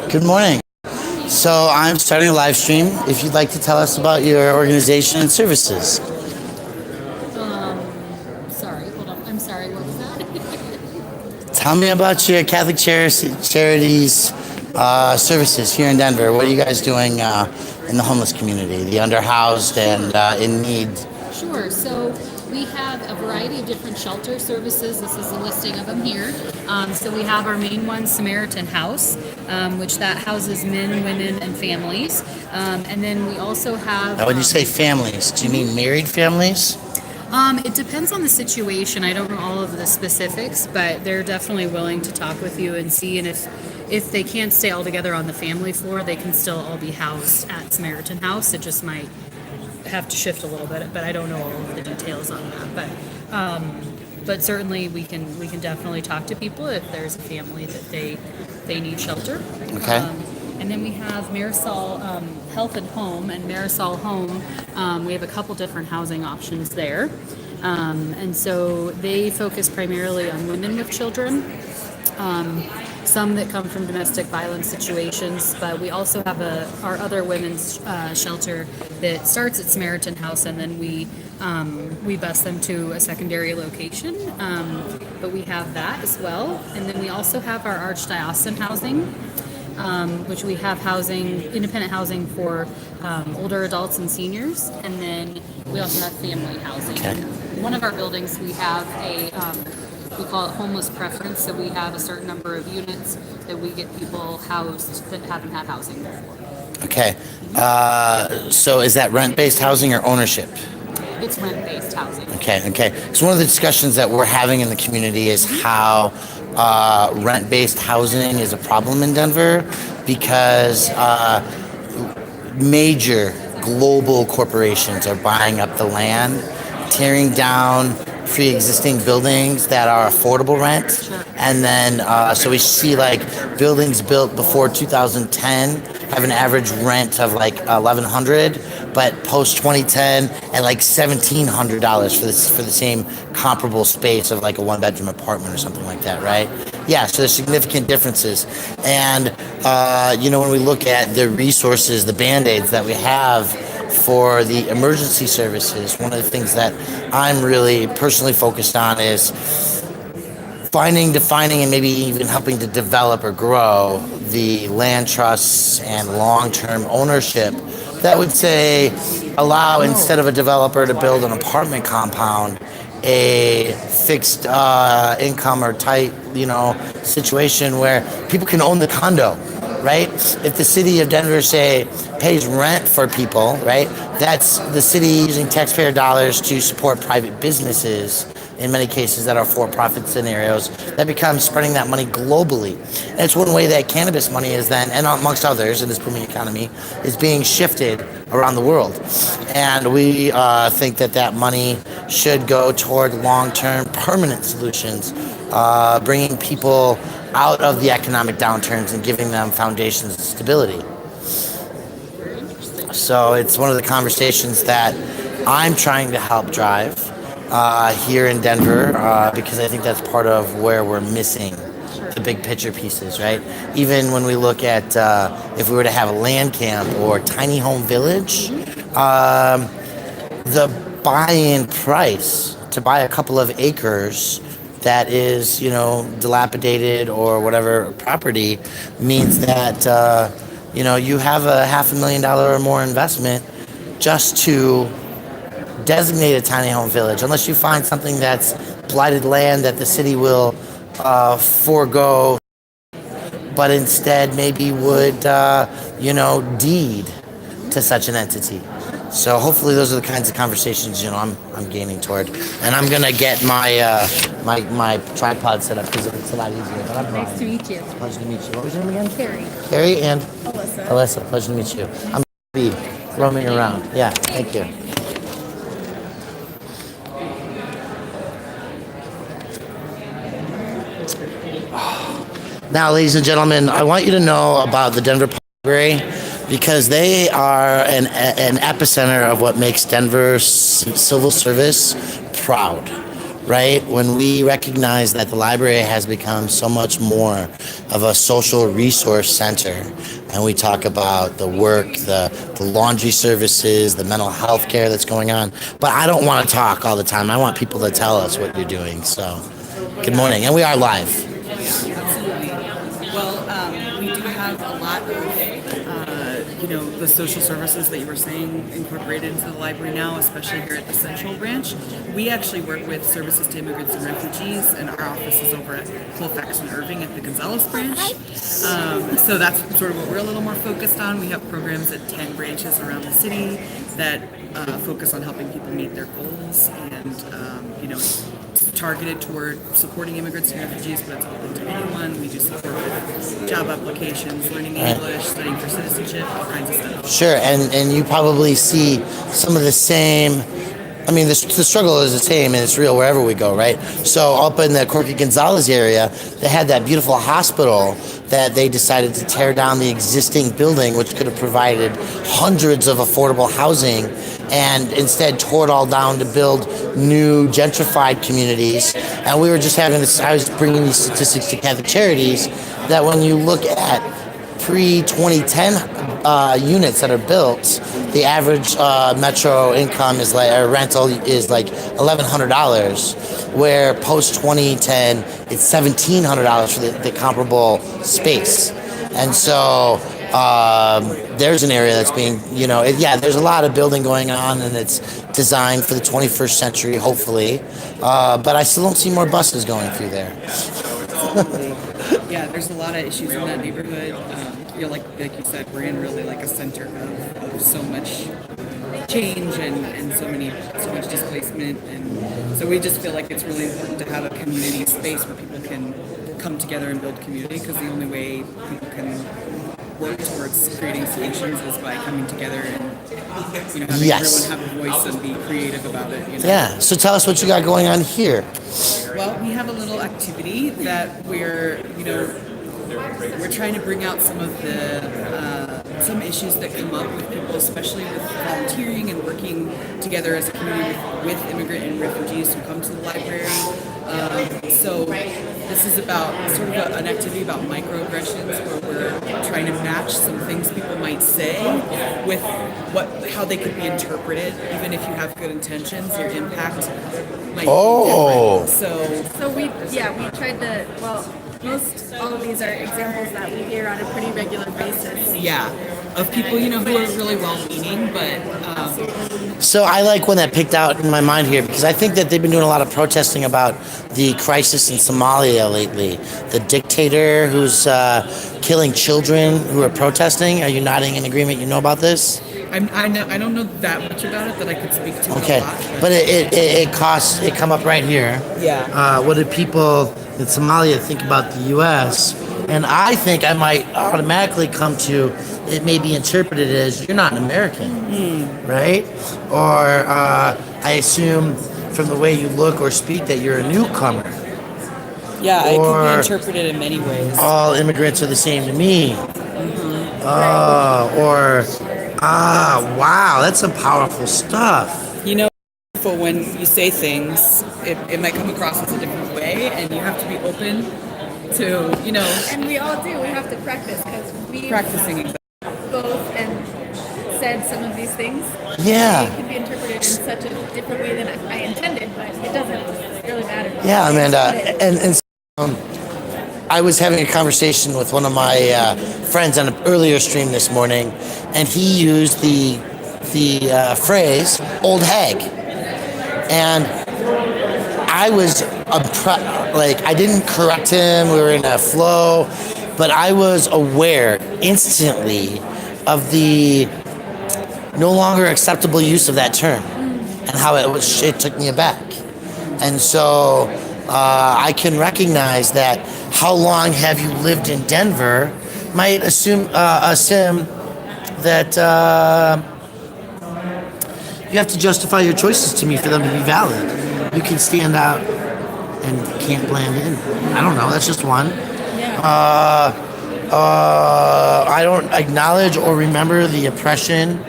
Good morning. So I'm starting a live stream. If you'd like to tell us about your organization and services. Sorry, hold on. I'm sorry, what was that? Tell me about your Catholic Charities services here in Denver. What are you guys doing in the homeless community, the underhoused and in need? Sure. So we have a variety of different shelter services. This is a listing of them here. So we have our main one, Samaritan House, which that houses men, women, and families. And then we also have. Now, when you say families, do you mean married families? It depends on the situation. I don't know all of the specifics, but they're definitely willing to talk with you and see. And if they can't stay all together on the family floor, they can still all be housed at Samaritan House. It just might have to shift a little bit, but I don't know all of the details on that. But certainly we can definitely talk to people if there's a family that they need shelter. Okay. And then we have Marisol Health and Home and Marisol Home. We have a couple different housing options there. And so they focus primarily on women with children, some that come from domestic violence situations, but we also have our other women's shelter that starts at Samaritan House, and then we bus them to a secondary location. But we have that as well. And then we also have our Archdiocesan housing, which we have independent housing for older adults and seniors, and then we also have family housing. Okay. In one of our buildings, we have we call it homeless preference, so we have a certain number of units that we get people housed that haven't had housing before. Okay. So is that rent-based housing or ownership? It's rent-based housing. Okay. So one of the discussions that we're having in the community is how rent-based housing is a problem in Denver because major global corporations are buying up the land, tearing down pre-existing buildings that are affordable rent. Sure. And then so we see like buildings built before 2010 have an average rent of like $1,100, but post 2010 at like $1,700 for the same comparable space of like a one-bedroom apartment or something like that, right? Yeah, so there's significant differences. And when we look at the resources, the band-aids that we have for the emergency services, one of the things that I'm really personally focused on is finding, defining, and maybe even helping to develop or grow the land trusts and long-term ownership that would say allow, instead of a developer to build an apartment compound, a fixed income or tight situation where people can own the condo, right? If the city of Denver, say, pays rent for people, right, that's the city using taxpayer dollars to support private businesses, in many cases that are for-profit scenarios, that becomes spreading that money globally. And it's one way that cannabis money is then, and amongst others in this booming economy, is being shifted around the world. And we think that money should go toward long-term permanent solutions, bringing people out of the economic downturns and giving them foundations of stability. So it's one of the conversations that I'm trying to help drive here in Denver because I think that's part of where we're missing the big picture pieces, right? Even when we look at if we were to have a land camp or tiny home village, the buy-in price to buy a couple of acres that is, dilapidated or whatever property means that, you have a $500,000 or more investment just to designate a tiny home village, unless you find something that's blighted land that the city will forego, but instead maybe would, deed to such an entity. So hopefully those are the kinds of conversations I'm gaining toward, and I'm gonna get my my tripod set up because it's a lot easier. But I'm Nice to meet you. It's a pleasure to meet you. What was your name again? Carrie. Carrie and Alyssa. Alyssa. Pleasure to meet you. I'm gonna be roaming around. Yeah, thank you. Now, ladies and gentlemen, I want you to know about the Denver Public Library because they are an epicenter of what makes Denver civil service proud. right? When we recognize that the library has become so much more of a social resource center, and we talk about the work, the laundry services, the mental health care that's going on. But I don't want to talk all the time. I want people to tell us what you're doing. So, good morning. And we are live. Absolutely. Well, we do have a lot of, the social services that you were saying incorporated into the library now, especially here at the Central Branch. We actually work with services to immigrants and refugees, and our office is over at Colfax and Irving at the Gonzales Branch. So that's sort of what we're a little more focused on. We have programs at 10 branches around the city that focus on helping people meet their goals, and targeted toward supporting immigrants and refugees, but it's open to anyone. We do support with job applications, learning English, studying for citizenship, all kinds of stuff. Sure, and you probably see some of the same. I mean, the struggle is the same, and it's real wherever we go, right? So up in the Corky Gonzales area, they had that beautiful hospital that they decided to tear down the existing building, which could have provided hundreds of affordable housing, and instead tore it all down to build new gentrified communities. And we were just having this, I was bringing these statistics to Catholic Charities, that when you look at pre-2010 units that are built, the average metro income is like, or rental is like $1,100, where post-2010 it's $1,700 for the comparable space. And so there's an area that's being, there's a lot of building going on, and it's designed for the 21st century, hopefully. But I still don't see more buses going through there. Yeah, there's a lot of issues in that neighborhood. Like you said, we're in really like a center of so much change and so much displacement, and so we just feel like it's really important to have a community space where people can come together and build community, because the only way people can work towards creating solutions is by coming together and having everyone have a voice and be creative about it. Yeah. So tell us what you got going on here. Well, we have a little activity that we're trying to bring out some of the some issues that come up with people, especially with volunteering and working together as a community with immigrant and refugees who come to the library. So this is about sort of an activity about microaggressions, where we're trying to match some things people might say with how they could be interpreted. Even if you have good intentions, your impact might be different. So we tried to, most all of these are examples that we hear on a pretty regular basis. Yeah, of people who are really well-meaning, but So I like when that picked out in my mind here, because I think that they've been doing a lot of protesting about the crisis in Somalia lately. The dictator who's killing children who are protesting. Are you nodding in agreement? You know about this? I don't know that much about it that I could speak to. Okay, a lot, but it come up right here. Yeah. What do people in Somalia think about the U.S.? And I think I might automatically come to, it may be interpreted as you're not an American, right? Or I assume from the way you look or speak that you're a newcomer. Yeah, it could be interpreted in many ways. All immigrants are the same to me. Wow, that's some powerful stuff. When you say things, it might come across as a different way, and you have to be open to, And we all do. We have to practice, because we practicing. both and said some of these things. Yeah. It can be interpreted in such a different way than I intended, but it doesn't really matter. Yeah, Amanda, and I was having a conversation with one of my friends on an earlier stream this morning, and he used the phrase "old hag," and I was I didn't correct him. We were in a flow, but I was aware instantly of the no longer acceptable use of that term and how it took me aback, and so I can recognize that. How long have you lived in Denver? Might assume that you have to justify your choices to me for them to be valid. You can stand out and can't blend in. I don't know. That's just one. I don't acknowledge or remember the oppression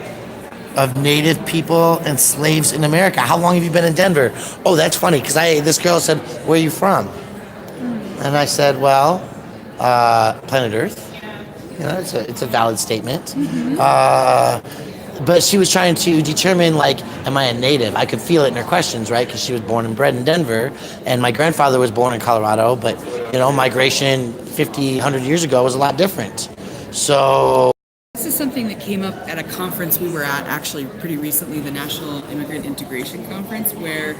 of Native people and slaves in America. How long have you been in Denver? Oh, that's funny because this girl said, "Where are you from?" And I said, "Well, planet Earth." You know, it's a valid statement. But she was trying to determine, like, am I a native? I could feel it in her questions, right? Because she was born and bred in Denver, and my grandfather was born in Colorado. But migration 50, 100 years ago was a lot different. So This is something that came up at a conference we were at actually pretty recently, the National Immigrant Integration Conference, where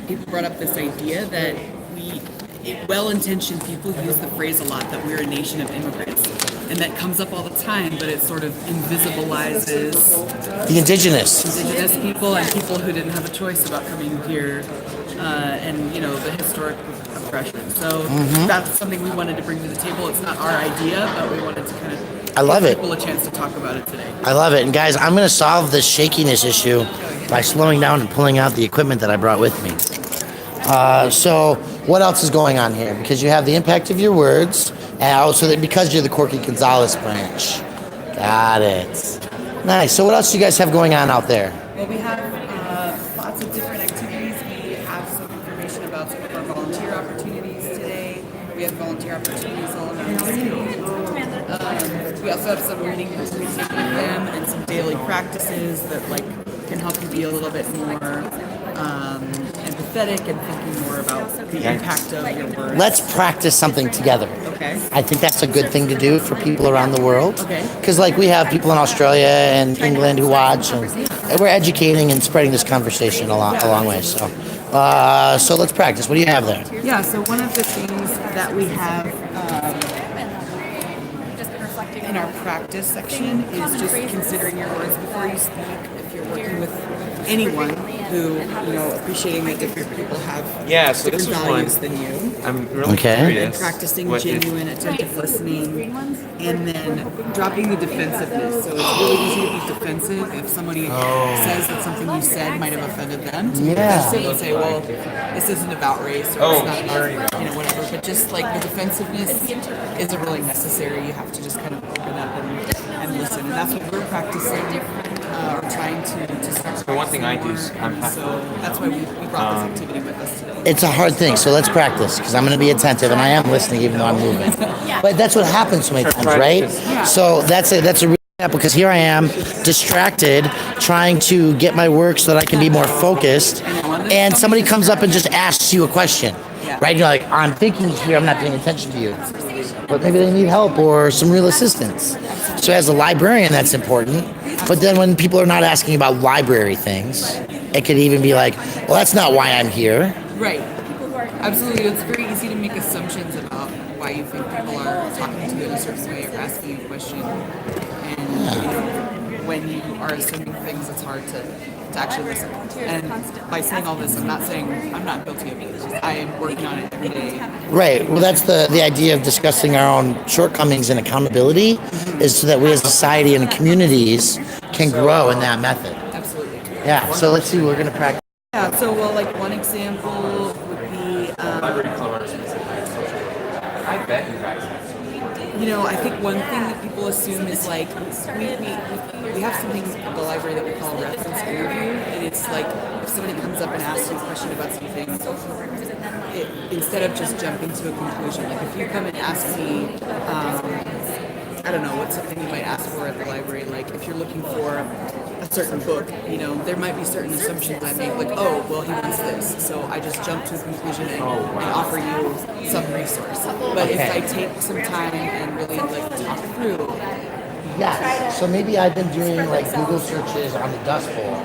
people brought up this idea that well-intentioned people use the phrase a lot that we're a nation of immigrants. And that comes up all the time, but it sort of invisibilizes the indigenous people and people who didn't have a choice about coming here, and the historic oppression. So that's something we wanted to bring to the table. It's not our idea, but we wanted to kind of I love give it. people a chance to talk about it today. I love it. And guys, I'm going to solve this shakiness issue by slowing down and pulling out the equipment that I brought with me. So what else is going on here? Because you have the impact of your words, and also that because you're the Corky Gonzalez branch. Got it. Nice. So what else do you guys have going on out there? Well, we have lots of different activities. We have some information about some of our volunteer opportunities today. We have volunteer opportunities all around the city. We also have some reading groups we take with them and some daily practices that can help you be a little bit more empathetic and thinking more about the impact of your words. Let's practice something together. Okay. I think that's a good thing to do for people around the world. Okay. Because we have people in Australia and England who watch, and we're educating and spreading this conversation a long way. So let's practice. What do you have there? Yeah. So one of the things that we have in our practice section is just considering your words before you speak. If you're working with anyone who, appreciating that different people have so this different is values one than you. I'm really Okay. And curious. practicing what is- genuine, attentive listening, and then dropping the defensiveness. So it's really easy to be defensive if somebody says that something you said might have offended them. To be Yeah. defensive and say, well, this isn't about race or it's not about, whatever. But just the defensiveness isn't really necessary. You have to just kind of open up and listen. And that's what we're practicing. Or trying to start. So one thing I do is So that's why we brought this activity with us today. It's a hard thing, so let's practice because I'm going to be attentive and I am listening even though I'm moving. But that's what happens so many times, right? So that's a real example because here I am distracted trying to get my work so that I can be more focused, and somebody comes up and just asks you a question, right? You're like, I'm thinking here, I'm not paying attention to you. But maybe they need help or some real assistance. So as a librarian, that's important. But then when people are not asking about library things, it could even be like, well, that's not why I'm here. Right. Absolutely. It's very easy to make assumptions about why you think people are talking to you in a certain way or asking you a question. And when you are assuming things, it's hard to actually listen. And by saying all this, I'm not saying I'm not guilty of it. It's just I am working on it every day. Right. Well, that's the idea of discussing our own shortcomings and accountability is so that we as a society and communities can grow in that method. Absolutely. Yeah. So let's see. We're going to practice. Yeah. So, one example would be, I bet you guys. I think one thing that people assume is we have something at the library that we call a reference interview, and it's if somebody comes up and asks you a question about something, instead of just jumping to a conclusion, if you come and ask me, I don't know, what's something you might ask for at the library, if you're looking for a certain book, there might be certain assumptions I make, oh, well, he wants this, so I just jump to a conclusion and offer you some resource. But if I take some time and really talk through. Yeah. So maybe I've been doing Google searches on the Dust Bowl,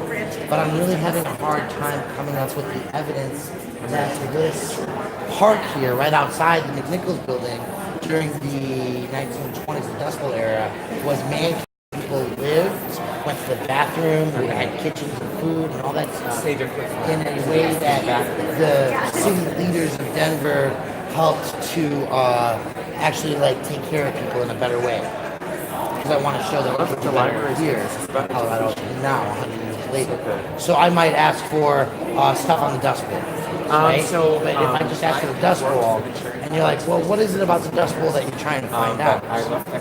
but I'm really having a hard time coming up with the evidence that this park here, right outside the McNichols building, during the 1920s, the Dust Bowl era, was man. People lived, went to the bathroom, we had kitchens and food and all that stuff in a way that the city leaders of Denver helped to actually take care of people in a better way. Because I want to show that we're the library here in Colorado now, 100 years later. So I might ask for stuff on the Dust Bowl. Right? But if I just ask for the Dust Bowl, and you're like, well, what is it about the Dust Bowl that you're trying to find out?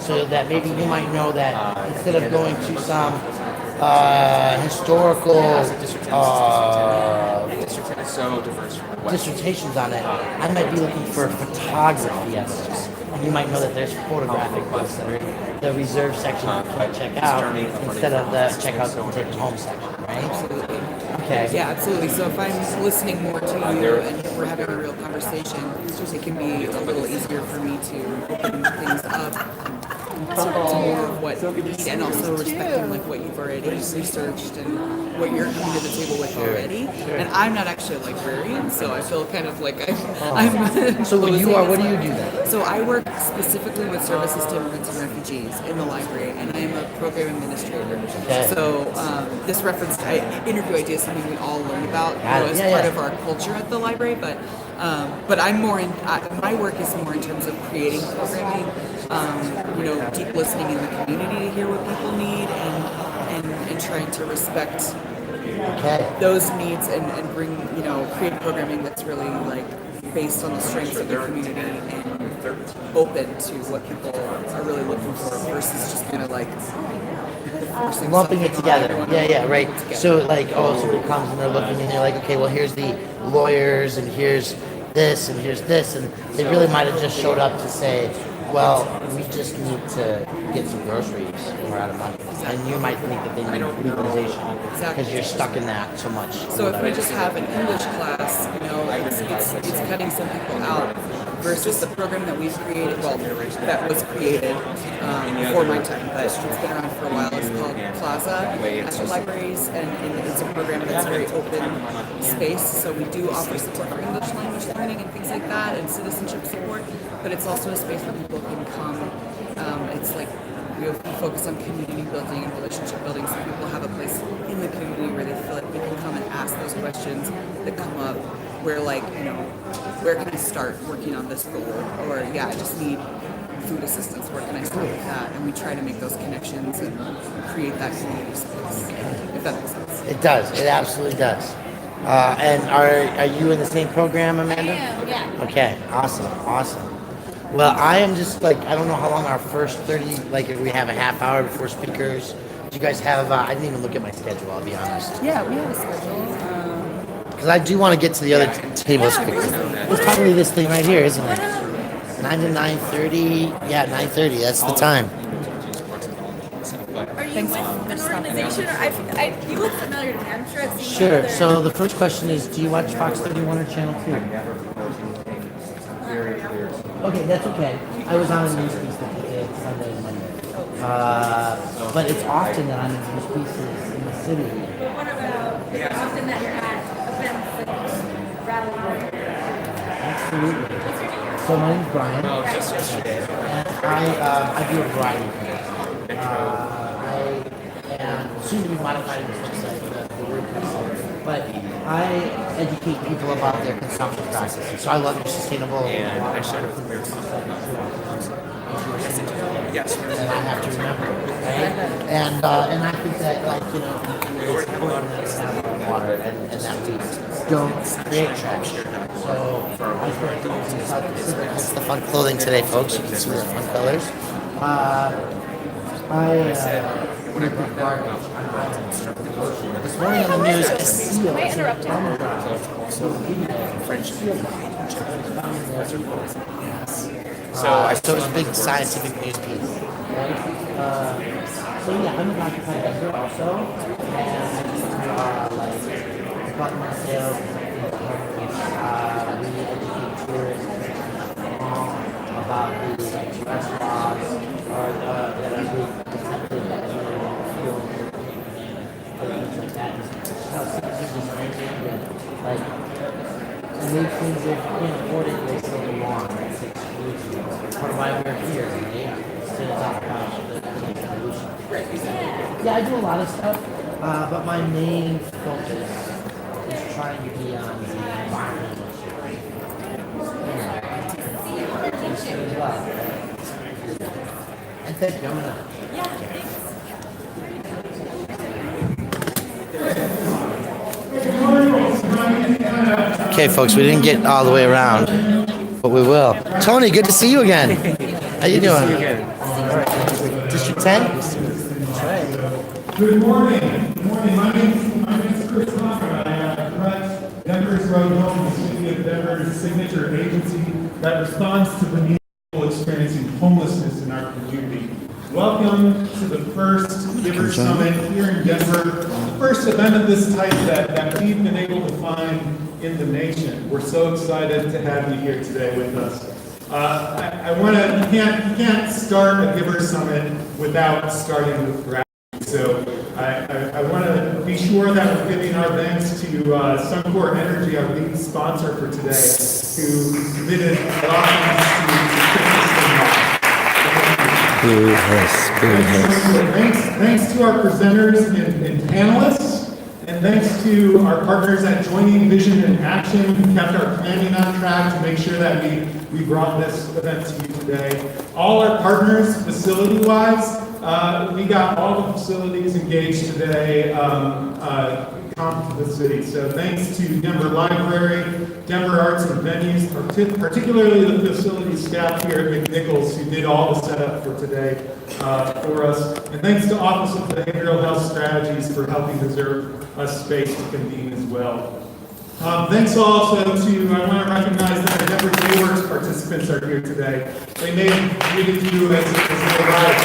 So that maybe you might know that instead of going to some historical District is so diverse from what. dissertations on it. I might be looking for photography essays. And you might know that there's photographic books that are in the reserve section that you can check out instead of the check out and take it home section, right? Absolutely. Okay. Yeah, absolutely. So if I'm listening more to you and we're having a real conversation, it can be a little easier for me to open things up to more of what you need, and also respecting like what you've already researched and what you're coming to the table with already. And I'm not actually a librarian, so I feel kind of like I'm So what you are, what do you closing do as then? so I work specifically with services to immigrants and refugees in the library, and I am a program administrator. Okay. So this reference interview idea is something we all learn about as Yeah, part yeah. of our culture at the library, but I'm more in my work is more in terms of creating programming, deep listening in the community to hear what people need, and trying to respect Okay. those needs and bring create programming that's really like based on the strengths of the community and open to what people are really looking for versus just kind of like forcing Lumping it something on together. everyone Yeah, to yeah, put right. it together. So like, somebody comes and they're looking and they're like, okay, well here's the lawyers and here's this and here's this, and they really might have just showed up to say, well, we just need to get some groceries and we're out of money. And you might think that they need legalization because you're stuck in that so much. So if we just have an English class, it's cutting some people out versus the program that we've created, well, that was created before my time, but it's been around for a while. It's called Plaza at the libraries, and it's a program that's very open space. So we do offer support for English language learning and things like that, and citizenship support, but it's also a space where people can come. It's like we focus on community building and relationship building, so people have a place in the community where they feel like they can come and ask those questions that come up. Where where can I start working on this goal? Or I just need food assistance. Where can I start with that? And we try to make those connections and create that community space. If that makes sense. It does. It absolutely does. And are you in the same program, Amanda? I am, yeah. Okay. Awesome. Well, I am just like, I don't know how long our first 30, like if we have a half hour before speakers. Do you guys have, I didn't even look at my schedule, I'll be honest. Yeah, we have a schedule. Because I do want to get to the other tables quickly. It's probably this thing right here, isn't it? 9 to 9:30. Yeah, 9:30. That's the time. Are you with an organization? You look familiar to me. I'm sure I've seen you Sure. other- So the first question is, do you watch Fox 31 or Channel 2? Okay, that's okay. I was on a news piece that did Sunday and Monday. But it's often that I'm in news pieces in the city. What about often that you're at events and rallies? Absolutely. So my name's Brian. And I do a variety of things. I am soon to be modifying this website, the WordPress, but I educate people about their consumption practices. So I love your sustainable. And I started with Yes. And I have to remember, right? And I think that it's important that we have water and that we don't create trash. So I spent years in South Pacific. That's the fun clothing today, folks. You can see the fun colors. We put garbage on islands. This morning on the news, a seal is a bum drive. French seal so it's a big scientific news piece. Right? So I'm an occupied vendor also, and like button sales. We educate tourists about the restaurants or that are being protected that feel things like that. How citizens is changing, like make things if you can't afford it, they still belong. That's exclusive. Part of why we're here, right? To talk about the evolution. Yeah, I do a lot of stuff, but my main focus is trying to be on the environmental issue. As well. And thank you. I'm gonna. Okay, folks, we didn't get all the way around, but we will. Tony, good to see you again. How you doing? District 10? Good morning. Good morning. My name is Chris Conrad. I direct Denver's Road Home, the City of Denver's signature agency that responds to the needs of people experiencing homelessness in our community. Welcome to the first Giver Summit here in Denver, the first event of this type that we've been able to find in the nation. We're so excited to have you here today with us. You can't start a Giver Summit without starting with gratitude. So I want to be sure that we're giving our thanks to Suncor Energy, our lead sponsor for today, who committed offerings to Thanks to our presenters and panelists, and thanks to our partners at Joining Vision and Action, who kept our planning on track to make sure that we brought this event to you today. All our partners, facility-wise, we got all the facilities engaged today, come to the city. So thanks to Denver Library, Denver Arts and Venues, particularly the facility staff here at McNichols who did all the setup for today for us. And thanks to Office of Behavioral Health Strategies for helping reserve us space to convene as well. Thanks also to, I want to recognize that our Denver Dayworks participants are here today. They made it really do as they arrived.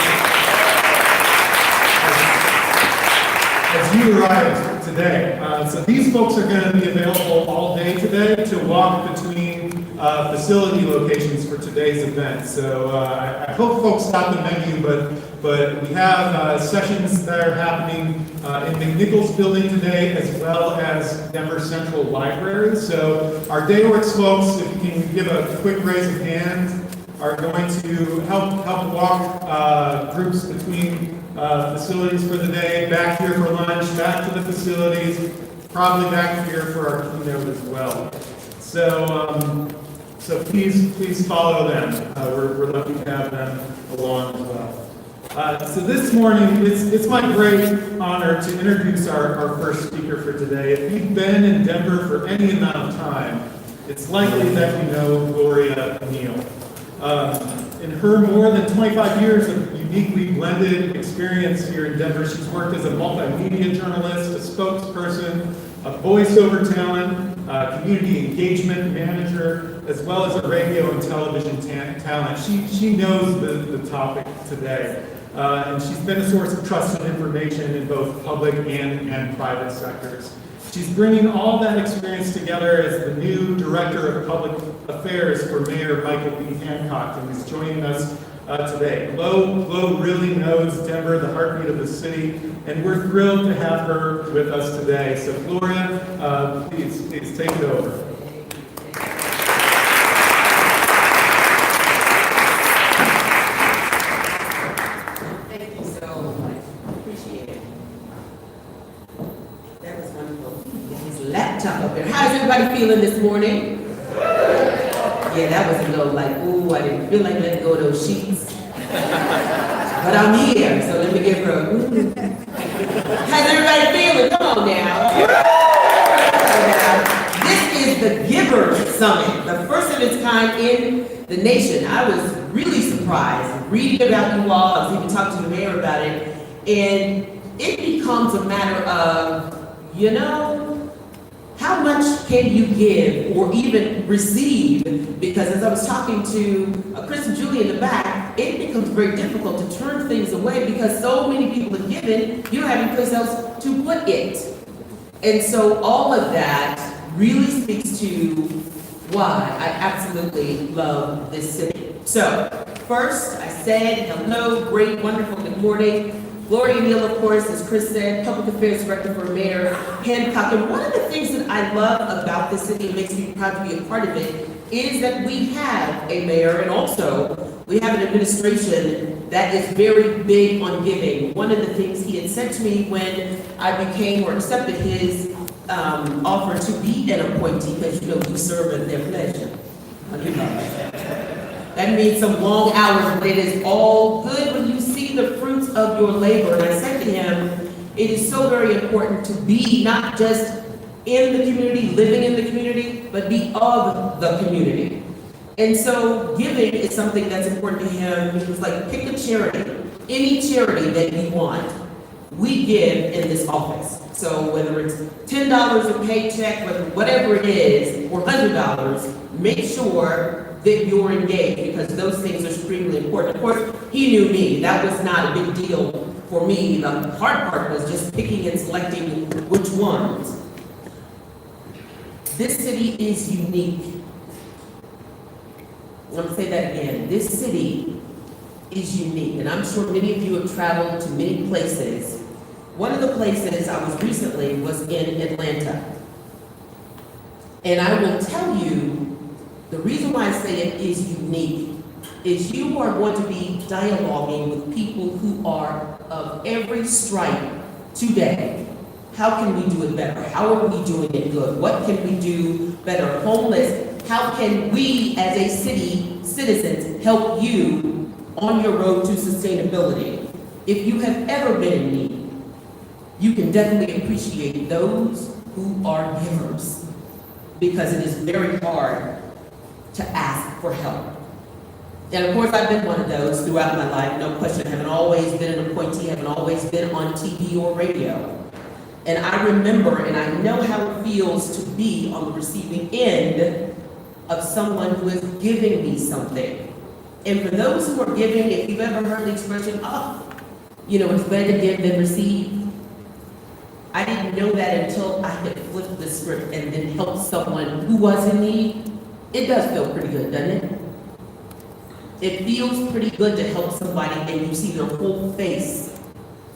As you arrived today. So these folks are going to be available all day today to walk between facility locations for today's event. So I hope folks got the menu, but we have sessions that are happening in McNichols building today, as well as Denver Central Library. So our Dayworks folks, if you can give a quick raise of hands, are going to help walk groups between facilities for the day, back here for lunch, back to the facilities, probably back here for our keynote as well. So please follow them. We're lucky to have them along as well. So this morning, it's my great honor to introduce our first speaker for today. If you've been in Denver for any amount of time, it's likely that you know Gloria Neal. In her more than 25 years of uniquely blended experience here in Denver, she's worked as a multimedia journalist, a spokesperson, a voiceover talent, community engagement manager, as well as a radio and television talent. She knows the topic today, and she's been a source of trusted information in both public and private sectors. She's bringing all that experience together as the new Director of Public Affairs for Mayor Michael B. Hancock, and is joining us today. Glo really knows Denver, the heartbeat of the city, and we're thrilled to have her with us today. So Gloria, please take it over. Thank you so much. Appreciate it. That was wonderful. Get his laptop up there. How's everybody feeling this morning? Yeah, that was a little like, ooh, I didn't feel like letting go of those sheets. But I'm here, so let me give her a ooh. How's everybody feeling? Come on now. This is the Giver Summit, the first of its kind in the nation. I was really surprised reading about you all. I was even talking to the mayor about it. And it becomes a matter of, you know, how much can you give or even receive? Because as I was talking to Chris and Julie in the back, it becomes very difficult to turn things away because so many people have given, you don't have any place else to put it. And so all of that really speaks to why I absolutely love this city. So first, I said hello, great, wonderful, good morning. Gloria Neal, of course, as Chris said, Public Affairs Director for Mayor Hancock. And one of the things that I love about this city and makes me proud to be a part of it is that we have a mayor and also we have an administration that is very big on giving. One of the things he had said to me when I became or accepted his offer to be an appointee, because you know we serve at their pleasure. That means some long hours, but it is all good when you see the fruits of your labor. And I said to him, it is so very important to be not just in the community, living in the community, but be of the community. And so giving is something that's important to him. He was like, pick a charity, any charity that you want. we give in this office. So whether it's $10 a paycheck, whatever it is, or $100, make sure that you're engaged, because those things are extremely important. Of course, he knew me. That was not a big deal for me. The hard part was just picking and selecting which ones. This city is unique. I'm going to say that again. This city is unique, and I'm sure many of you have traveled to many places. One of the places I was recently was in Atlanta. And I will tell you, the reason why I say it is unique is you are going to be dialoguing with people who are of every stripe today. How can we do it better? How are we doing it good? What can we do better? Homeless, how can we as a citizens help you on your road to sustainability? If you have ever been in need, you can definitely appreciate those who are givers, because it is very hard to ask for help. And of course, I've been one of those throughout my life, no question. I haven't always been an appointee, haven't always been on TV or radio. And I remember, and I know how it feels to be on the receiving end of someone who is giving me something. And for those who are giving, if you've ever heard the expression, it's better to give than receive. I didn't know that until I had flipped the script and then helped someone who was in need. It does feel pretty good, doesn't it? It feels pretty good to help somebody and you see their whole face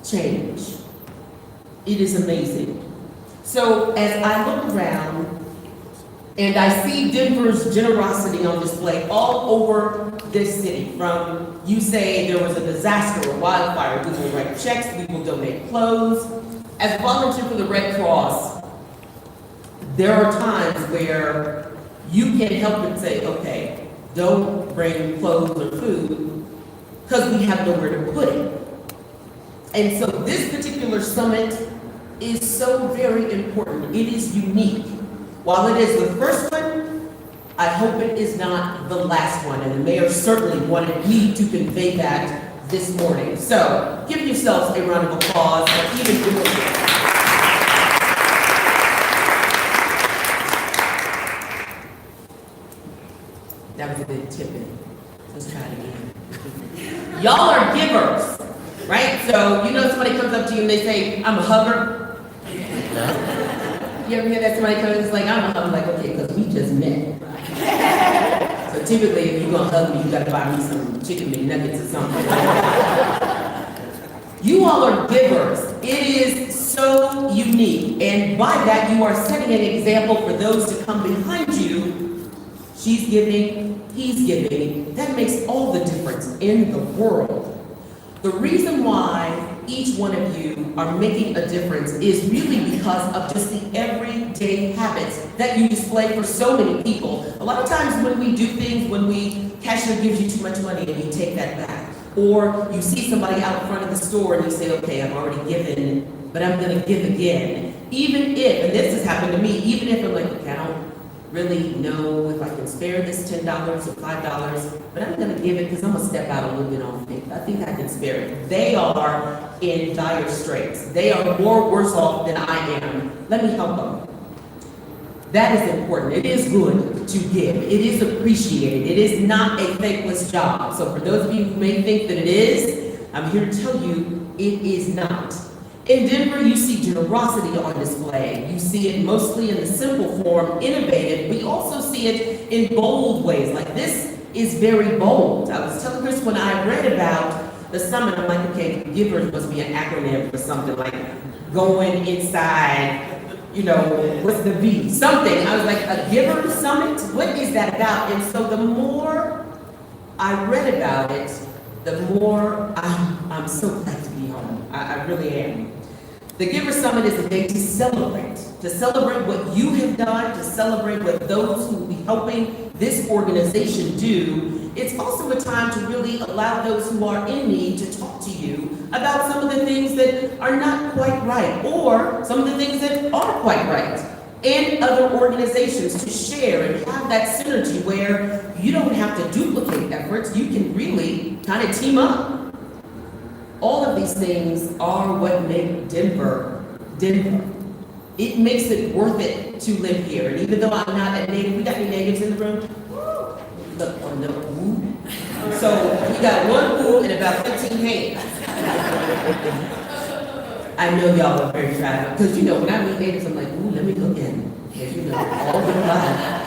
change. It is amazing. So as I look around and I see Denver's generosity on display all over this city, from you say there was a disaster or wildfire, we will write checks, we will donate clothes. As a volunteer for the Red Cross, there are times where you can help and say, okay, don't bring clothes or food because we have nowhere to put it. And so this particular summit is so very important. It is unique. While it is the first one, I hope it is not the last one. And the mayor certainly wanted me to convey that this morning. So give yourselves a round of applause for even doing it. That was a bit tipping. Let's try it again. Y'all are givers, right? So somebody comes up to you and they say, I'm a hugger. You ever hear that? Somebody comes and is like, I'm a hugger. Like, okay, because we just met. So typically, if you're gonna hug me, you gotta buy me some chicken McNuggets or something. You all are givers. It is so unique. And by that, you are setting an example for those to come behind you. She's giving, he's giving. That makes all the difference in the world. The reason why each one of you are making a difference is really because of just the everyday habits that you display for so many people. A lot of times when we do things, when cashier gives you too much money and you take that back, or you see somebody out front of the store and you say, okay, I've already given, but I'm gonna give again. Even if, and this has happened to me, even if I'm like, okay, I don't really know if I can spare this $10 or $5, but I'm gonna give it because I'm gonna step out a little bit on faith. I think I can spare it. They are in dire straits. They are more worse off than I am. Let me help them. That is important. It is good to give. It is appreciated. It is not a thankless job. So for those of you who may think that it is, I'm here to tell you it is not. In Denver, you see generosity on display. You see it mostly in the simple form, innovative. We also see it in bold ways. Like this is very bold. I was telling Chris when I read about the summit, I'm like, okay, givers must be an acronym for something like going inside, what's the V? Something. I was like, a giver summit? What is that about? And so the more I read about it, the more I'm so glad to be home. I really am. The Giver Summit is a day to celebrate what you have done, to celebrate what those who will be helping this organization do. It's also a time to really allow those who are in need to talk to you about some of the things that are not quite right, or some of the things that are quite right, and other organizations to share and have that synergy where you don't have to duplicate efforts. You can really kind of team up. All of these things are what make Denver, Denver. It makes it worth it to live here. And even though I'm not a native, we got any natives in the room? Look, on the woo. So we got one woo and about 15 hands. I know y'all are very proud because you know when I meet natives, I'm like, ooh, let me look in. Because you know, all the time.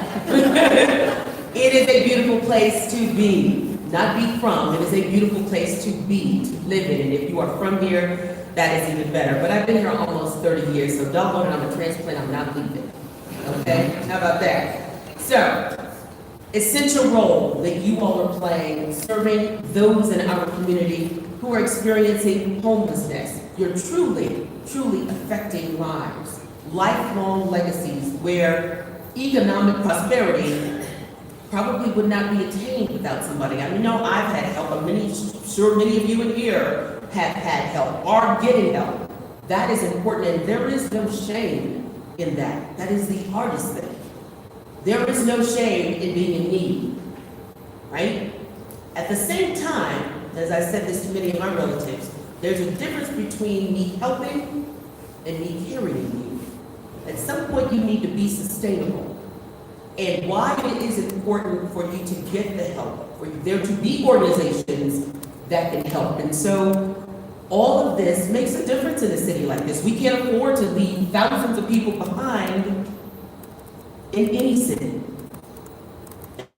It is a beautiful place to be, not be from. It is a beautiful place to be, to live in. And if you are from here, that is even better. But I've been here almost 30 years, so doggone it, I'm a transplant, I'm not leaving. Okay, how about that? So, essential role that you all are playing, serving those in our community who are experiencing homelessness. You're truly, truly affecting lives, lifelong legacies where economic prosperity probably would not be attained without somebody. I know I've had help, but sure many of you in here have had help, are getting help. That is important, and there is no shame in that. That is the hardest thing. There is no shame in being in need, right? At the same time, as I said this to many of my relatives, there's a difference between me helping and me carrying you. At some point, you need to be sustainable. And why it is important for you to get the help, for there to be organizations that can help. And so all of this makes a difference in a city like this. We can't afford to leave thousands of people behind in any city.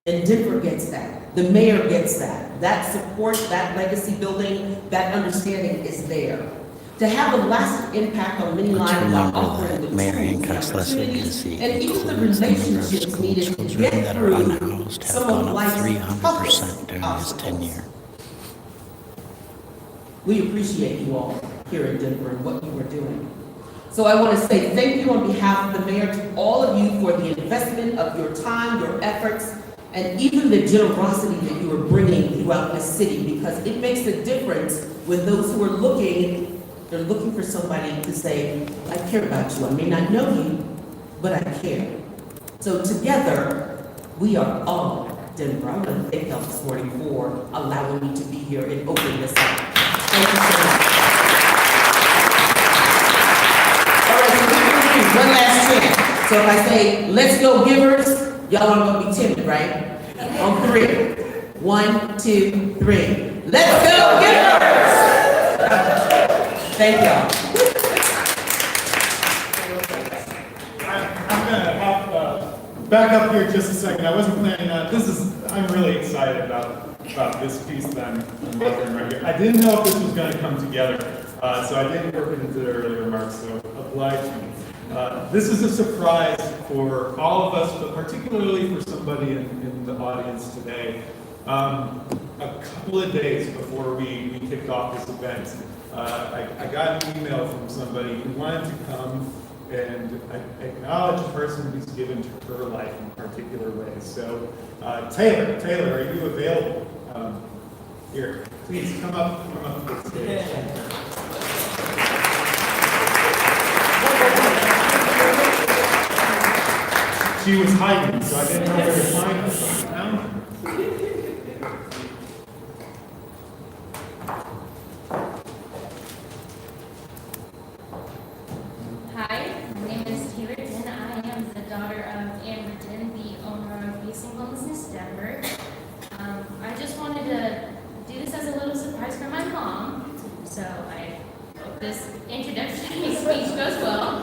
And Denver gets that. The mayor gets that. That support, that legacy building, that understanding is there. To have a lasting impact on many Let's lives while remember offering the that Mayor tools, Hancock's the lesson opportunities, is and even the includes the number of relationships school needed to children get that are through unhoused have some gone of up life's 300% toughest during his obstacles. tenure. We appreciate you all here in Denver and what you are doing. So I want to say thank you on behalf of the mayor to all of you for the investment of your time, your efforts, and even the generosity that you are bringing throughout this city, because it makes a difference with those who are looking. They're looking for somebody to say, I care about you. I may not know you, but I care. So together, we are all Denver. I want to thank y'all this morning for allowing me to be here and open this up. Thank you so much. All right, so we're going to do one last chance. So if I say, let's go givers, y'all are going to be timid, right? On 3. 1, 2, 3. Let's go givers! Thank y'all. I'm gonna hop back up here just a second. I wasn't planning on, I'm really excited about this piece that I'm covering right here. I didn't know if this was gonna come together, so I didn't work it into the earlier remarks, so oblige me. This is a surprise for all of us, but particularly for somebody in the audience today. A couple of days before we kicked off this event, I got an email from somebody who wanted to come and acknowledge a person who's given to her life in particular ways. So, Taylor, are you available? Here, please come up to the stage. She was hiding, so I didn't know where to find her. So I found her. Hi, my name is Taylor Din. I am the daughter of Amber Din, the owner of Facing Homelessness Denver. I just wanted to do this as a little surprise for my mom, so I hope this introductory speech goes well.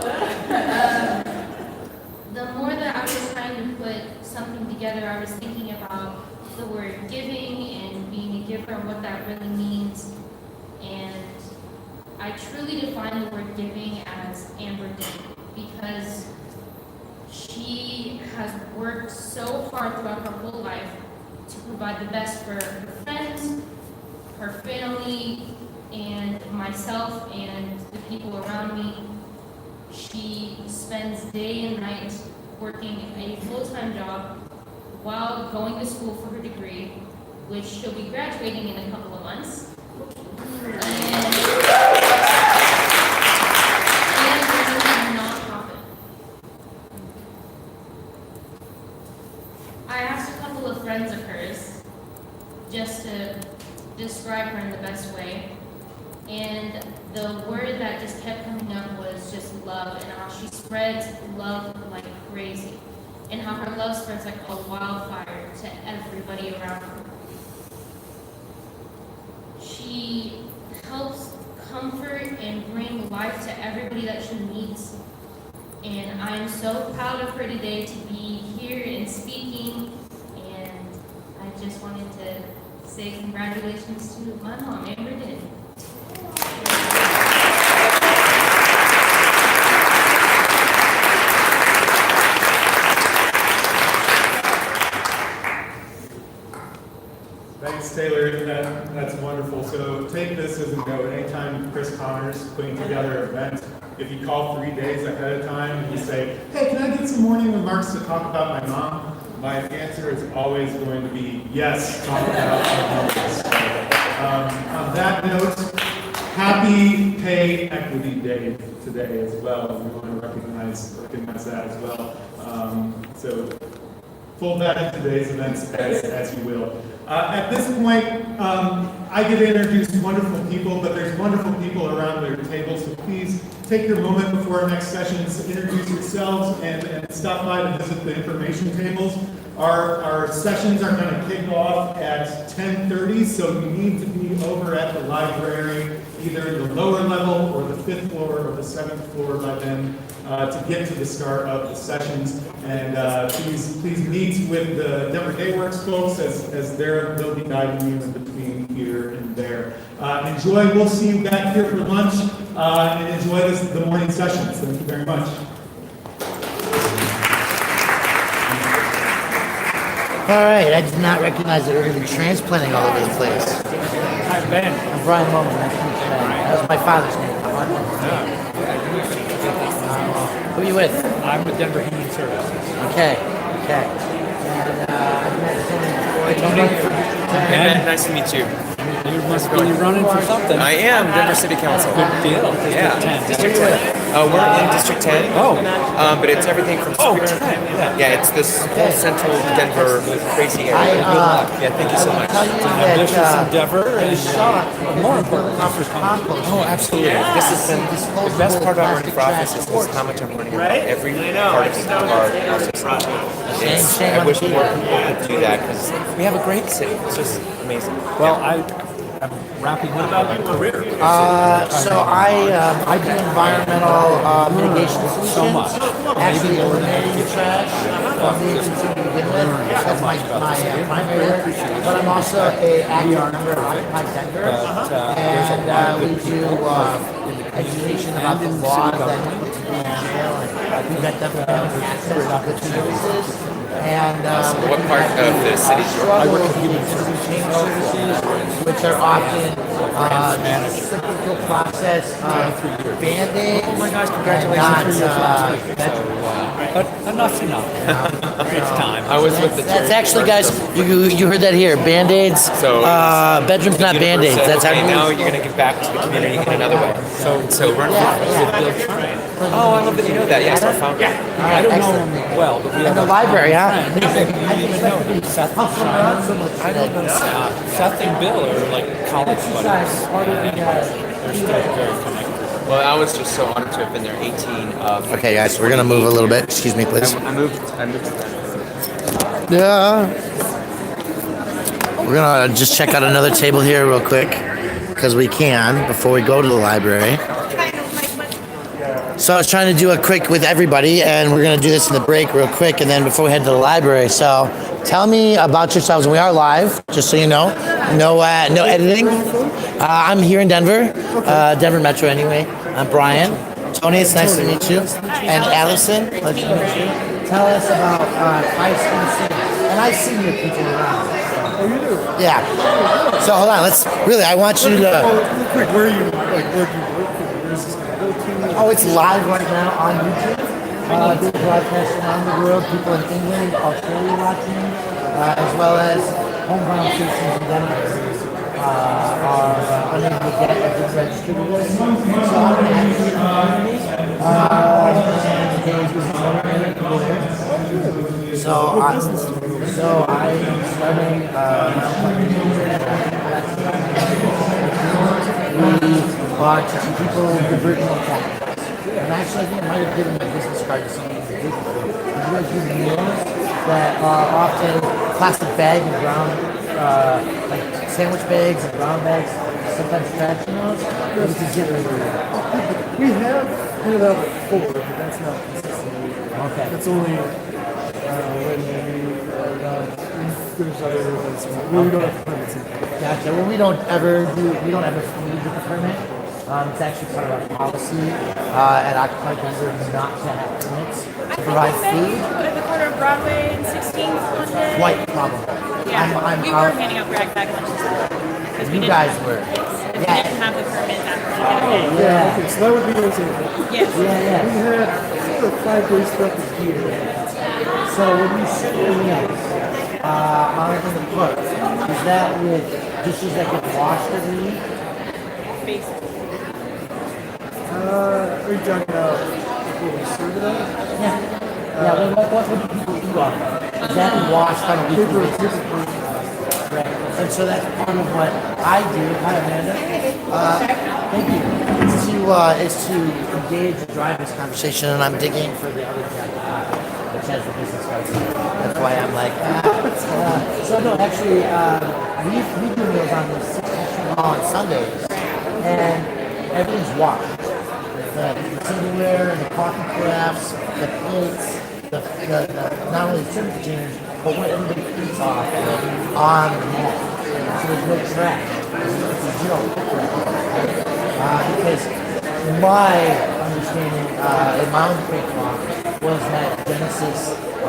The more that I was trying to put something together, I was thinking about the word giving and being a giver and what that really means. And I truly define the word giving as Amber did, because she has worked so hard throughout her whole life to provide the best for her friends, her family, and myself and the people around me. She spends day and night working a full-time job while going to school for her degree, which she'll be graduating in a couple of months. I asked a couple of friends of hers just to describe her in the best way, And the word that just kept coming up was just love, and how she spreads love like crazy, and how her love spreads like a wildfire to everybody around her. She helps comfort and bring life to everybody that she meets. And I'm so proud of her today to be here and speaking. And I just wanted to say congratulations to my mom, Amber did. Thanks, Taylor. That's wonderful. So take this as a note. Anytime Chris Connor's putting together an event, if you call 3 days ahead of time and you say, hey, can I get some morning remarks to talk about my mom? My answer is always going to be yes, talk about my mom. So, on that note, happy Pay Equity Day today as well. We want to recognize that as well. So fold that in today's events as you will. At this point, I get to introduce wonderful people, but there's wonderful people around their table, so please take your moment before our next sessions, introduce yourselves, and stop by to visit the information tables. Our sessions are going to kick off at 10:30, so you need to be over at the library, either the lower level or the 5th floor or the 7th floor by then, to get to the start of the sessions. And please meet with the Denver Day Works folks as they'll be guiding you in between here and there. Enjoy. We'll see you back here for lunch, and enjoy the morning sessions. Thank you very much. All right, I did not recognize that we were going to be transplanting all over the place. Hi, Ben. I'm Brian Moman. Nice to meet you, man. That was my father's name. Who are you with? I'm with Denver Human Services. Okay. And I met Tony before. Ben, Nice to meet you. you must be running for something. I am Denver City Council. Good deal. Yeah, District 10. District 10. We're in District 10. Oh. But it's everything from Civic. Yeah, it's this whole central Denver crazy area. Yeah, thank you so much. Tell you Ambitious that endeavor and more important, offers compost. Oh, absolutely. This has been the best part about running for office is how much I'm learning about every part of our society. I wish more people could do that because we have a great city. It's just amazing. Well, I'm wrapping up my career. So I do environmental mitigation solutions. So much. Actually eliminating trash from the agency to begin with. That's my primary work. But I'm also an active member of Occupy Denver. And we do education about the laws that people to be in jail. And we vet them for access to good services. And What part of the city do you I work in human change services, which are often cyclical process of Band-Aid. Oh my gosh, congratulations. But enough's enough. It's time. I was with the That's church actually, first. guys, you heard that here. Band-Aids, So, bedrooms not Band-Aids. That's how okay, we now you're going to give back to the community in another way. So run Oh, I love that you know that. Yes, our founder. I don't know him well, but we In have the a library, huh? friend. I didn't know him. Seth I don't know Seth and Bill are like college buddies. They're still very connected. Well, I was just so honored to have been there 18. Okay, guys, we're gonna move a little bit. Excuse me, please. I moved to Denver. Yeah. We're gonna just check out another table here real quick, because we can before we go to the library. So I was trying to do a quick with everybody, and we're gonna do this in the break real quick, and then before we head to the library. So tell me about yourselves. We are live, just so you know. No editing. I'm here in Denver, Denver Metro anyway. I'm Brian. Tony, it's nice to meet you. And Allison, pleasure to meet you. Tell us about high school students. And I see your people around. Oh, you do? Yeah. So hold on, I want you to... Where are you, where do you work? Where's this going to go to? Oh, it's live right now on YouTube. Being broadcast around the world. People in England, Australia watching, as well as homegrown citizens in Denver are unable to get a good registered with us. So I'm going to have you in the community. And today's business owner, so I am starting to some people converting on capital. And actually, I think I might have given my business card to someone who's a business. Did you guys do meals that are often plastic bag and brown, like sandwich bags and brown bags, sometimes trash in those? Or we could get rid of that. We have handed out like 4, but that's not consistently. Okay. It's only when there's other events. We don't have permits in place. Gotcha. Well, we don't ever feed with the permit. It's actually part of our policy at Occupy Denver not to have permits to provide food. At the corner of Broadway and 16th one day. Quite probable. Yeah, we were handing out bag lunches. Because You guys were. We didn't have the permit that particular day. Yeah. Okay, so that would be an example. Yes. Yeah. We had sort of 5 days throughout the year. So when you sit your meals on the cook, is that with dishes that get washed every week? Basically. Are you talking about what we serve it on? Yeah. Yeah. What would people eat off of? Is that washed on a weekly basis? Right. And so that's part of what I do. Hi, Amanda. Thank you. Is to engage and drive this conversation, and I'm digging for the other chapter, which has the business card. That's why I'm like, so no, actually, we do meals on the 16th on Sundays, and everything's washed. The silverware, the coffee crafts, the plates, the not only the service change, but what everybody eats off on the mat. So there's no trash. There's zero trash. Because my understanding in my own quick talk was that Genesis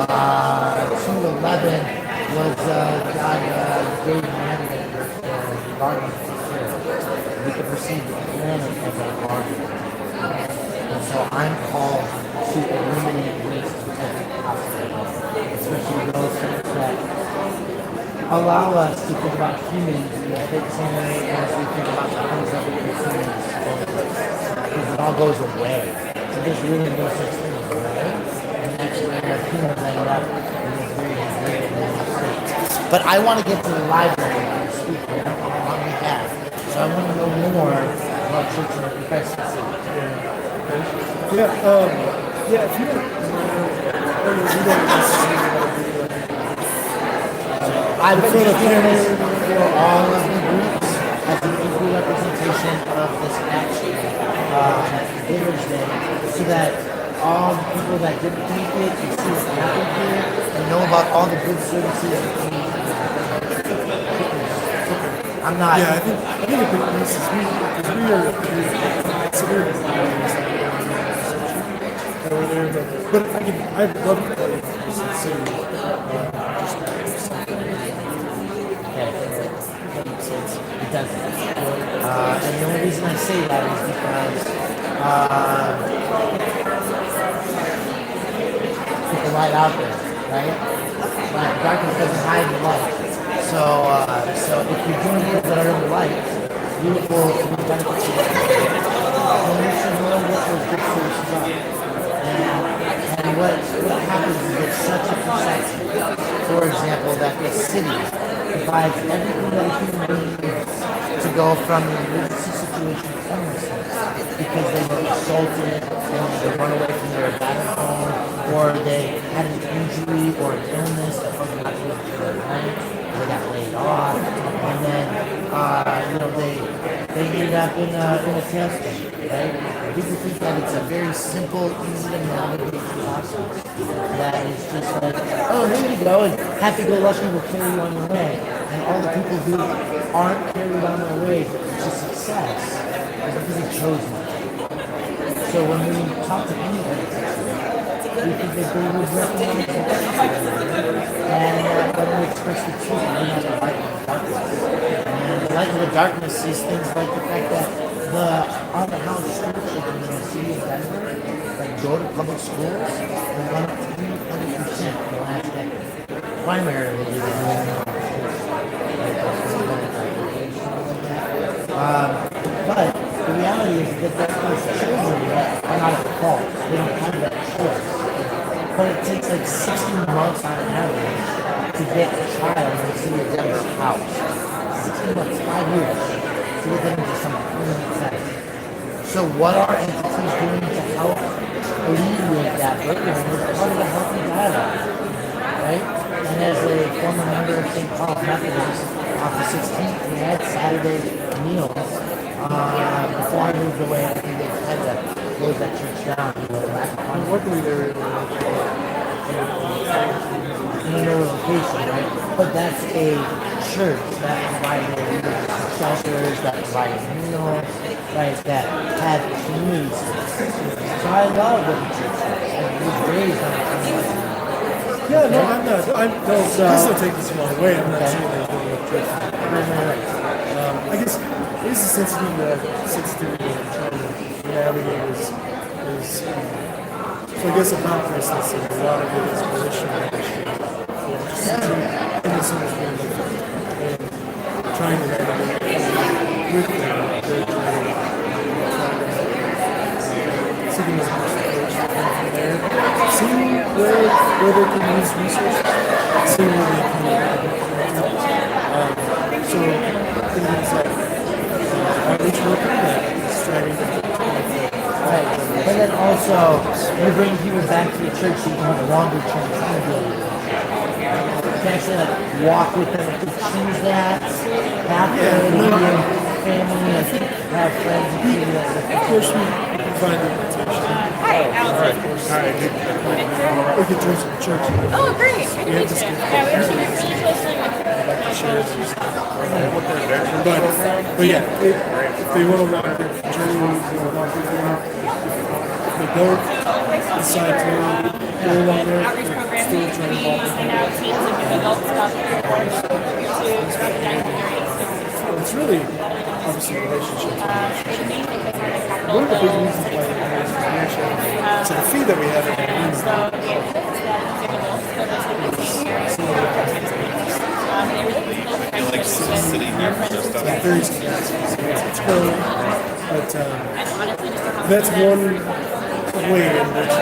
2:11 was God gave man the garden to care. We could perceive the planet as a garden. And so I'm called to eliminate waste from every possible level, especially those things that allow us to think about humans in the same way as we think about the things that we consume. Because it all goes away. So there's really no such thing as away. And that's where humans end up in this very negative state. But I want to get to the library and speak. I don't know how long we have. So I want to know more about church and professors. Yeah, if you don't, we don't necessarily I would say fairness for all of the groups as an equal representation of this action Veterans Day, so that all the people that didn't make it can see what's happened here and know about all the good services. I'm not. Yeah, I think a big piece is we are considered over there, but I'd love to play this city. It doesn't. And the only reason I say that is because keep the light out there, right? Darkness doesn't hide the light. So if you're doing things that are in the light, you will benefit from it. And you should know what those good services are. And what happens is it's such a perception. For example, that the city provides everything that a human being needs to go from an emergency situation to homelessness because they were assaulted, or they run away from their abandoned home, or they had an injury or an illness that was not able to their rent, they got laid off, and then they ended up in a tailspin, right? People think that it's a very simple, easy to navigate process. That is just like, oh, here you go, and happy-go-lucky will carry you on your way. And all the people who aren't carried on their way to success is because they chose not to. So when we talk to anybody, we think that they would recognize that. And when we express the truth, we have the light of the darkness. And the light of the darkness is things like the fact that on the house school children in the city of Denver that go to public schools have gone up 300% in the last decade. Primarily due to but the reality is that those children are not at fault. They don't have that choice. But it takes like 16 months on average to get a child in the city of Denver's house. 16 months, 5 years, to get them into some permanent setting. So what are entities doing to help alleviate that burden? It's part of the healthy dialogue, right? And as a former member of St. Paul's Methodist, off the 16th, we had Saturday meals. Before I moved away, I think they had to close that church down. Luckily, they're in another location, right? But that's a church that provided shelters, that provided meals, right? That had communities. So I love what the church does. I was raised on a community. Yeah, no, I'm not. Please don't take this the wrong way. I'm not saying that you're doing it. I guess it is a sensitivity that I'm trying to navigate so I guess about Christmas and a lot of it is relational and trying to navigate with them. They're trying to seeking as much support from there. Seeing where they can use resources, seeing where they can help. So things like outreach worker that is striving to Right. But then also, you bring people back to the church so you can have longer term accountability. You can actually like walk with them if you choose that. Have family and have friends and people that of course we can find the invitation. We could join some church. Oh, great. We have this gift. Yeah, we were usually I'd like to share this. But yeah, if they want to walk their journey, if they don't decide to go along there, outreach program. still trying to walk Send out teams of adults about their work to throughout the dining areas. it's really obviously relationships. One of the big reasons why the parents is actually so the fee that we have in the means So the idea is that young adults go to very significant. It's growing, but that's one way in which we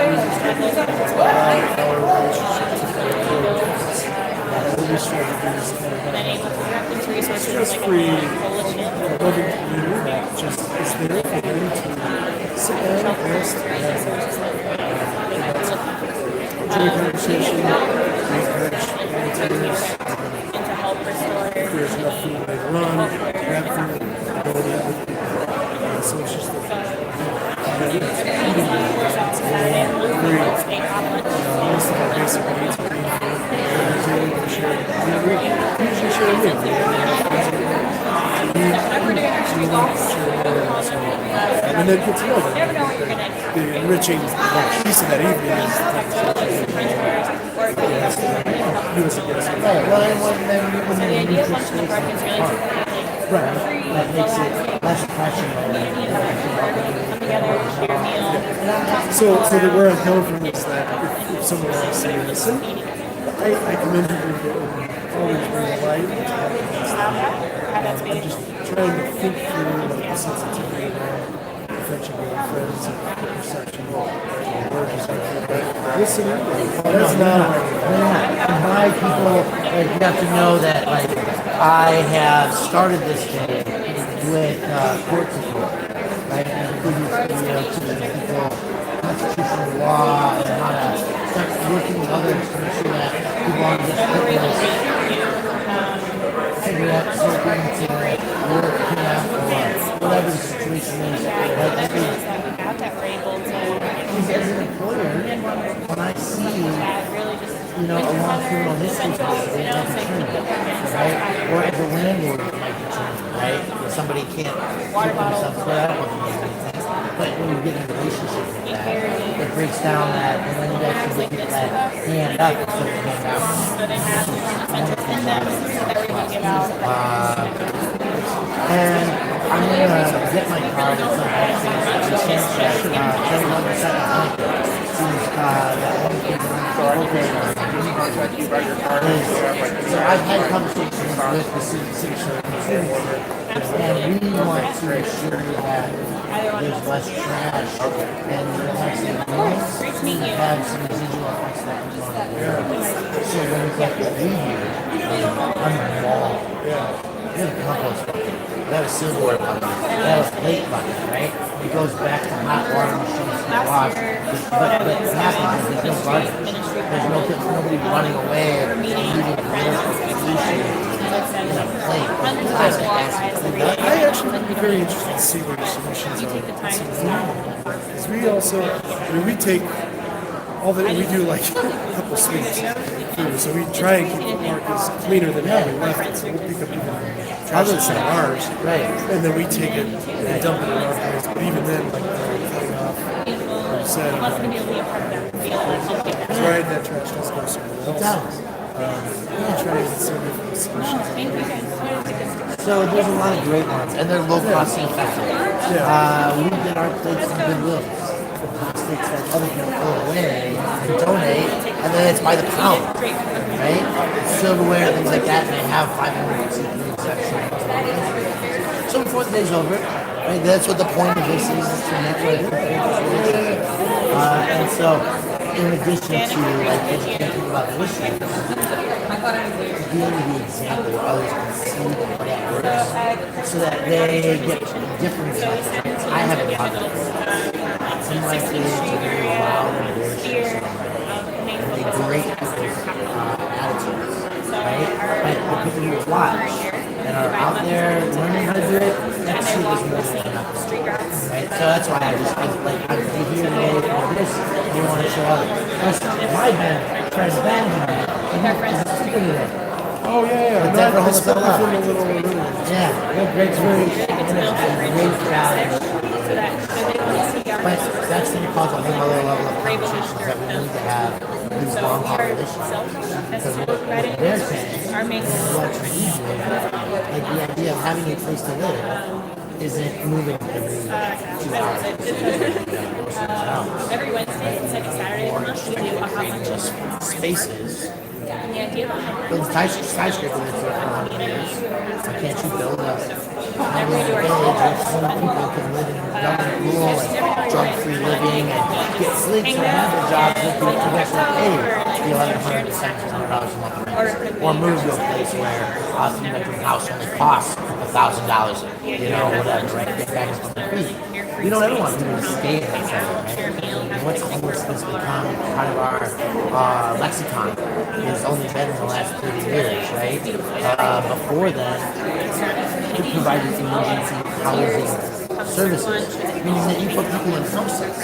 allow our relationships to grow. We strive to do this kind of stress-free, loving community that just is there for them to sit down, rest, enjoy conversation, encourage volunteers. If there's enough food later on, grab food, go to other people. So it's just eating most of our basic needs are being food. We usually share a meal. And then get to know them. The enriching piece of that evening is you as a guest. Right, well, then when you neutral space right, that makes it less pressure. So that where I'm coming from is that if someone else say, listen, I commend you for always bring light. I'm just trying to think through like the sensitivity of affection with friends and perception of words or listening. That's not And by people, like, you have to know that, like, I have started this day with court support, right? And teaching people constitutional law and how to start working with others to make sure that people aren't just putting cigarette smoking to work camp or whatever the situation is. Like, I think as an employer, when I see a long criminal history possibly, it might be true, right? Or as a landlord, it might be true, right? Somebody can't keep themselves put out with anything. But when you get in a relationship with that, it breaks down that, and then you actually get that hand up instead of hand out. And I'm gonna get my car with some accents. So I've had conversations with the city and we want to ensure that there's less trash and we'll have some noise and have some residual effects that we want to wear. So when we got the weed here, on the wall, we have compost bucket, we have a silverware bucket, we have a plate bucket, right? it goes back to hot water machines to wash. But what happens is there's no garbage. There's nobody running away and leaving pollution in a plate. Plastic acid. I actually would be very interested to see what your solutions are. Because we also, we take all that we do like a couple sweeps through, so we try and keep the park as cleaner than how we left it. So we'll pick up even trash that's not ours, right? And then we take it and dump it in our place. But even then, like cutting off, or said, right, that trash does go somewhere else. Trying to see different solutions. So there's a lot of great ones, and they're low cost and effective. We get our plates from Goodwill. The plastics that other people throw away and donate, and then it's by the pound, right? Silverware, things like that, and they have 500 section. So before the day's over, right? That's what the point of this is to make it. And so, in addition to like educating about the issue, being the example where others can see that works, so that they get different results. I have a lot of some of my kids are very loud and boisterous and they great attitudes, right? But the people who watch and are out there learning how to do it, that shit is more than enough. Right? So that's why I hear today for this, and you want to show others. My band, Fred's band, and he's speaking today. Oh yeah. But Denver holds up. Yeah, Greg's very great crowd. But that's going to cause a whole other level of conversations that we need to have these long haul relationships. Because what they're saying, and what's usually, like the idea of having a place to live isn't moving every 2 hours. Every Wednesday and second Saturday of the month, we do a hot lunch. Just spaces. And the idea behind But the skyscraper that's there for 100 years, why can't you build a village where some people can live in government rule and drug-free living and get sleeps and have their jobs with the eventually pay the $1,100 to $1,700 a month rent. Or move to a place where a 3-bedroom house only costs $1,000, whatever, right? Get back on their feet. We don't ever want people to stay in that setting, right? And what's homelessness become part of our lexicon is only been in the last 30 years, right? Before then, it provided emergency housing services, meaning that you put people in houses,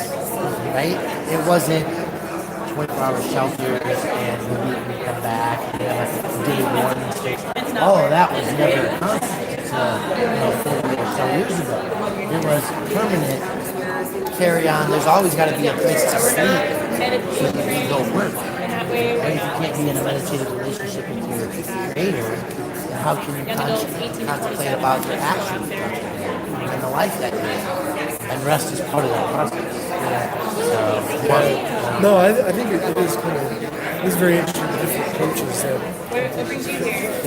right? It wasn't 24-hour shelters and we come back and day warning stations. All of that was never a concept until 40 or so years ago. It was permanent carry on. There's always got to be a place to sleep so you can go work. Right? If you can't be in a meditative relationship with your creator, then how can you contemplate about your actions and the life that you live? And rest is part of that process. No, I think it is kind of, it's very interesting the different approaches that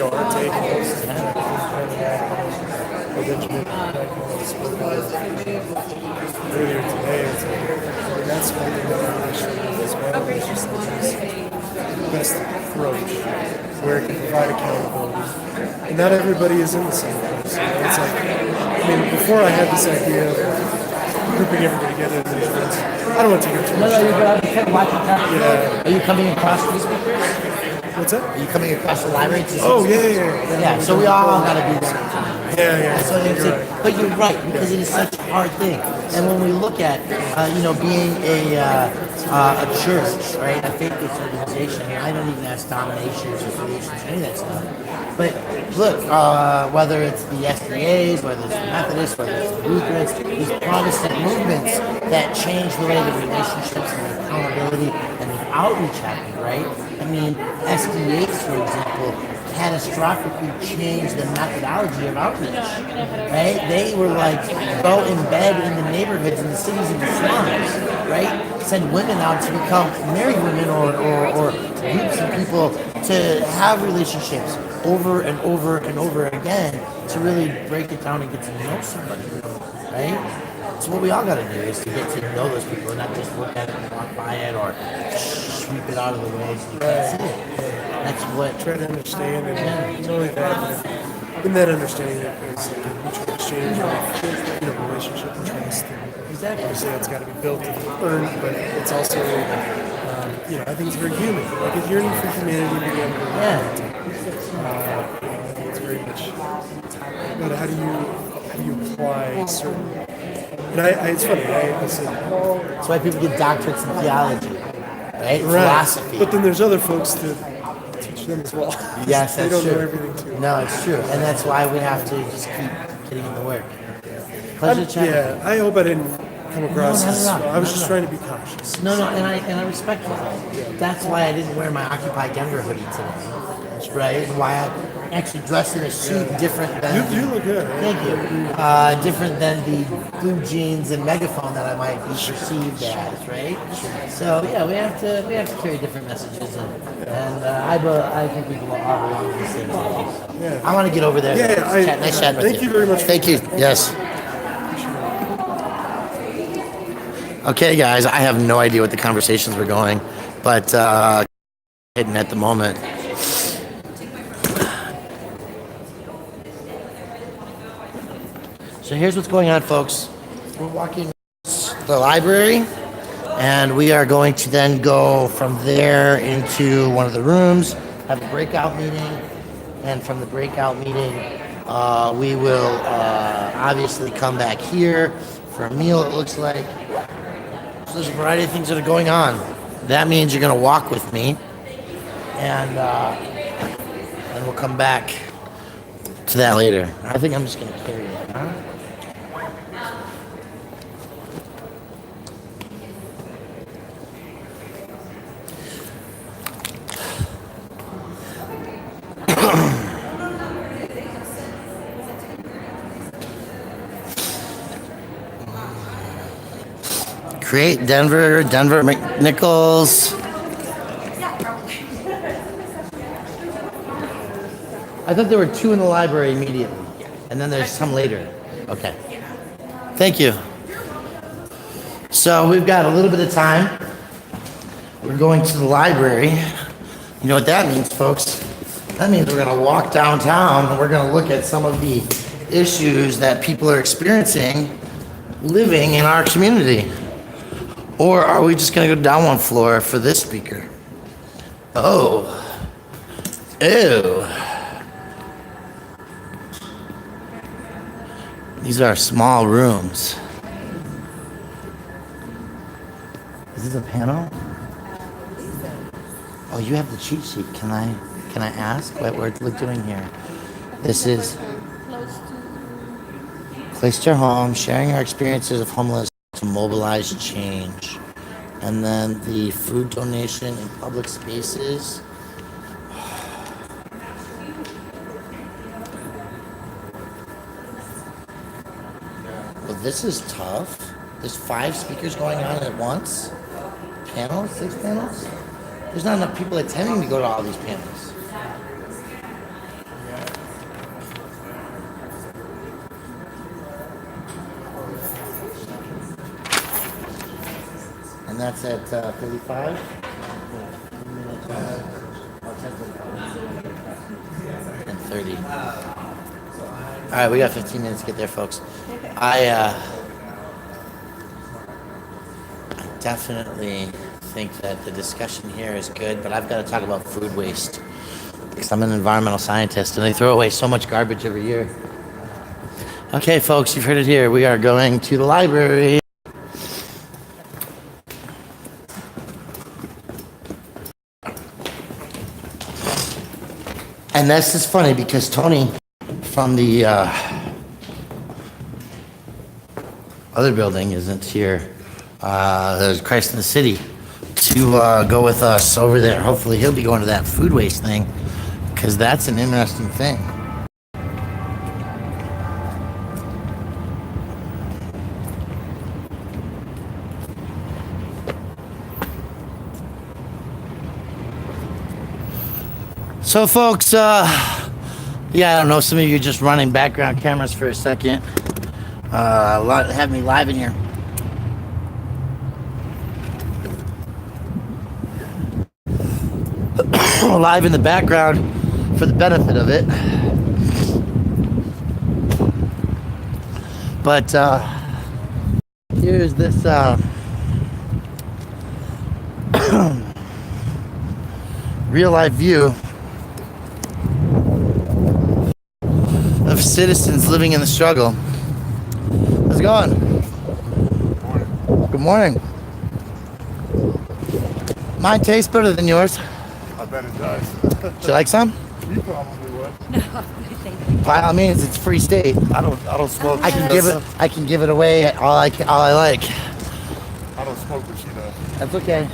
are taking. Benjamin spoke about earlier today. That's part of the issue as well. The best approach where it can provide accountability. And not everybody is in the same place. It's like, before I had this idea of grouping everybody together in these events, I don't want to take up too much time. Are you coming across these speakers? What's that? Are you coming across the library? Yeah. So we all got to do that. Yeah. So but you're right, because it is such a hard thing. And when we look at, being a church, right, a faith-based organization, I don't even ask denominations or affiliations, any of that stuff. But look, whether it's the SDAs, whether it's the Methodists, whether it's the Lutherans, these Protestant movements that change the way the relationships and the accountability and the outreach happen, right? SDAs, for example, catastrophically changed the methodology of outreach, right? They were like, go embed in the neighborhoods, in the cities, in the slums, right? Send women out to become married women or groups of people to have relationships over and over and over again to really break it down and get to know somebody, right? So what we all got to do is to get to know those people and not just look at it and walk by it or sweep it out of the way so you can't see it. That's what... Try to understand and not only that, in that understanding, there's a mutual exchange of relationship and trust. Exactly. Obviously, that's got to be built and earned, but it's also, I think it's very human. Like a yearning for humanity being able to it's very much. But how do you apply certain? And it's funny. I said, That's why people get doctorates in theology, right? Philosophy. But then there's other folks that teach them as well. Yes, they that's don't know true. everything too. No, it's true, and that's why we have to just keep getting in the work. Pleasure chatting. Yeah, I hope I didn't come across No, as. not at all. I was Not just at trying to be cautious. No, and I respect that. That's why I didn't wear my Occupy Denver hoodie today. Right? Why I actually dressed in a suit different than. You look good. Thank you. Different than the blue jeans and megaphone that I might be perceived as, right? So yeah, we have to carry different messages, and I think we all belong to the same thing. Yeah. I want to get over there. Yeah, Nice chatting with you. Thank you very much. Thank you. Yes. Okay, guys, I have no idea what the conversations were going, but hidden at the moment. So here's what's going on, folks. We're walking the library, and we are going to then go from there into one of the rooms, have a breakout meeting, and from the breakout meeting, we will obviously come back here for a meal, it looks like. So there's a variety of things that are going on. That means you're going to walk with me, and we'll come back to that later. I think I'm just going to carry it, huh? Create Denver McNichols. I thought there were 2 in the library immediately, and then there's some later. Okay. Thank you. So we've got a little bit of time. We're going to the library. You know what that means, folks? That means we're going to walk downtown and we're going to look at some of the issues that people are experiencing living in our community. Or are we just going to go down one floor for this speaker? Oh. Ew. These are small rooms. Is this a panel? Oh, you have the cheat sheet. Can I ask what we're doing here? This is close to home, sharing our experiences of homeless to mobilize change. And then the food donation in public spaces. Well, this is tough. There's 5 speakers going on at once. Panels? 6 panels? There's not enough people attending to go to all these panels. And that's at 35? And 30. All right, we got 15 minutes to get there, folks. I definitely think that the discussion here is good, but I've got to talk about food waste because I'm an environmental scientist and they throw away so much garbage every year. Okay, folks, you've heard it here. We are going to the library. And this is funny because Tony from the other building isn't here. There's Christ in the City to go with us over there. Hopefully he'll be going to that food waste thing because that's an interesting thing. So folks, yeah, I don't know, some of you are just running background cameras for a second. Have me live in here. Live in the background for the benefit of it. But Here's this real life view of citizens living in the struggle. How's it going? Good morning. Mine tastes better than yours. I bet it does. Would you like some? You probably would. By all means, it's free state. I don't smoke. I can give it away all I like. I don't smoke, but she does. That's okay.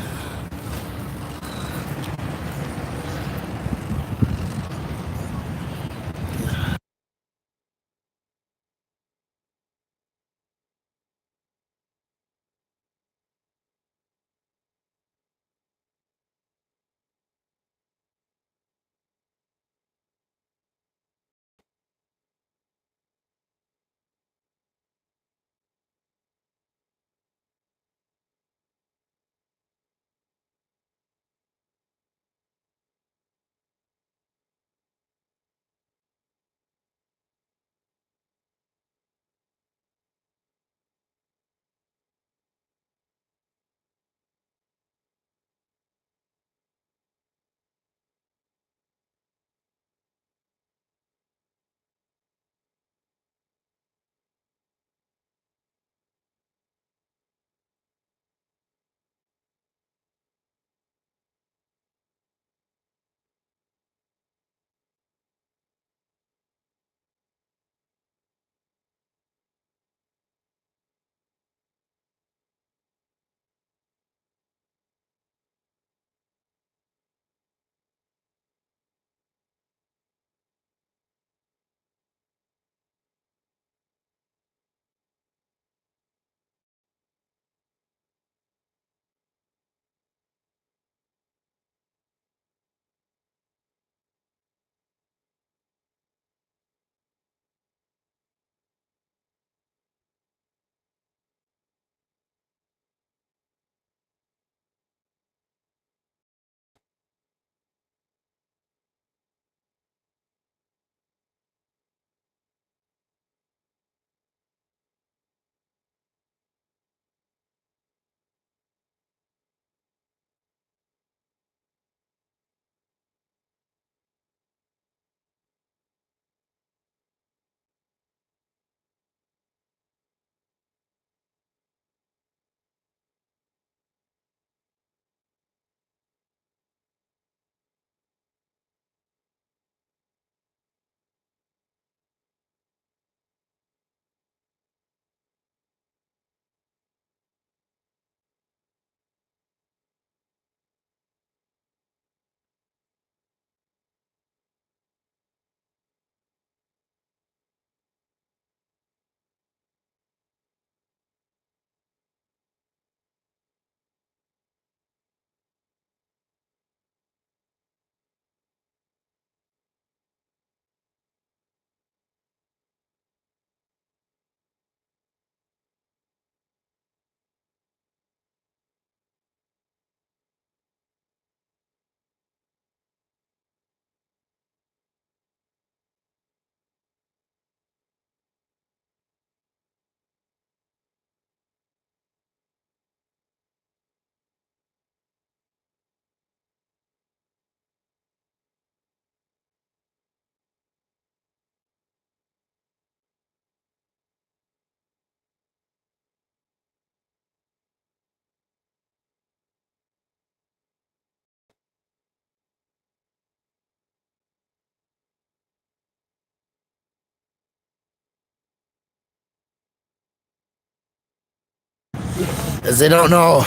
As they don't know.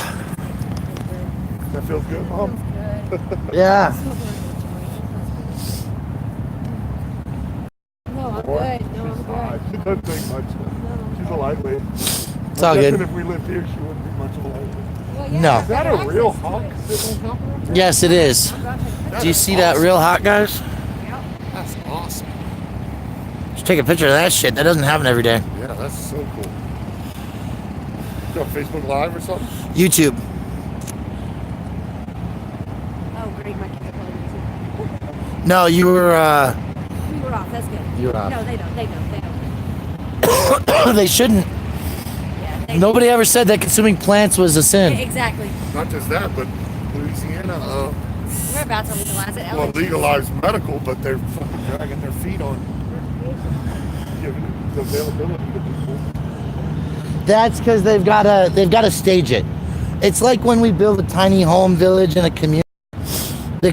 That feels good, Mom? Yeah. No, I'm good. No, I'm good. She doesn't take much. She's a lightweight. It's all good. If we lived here, she wouldn't be much of a lightweight. Well, yeah, No. Is that a real hawk sitting on top of her? Yes, it is. Do you see that real hot, guys? That's awesome. Just take a picture of that shit. That doesn't happen every day. Yeah, that's so cool. You on Facebook Live or something? YouTube. Oh, great. My kids are probably No, you were, We were off. That's good. You were off. No, they don't. They don't. They don't. they shouldn't. Yeah. Nobody ever said that consuming plants was a sin. Exactly. Not just that, but Louisiana, We're about to legalize it. well, legalized medical, but they're fucking dragging their feet on giving it the availability to people. That's because they've got to stage it. It's like when we build a tiny home village in a community. The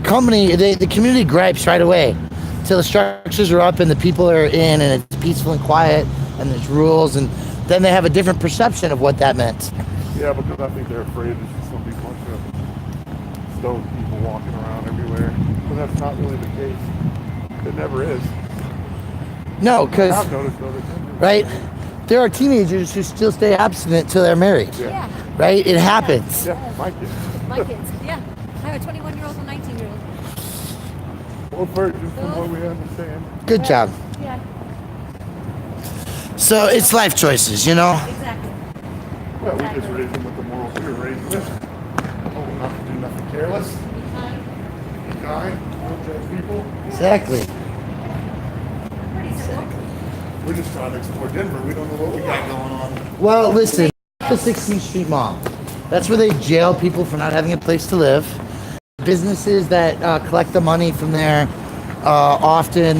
community gripes right away till the structures are up and the people are in and it's peaceful and quiet and there's rules, and then they have a different perception of what that meant. Yeah, because I think they're afraid there's just going to be a bunch of stoned people walking around everywhere. But that's not really the case. It never is. No, because I've noticed other things. right, there are teenagers who still stay abstinent till they're married. Yeah. Right, it happens. Yeah, my kids. My kids, yeah. I have a 21-year-old and a 19-year-old. Both virgins from what we understand. Good job. Yeah, So it's life choices, you know. exactly. Well, we just raised them with the morals we were raised with. Oh, not to do nothing careless. Be kind. Don't judge people. Exactly. We're just trying to explore Denver. We don't know what we got going on. Well, listen, the 16th Street Mall. That's where they jail people for not having a place to live. Businesses that collect the money from there often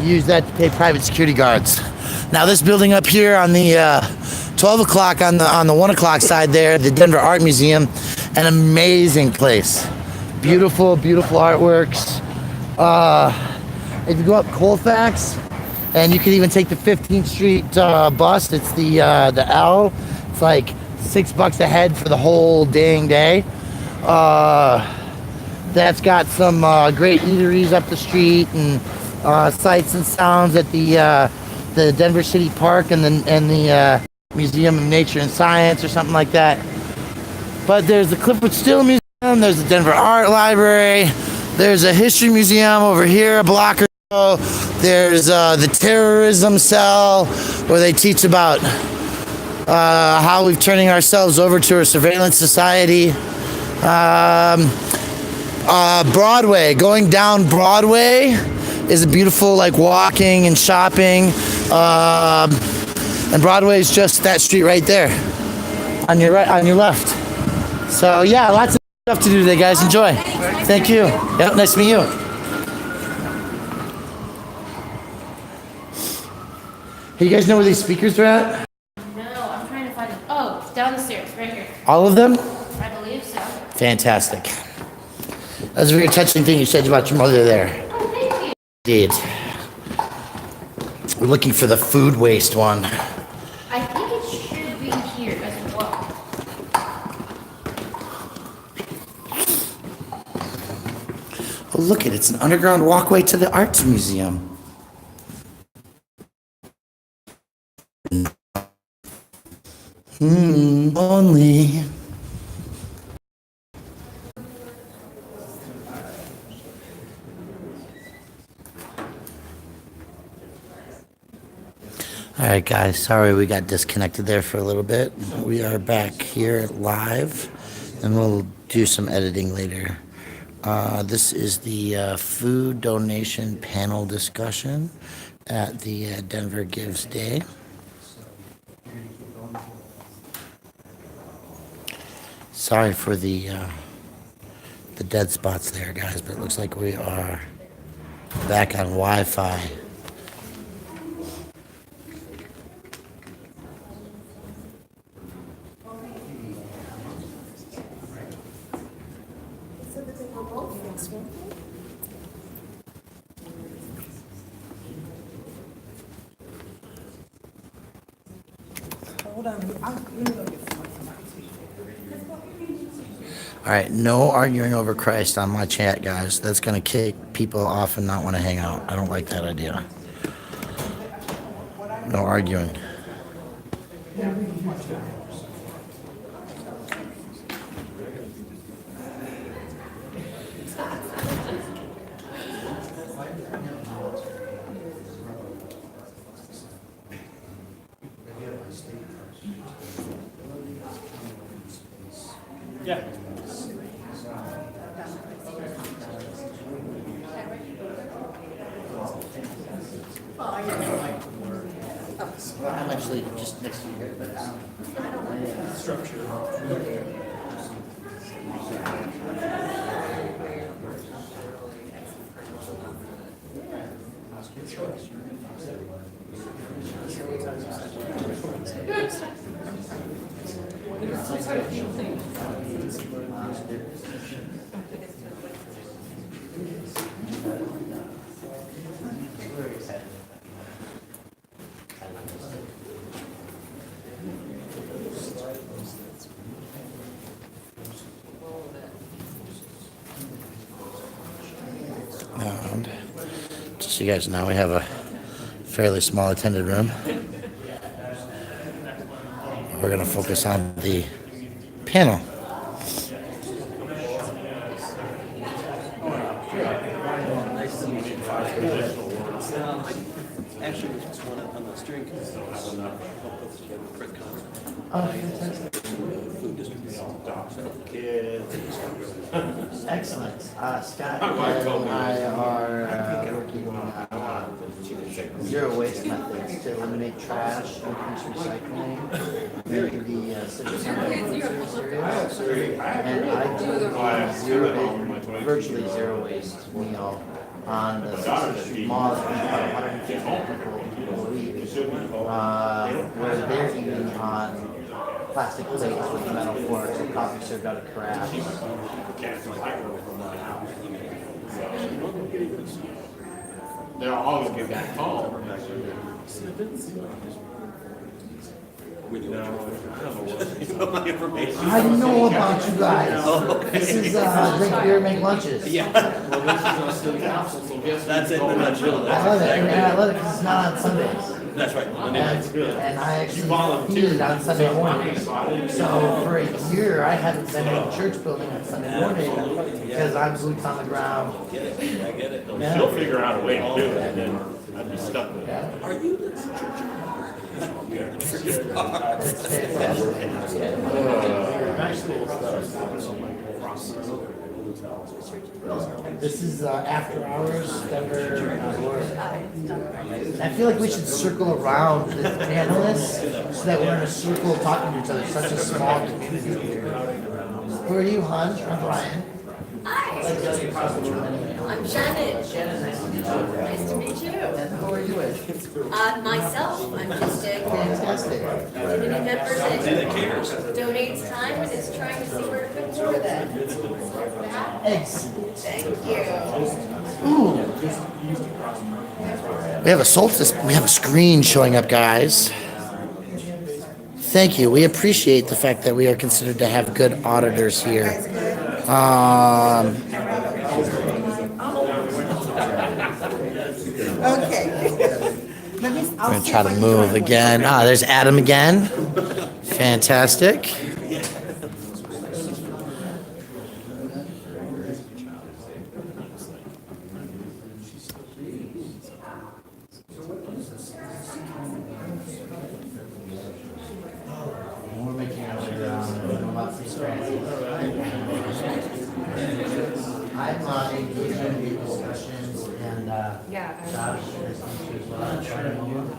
use that to pay private security guards. Now, this building up here on the 12 o'clock on the 1 o'clock side there, the Denver Art Museum, an amazing place. Beautiful, beautiful artworks. If you go up Colfax, and you can even take the 15th Street bus. It's the L. It's like $6 a head for the whole dang day. That's got some great eateries up the street and sights and sounds at the Denver City Park and the Museum of Nature and Science or something like that. But there's the Clifford Still Museum. There's the Denver Art Library. There's a history museum over here a block or so. There's the terrorism cell where they teach about how we're turning ourselves over to a surveillance society. Broadway, going down Broadway is a beautiful, like, walking and shopping. And Broadway is just that street right there on your right, on your left. So yeah, lots of stuff to do today, guys. Enjoy. Thank you. Yep, nice to meet you. Hey, you guys know where these speakers are at? No, I'm trying to find them. Oh, down the stairs, right here. All of them? I believe so. Fantastic. That was a very touching thing you said about your mother there. Oh, thank you. Indeed. We're looking for the food waste one. I think it should be here as well. Oh, look it, it's an underground walkway to the Arts Museum. Only. All right, guys, sorry we got disconnected there for a little bit. We are back here live, and we'll do some editing later. This is the food donation panel discussion at the Denver Gives Day. Sorry for the dead spots there, guys, but it looks like we are back on Wi-Fi. Hold on. Let me go get some. All right, no arguing over Christ on my chat, guys. That's going to kick people off and not want to hang out. I don't like that idea. No arguing. Yeah. How much actually just next to here, but and just so you guys know, we have a fairly small attended room. We're going to focus on the panel. Actually, just one on the steering committee. Help put together the print conference. Oh, fantastic. Food distribution. Kids. Excellent. Scott and I are working on zero waste methods to eliminate trash, increase recycling, make the Civic Center cereals. And I do virtually zero waste meal on the mall that feeds about 150 people a week, where they're eating on plastic plates with metal forks and coffee served out of carafe. They'll always get back home. I know about you guys. This is drink beer, make lunches. Yeah. Well, this is not city council, so guess that's it in a nutshell. I love it, and I love it because it's not on Sundays. That's right. Monday night's good. And I actually feed on Sunday morning. So for a year, I haven't been in a church building on Sunday morning because I'm boots on the ground. I get it. I get it. Yeah. She'll figure out a way to do it, and then I'd be stuck with it. Are you the church? This is after hours, Denver. I feel like we should circle around the panelists so that we're in a circle talking to each other. Such a small community here. Who are you, Hun? I'm Brian. Hi. I'm Shannon. Shannon, nice to meet you. Nice to meet you. And who are you with? Myself, I'm just a Fantastic. community member that donates time and is trying to see where to put more of that. Excellent. Thank you. Ooh. We have a solstice. We have a screen showing up, guys. Thank you. We appreciate the fact that we are considered to have good auditors here. Okay. I'm going to try to move again. There's Adam again. Fantastic. We're making our way around lots of scratches. I'm engaged in these discussions, and Josh is as well. I'm trying to move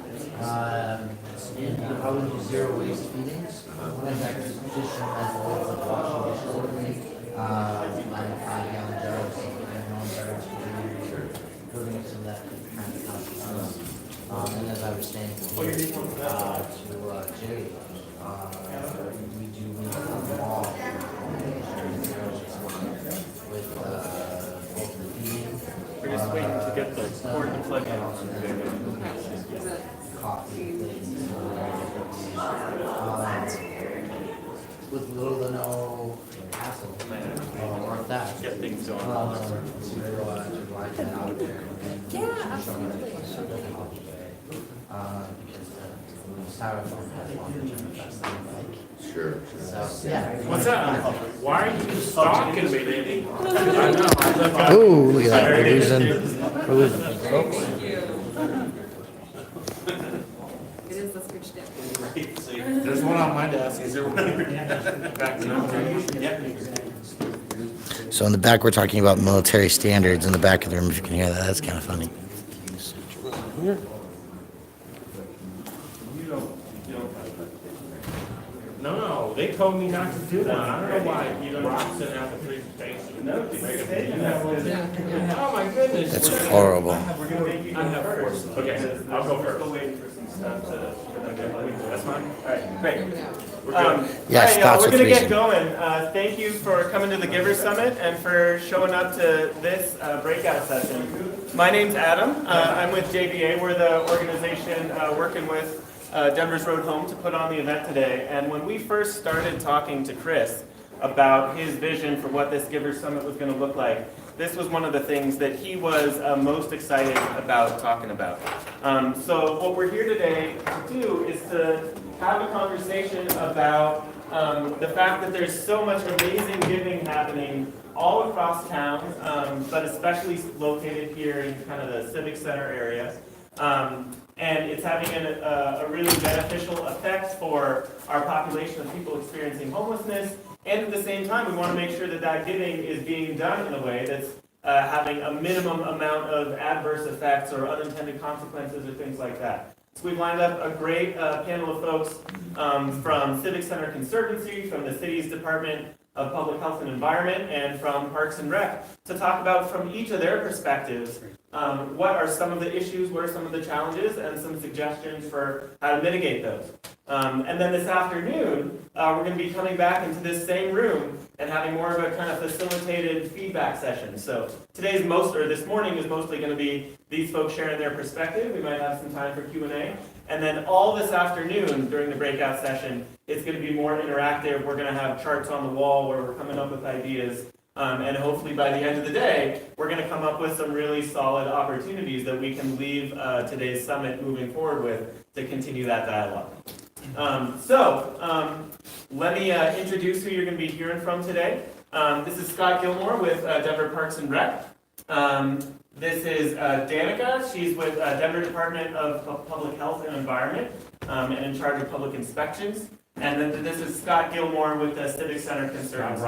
in how we do zero waste feedings. Went back to this position as well as washing dishes. My 5-gallon jars, my own jars, putting some of that kind of stuff. And as I was saying to Jerry, we do need them all with both the feeding. We're just waiting to get the cord to plug in. Coffee, with little to no hassle or that. Get things going. To ride that out there. Yeah, absolutely. Because the styrofoam has longer generation than like. Sure. So, yeah. What's that? Why are you stalking me, lady? I know. Oh, look at that. We're losing folks. It is the switch dip. There's one on my desk. Is there one? Back to number. Yep. So in the back, we're talking about military standards in the back of the room. If you can hear that, that's kind of funny. No, they told me not to do one. I don't know why Robson has a presentation. No, oh my goodness. That's horrible. I have four. Okay, I'll go first. Still waiting for some stuff to. That's fine. All right, great. We're good. Yeah, All right, Scott's we're with gonna get reason. going. Thank you for coming to the Givers Summit and for showing up to this breakout session. My name's Adam. I'm with JVA. We're the organization working with Denver's Road Home to put on the event today. And when we first started talking to Chris about his vision for what this Givers Summit was going to look like, this was one of the things that he was most excited about talking about. So what we're here today to do is to have a conversation about the fact that there's so much amazing giving happening all across town, but especially located here in kind of the Civic Center area. And it's having a really beneficial effect for our population of people experiencing homelessness. And at the same time, we want to make sure that that giving is being done in a way that's having a minimum amount of adverse effects or unintended consequences or things like that. So we've lined up a great panel of folks from Civic Center Conservancy, from the city's Department of Public Health and Environment, and from Parks and Rec to talk about from each of their perspectives what are some of the issues, what are some of the challenges, and some suggestions for how to mitigate those. And then this afternoon, we're going to be coming back into this same room and having more of a kind of facilitated feedback session. So this morning is mostly going to be these folks sharing their perspective. We might have some time for Q&A. And then all this afternoon during the breakout session, it's going to be more interactive. We're going to have charts on the wall where we're coming up with ideas. And hopefully by the end of the day, we're going to come up with some really solid opportunities that we can leave today's summit moving forward with to continue that dialogue. Let me introduce who you're going to be hearing from today. This is Scott Gilmore with Denver Parks and Rec. This is Danica. She's with Denver Department of Public Health and Environment and in charge of public inspections. And then this is Scott Gilmore with the Civic Center Conservancy.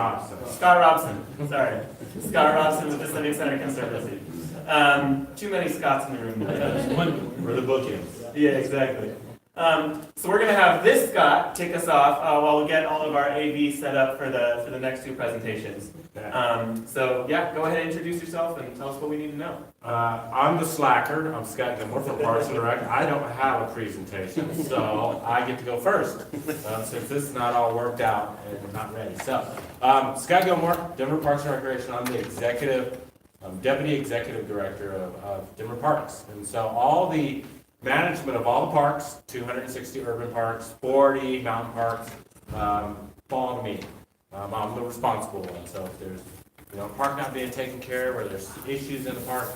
Scott Robson. Sorry. Scott Robson with the Civic Center Conservancy. Too many Scotts in the room. We're the bookends. Yeah, exactly. So we're going to have this Scott kick us off while we get all of our AV set up for the next two presentations. So yeah, go ahead and introduce yourself and tell us what we need to know. I'm the slacker. I'm Scott Gilmore from Parks and Rec. I don't have a presentation, so I get to go first since this is not all worked out and not ready. So, Scott Gilmore, Denver Parks and Recreation. I'm the Deputy Executive Director of Denver Parks. And so all the management of all the parks, 260 urban parks, 40 mountain parks, fall to me. I'm the responsible one. So if there's park not being taken care of, or there's issues in the park,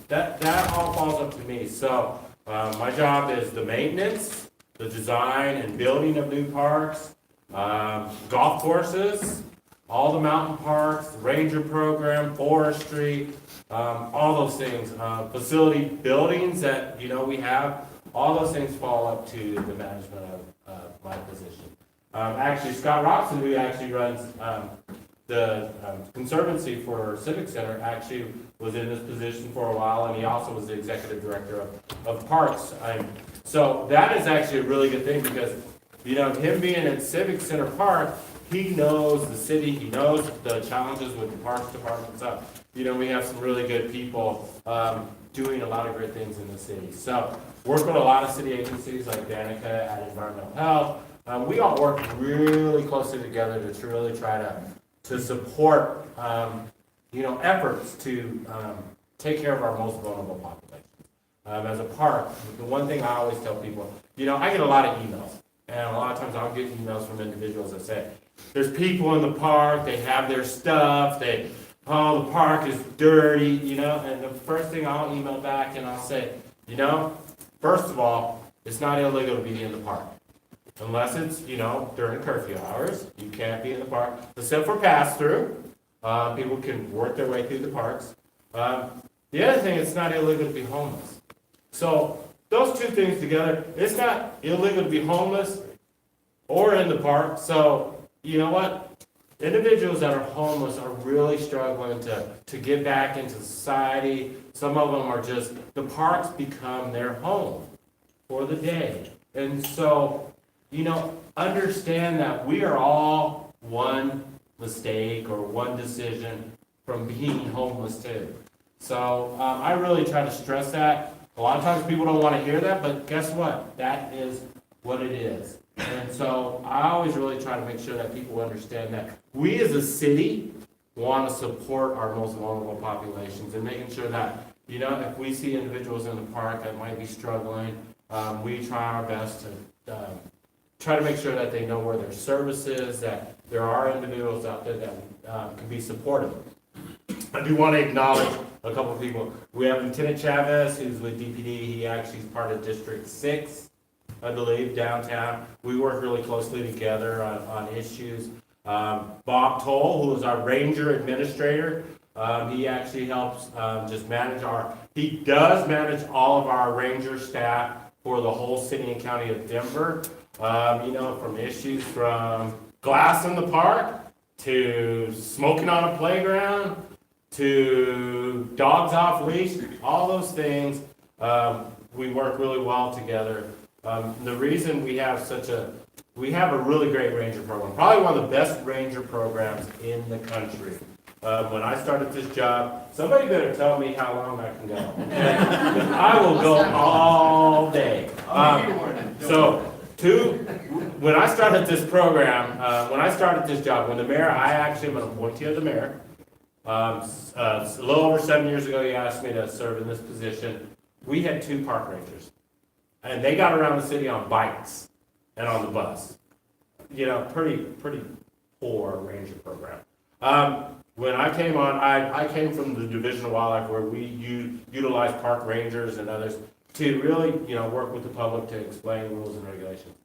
that all falls up to me. So my job is the maintenance, the design and building of new parks, golf courses, all the mountain parks, the ranger program, forestry, all those things, facility buildings that we have, all those things fall up to the management of my position. Actually, Scott Robson, who actually runs the Conservancy for Civic Center, actually was in this position for a while, and he also was the executive director of Parks. So that is actually a really good thing because, him being at Civic Center Park, he knows the city, he knows the challenges with the Parks Department. So, we have some really good people doing a lot of great things in the city. So, work with a lot of city agencies like Danica at Environmental Health. We all work really closely together to really try to support, efforts to take care of our most vulnerable populations. As a park, the one thing I always tell people, I get a lot of emails, and a lot of times I'll get emails from individuals that say, there's people in the park, they have their stuff, the park is dirty, and the first thing I'll email back and I'll say, first of all, it's not illegal to be in the park. Unless it's, during curfew hours, you can't be in the park, except for pass-through. People can work their way through the parks. The other thing, it's not illegal to be homeless. So those two things together, it's not illegal to be homeless or in the park. So you know what? Individuals that are homeless are really struggling to get back into society. Some of them are the parks become their home for the day. And so understand that we are all one mistake or one decision from being homeless too. So I really try to stress that. A lot of times people don't want to hear that, but guess what? That is what it is. And so I always really try to make sure that people understand that we as a city want to support our most vulnerable populations and making sure that, if we see individuals in the park that might be struggling, we try our best to try to make sure that they know where their service is, that there are individuals out there that can be supportive. I do want to acknowledge a couple of people. We have Lieutenant Chavez, who's with DPD. He actually is part of District 6, I believe, downtown. We work really closely together on issues. Bob Toll, who is our ranger administrator, he actually helps just manage he does manage all of our ranger staff for the whole city and county of Denver. From issues from glass in the park, to smoking on a playground, to dogs off leash, all those things, we work really well together. The reason we have a really great ranger program, probably one of the best ranger programs in the country. When I started this job, somebody better tell me how long I can go. I will go all day. When I started this program, when I started this job, when the mayor, I actually am an appointee of the mayor. A little over 7 years ago, he asked me to serve in this position. We had 2 park rangers, and they got around the city on bikes and on the bus. Pretty poor ranger program. When I came on, I came from the Division of Wildlife, where we utilize park rangers and others to really, work with the public to explain rules and regulations.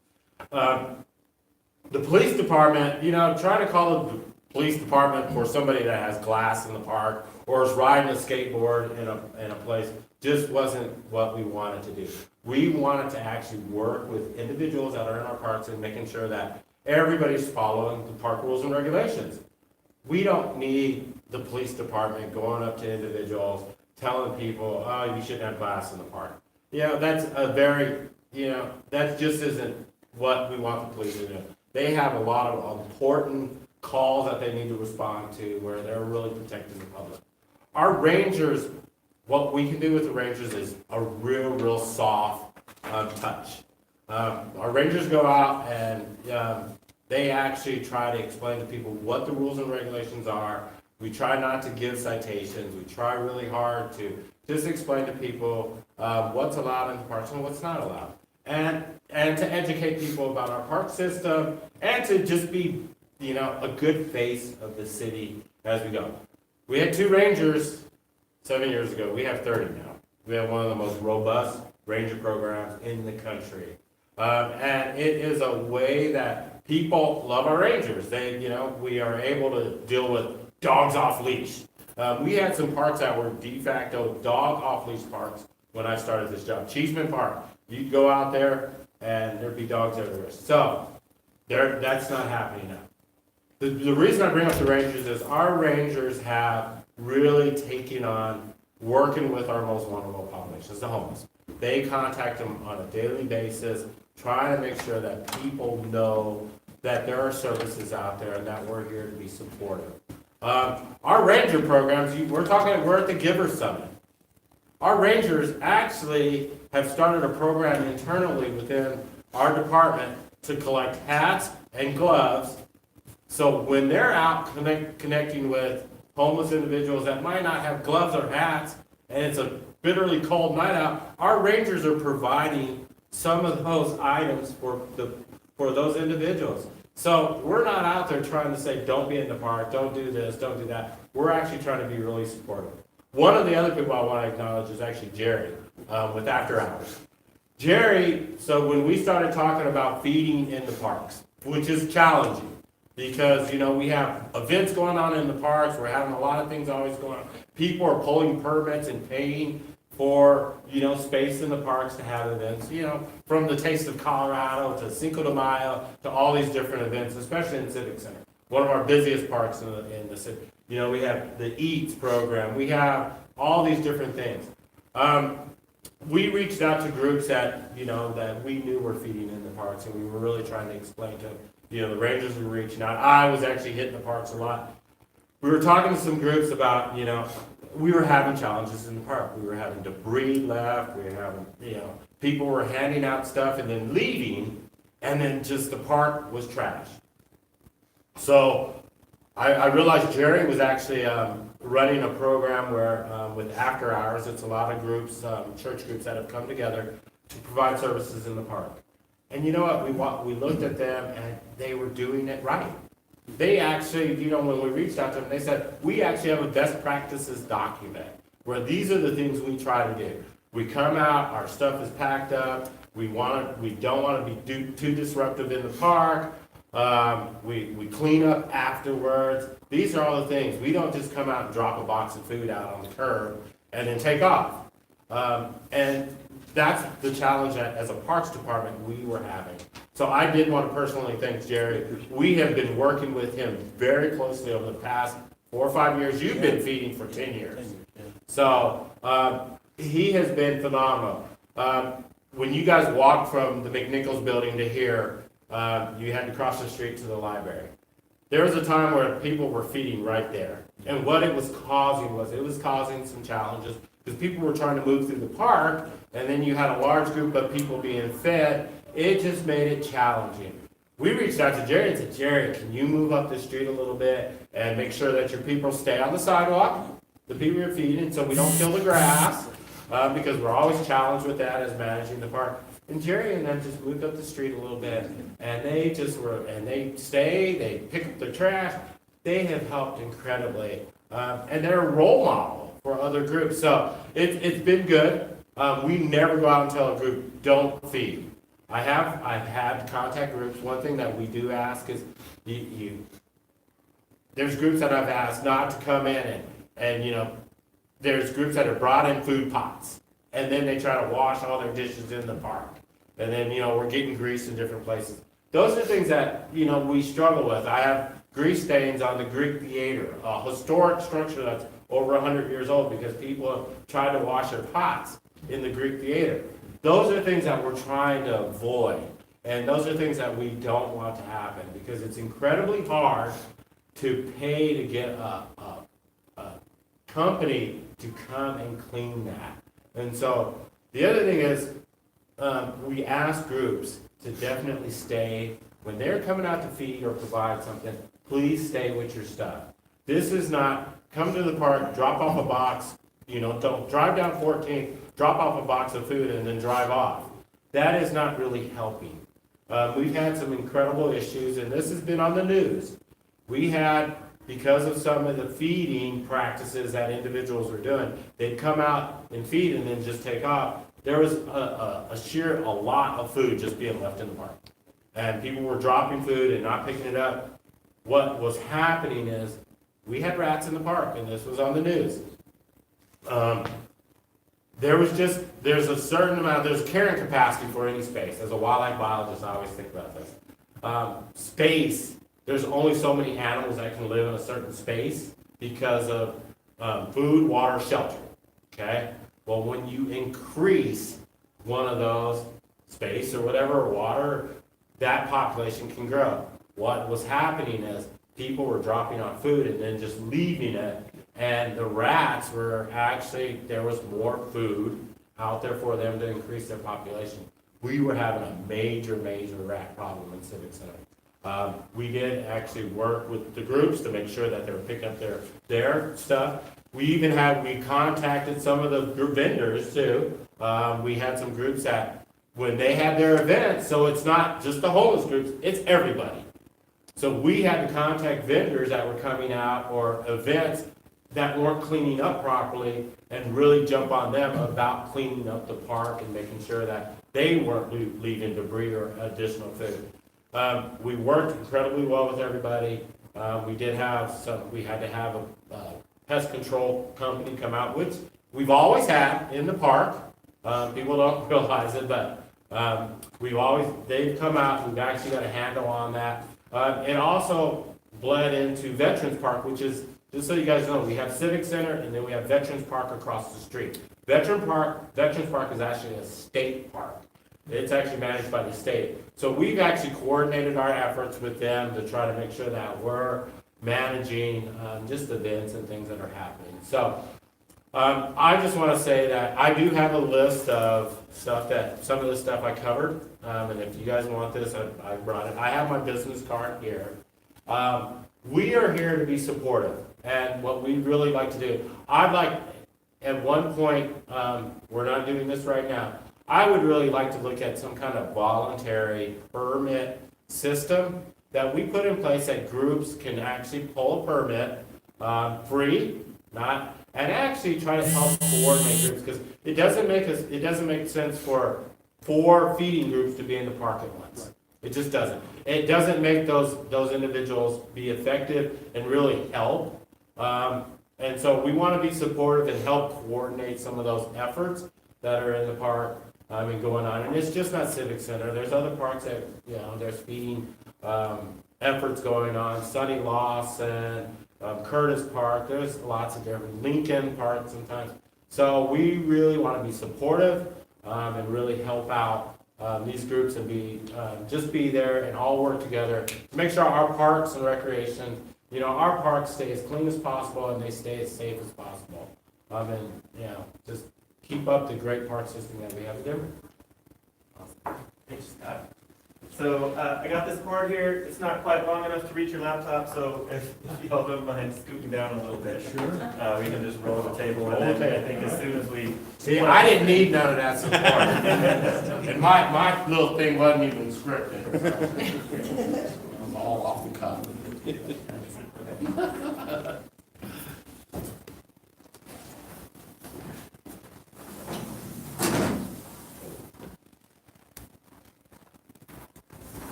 The police department, trying to call the police department for somebody that has glass in the park or is riding a skateboard in a place just wasn't what we wanted to do. We wanted to actually work with individuals that are in our parks and making sure that everybody's following the park rules and regulations. We don't need the police department going up to individuals, telling people, oh, you shouldn't have glass in the park. That's that just isn't what we want the police to do. They have a lot of important calls that they need to respond to where they're really protecting the public. Our rangers, what we can do with the rangers is a real soft touch. Our rangers go out and they actually try to explain to people what the rules and regulations are. We try not to give citations. We try really hard to just explain to people what's allowed in the parks and what's not allowed. And to educate people about our park system and to just be, a good face of the city as we go. We had 2 rangers 7 years ago. We have 30 now. We have one of the most robust ranger programs in the country. And it is a way that people love our rangers. We are able to deal with dogs off leash. We had some parks that were de facto dog off leash parks when I started this job. Cheeseman Park, you'd go out there and there'd be dogs everywhere. So that's not happening now. The reason I bring up the rangers is our rangers have really taken on working with our most vulnerable populations, the homeless. They contact them on a daily basis, trying to make sure that people know that there are services out there and that we're here to be supportive. Our ranger programs, we're at the Giver Summit. Our rangers actually have started a program internally within our department to collect hats and gloves. So when they're out connecting with homeless individuals that might not have gloves or hats, and it's a bitterly cold night out, our rangers are providing some of those items for those individuals. So we're not out there trying to say, don't be in the park, don't do this, don't do that. We're actually trying to be really supportive. One of the other people I want to acknowledge is actually Jerry with After Hours. Jerry, so when we started talking about feeding in the parks, which is challenging because, we have events going on in the parks, we're having a lot of things always going on. People are pulling permits and paying for, space in the parks to have events, from the Taste of Colorado to Cinco de Mayo to all these different events, especially in Civic Center, one of our busiest parks in the city. We have the Eats program, we have all these different things. we reached out to groups that, that we knew were feeding in the parks, and we were really trying to explain to them, the rangers were reaching out. I was actually hitting the parks a lot. We were talking to some groups about, we were having challenges in the park. We were having debris left. We were having, people were handing out stuff and then leaving, and then just the park was trash. So I realized Jerry was actually running a program where, with after hours, it's a lot of groups, church groups that have come together to provide services in the park. And you know what? We looked at them, and they were doing it right. They actually, when we reached out to them, they said, we actually have a best practices document where these are the things we try to do. We come out, our stuff is packed up, we don't want to be too disruptive in the park, we clean up afterwards. These are all the things. We don't just come out and drop a box of food out on the curb and then take off. And that's the challenge that, as a parks department, we were having. So I did want to personally thank Jerry. We have been working with him very closely over the past 4 or 5 years. You've been feeding for 10 years. So he has been phenomenal. When you guys walked from the McNichols building to here, you had to cross the street to the library. There was a time where people were feeding right there. And what it was causing some challenges because people were trying to move through the park, and then you had a large group of people being fed. It just made it challenging. We reached out to Jerry and said, Jerry, can you move up the street a little bit and make sure that your people stay on the sidewalk, the people you're feeding, so we don't kill the grass, because we're always challenged with that as managing the park. And Jerry and them just moved up the street a little bit, and they they pick up their trash. They have helped incredibly, and they're a role model for other groups. So it's been good. We never go out and tell a group, don't feed. I've had contact groups. One thing that we do ask is, there's groups that I've asked not to come in, and there's groups that have brought in food pots, and then they try to wash all their dishes in the park. And then, we're getting grease in different places. Those are things that, we struggle with. I have grease stains on the Greek Theater, a historic structure that's over 100 years old because people have tried to wash their pots in the Greek Theater. Those are things that we're trying to avoid. And those are things that we don't want to happen because it's incredibly hard to pay to get a company to come and clean that. And so the other thing is, we ask groups to definitely stay. When they're coming out to feed or provide something, please stay with your stuff. This is not come to the park, drop off a box, don't drive down 14th, drop off a box of food and then drive off. That is not really helping. We've had some incredible issues, and this has been on the news. We had, because of some of the feeding practices that individuals were doing, they'd come out and feed and then just take off. There was a lot of food just being left in the park. And people were dropping food and not picking it up. What was happening is we had rats in the park, and this was on the news. There's a certain amount, there's carrying capacity for any space. As a wildlife biologist, I always think about this. Space, there's only so many animals that can live in a certain space because of food, water, shelter. Okay? Well, when you increase one of those, space or whatever, or water, that population can grow. What was happening is people were dropping off food and then just leaving it, and the rats were actually, there was more food out there for them to increase their population. We were having a major rat problem in Civic Center. We did actually work with the groups to make sure that they were picking up their stuff. We contacted some of the vendors too. We had some groups that, when they had their events, so it's not just the homeless groups, it's everybody. So we had to contact vendors that were coming out or events that weren't cleaning up properly and really jump on them about cleaning up the park and making sure that they weren't leaving debris or additional food. We worked incredibly well with everybody. We had to have a pest control company come out, which we've always had in the park. People don't realize it, but they've come out. We've actually got a handle on that. It also bled into Veterans Park, which is just so you guys know, we have Civic Center and then we have Veterans Park across the street. Veterans Park is actually a state park. It's actually managed by the state. So we've actually coordinated our efforts with them to try to make sure that we're managing just events and things that are happening. So I just want to say that I do have a list of stuff that, some of the stuff I covered. And if you guys want this, I brought it. I have my business card here. We are here to be supportive. And what we really like to do, I'd like, at one point, we're not doing this right now, I would really like to look at some kind of voluntary permit system that we put in place that groups can actually pull a permit free, not, and actually try to help coordinate groups, because it doesn't make sense for 4 feeding groups to be in the park at once. It just doesn't. It doesn't make those individuals be effective and really help. And so we want to be supportive and help coordinate some of those efforts that are in the park and going on. And it's just not Civic Center. There's other parks that, you know, there's feeding efforts going on. Sunny Lawson, Curtis Park, there's lots of different, Lincoln Park sometimes. So we really want to be supportive and really help out these groups and just be there and all work together to make sure our parks and recreation, you know, our parks stay as clean as possible and they stay as safe as possible. And, you know, just keep up the great park system that we have in Denver. Thanks, Scott. So I got this board here. It's not quite long enough to reach your laptop, so if y'all don't mind scooting down a little bit, sure. We can just roll the table. And then I think as soon as we... See, I didn't need none of that support. And my little thing wasn't even scripted. It was all off the cuff.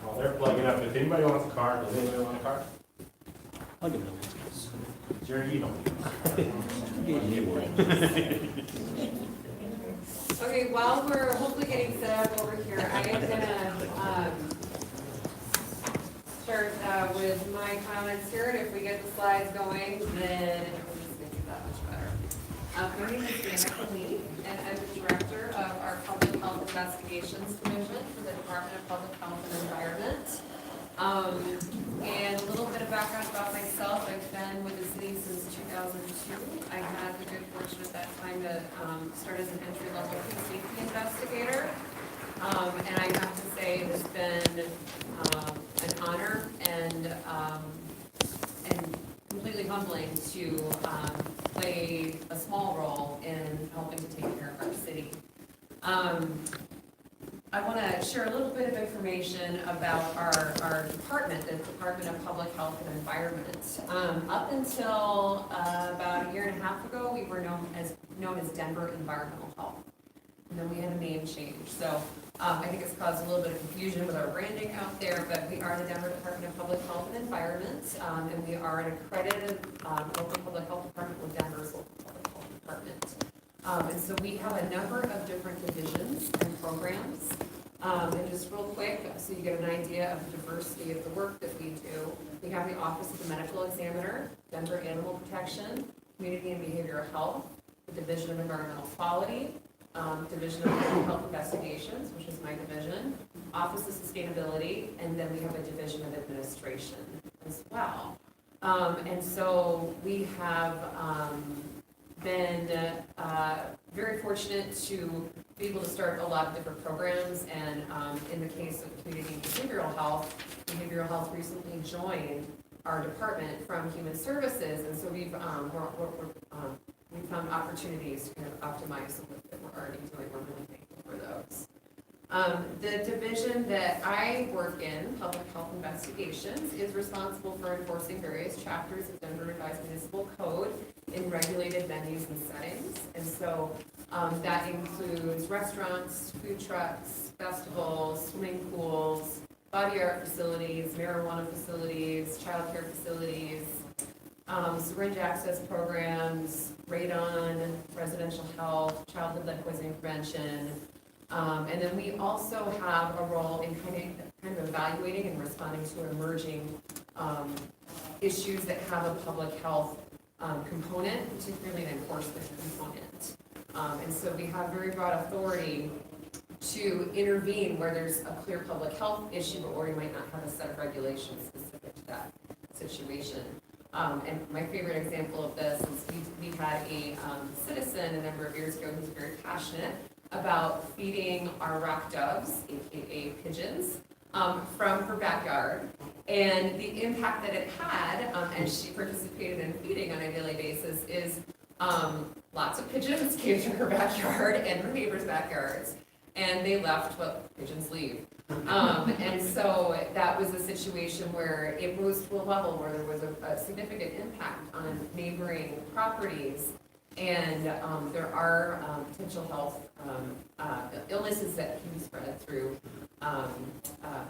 While they're plugging up, if anybody wants a card, does anybody want a card? I'll give it a Jerry, you don't. Okay, while we're hopefully getting set up over here, I am gonna start with my comments here, and if we get the slides going, then it will just make it that much better. My name is Dana Lee, and I'm the director of our Public Health Investigations Division for the Department of Public Health and Environment. And a little bit of background about myself. I've been with the city since 2002. I had the good fortune at that time to start as an entry-level food safety investigator. And I have to say it's been an honor and completely humbling to play a small role in helping to take care of our city. I want to share a little bit of information about our department, the Department of Public Health and Environment. Up until about a year and a half ago, we were known as Denver Environmental Health. And then we had a name change. So I think it's caused a little bit of confusion with our branding out there, but we are the Denver Department of Public Health and Environment, and we are an accredited local public health department with Denver's local public health department. And so we have a number of different divisions and programs. And just real quick, so you get an idea of the diversity of the work that we do, we have the Office of the Medical Examiner, Denver Animal Protection, Community and Behavioral Health, the Division of Environmental Quality, Division of Health Investigations, which is my division, Office of Sustainability, and then we have a Division of Administration as well. And so we have been very fortunate to be able to start a lot of different programs, and in the case of community and behavioral health recently joined our department from Human Services, and so we've found opportunities to kind of optimize the work that we're already doing. We're really thankful for those. The division that I work in, Public Health Investigations, is responsible for enforcing various chapters of Denver Revised Municipal Code in regulated venues and settings. And so that includes restaurants, food trucks, festivals, swimming pools, body art facilities, marijuana facilities, childcare facilities, syringe access programs, radon, residential health, childhood lead poisoning prevention. And then we also have a role in kind of evaluating and responding to emerging issues that have a public health component, particularly an enforcement component. And so we have very broad authority to intervene where there's a clear public health issue, but where we might not have a set of regulations specific to that situation. And my favorite example of this is we had a citizen a number of years ago who's very passionate about feeding our rock doves, aka pigeons, from her backyard, and the impact that it had, and she participated in feeding on a daily basis, is lots of pigeons came to her backyard and her neighbors' backyards, and they left what pigeons leave. And so that was a situation where it rose to a level where there was a significant impact on neighboring properties, and there are potential health illnesses that can be spread through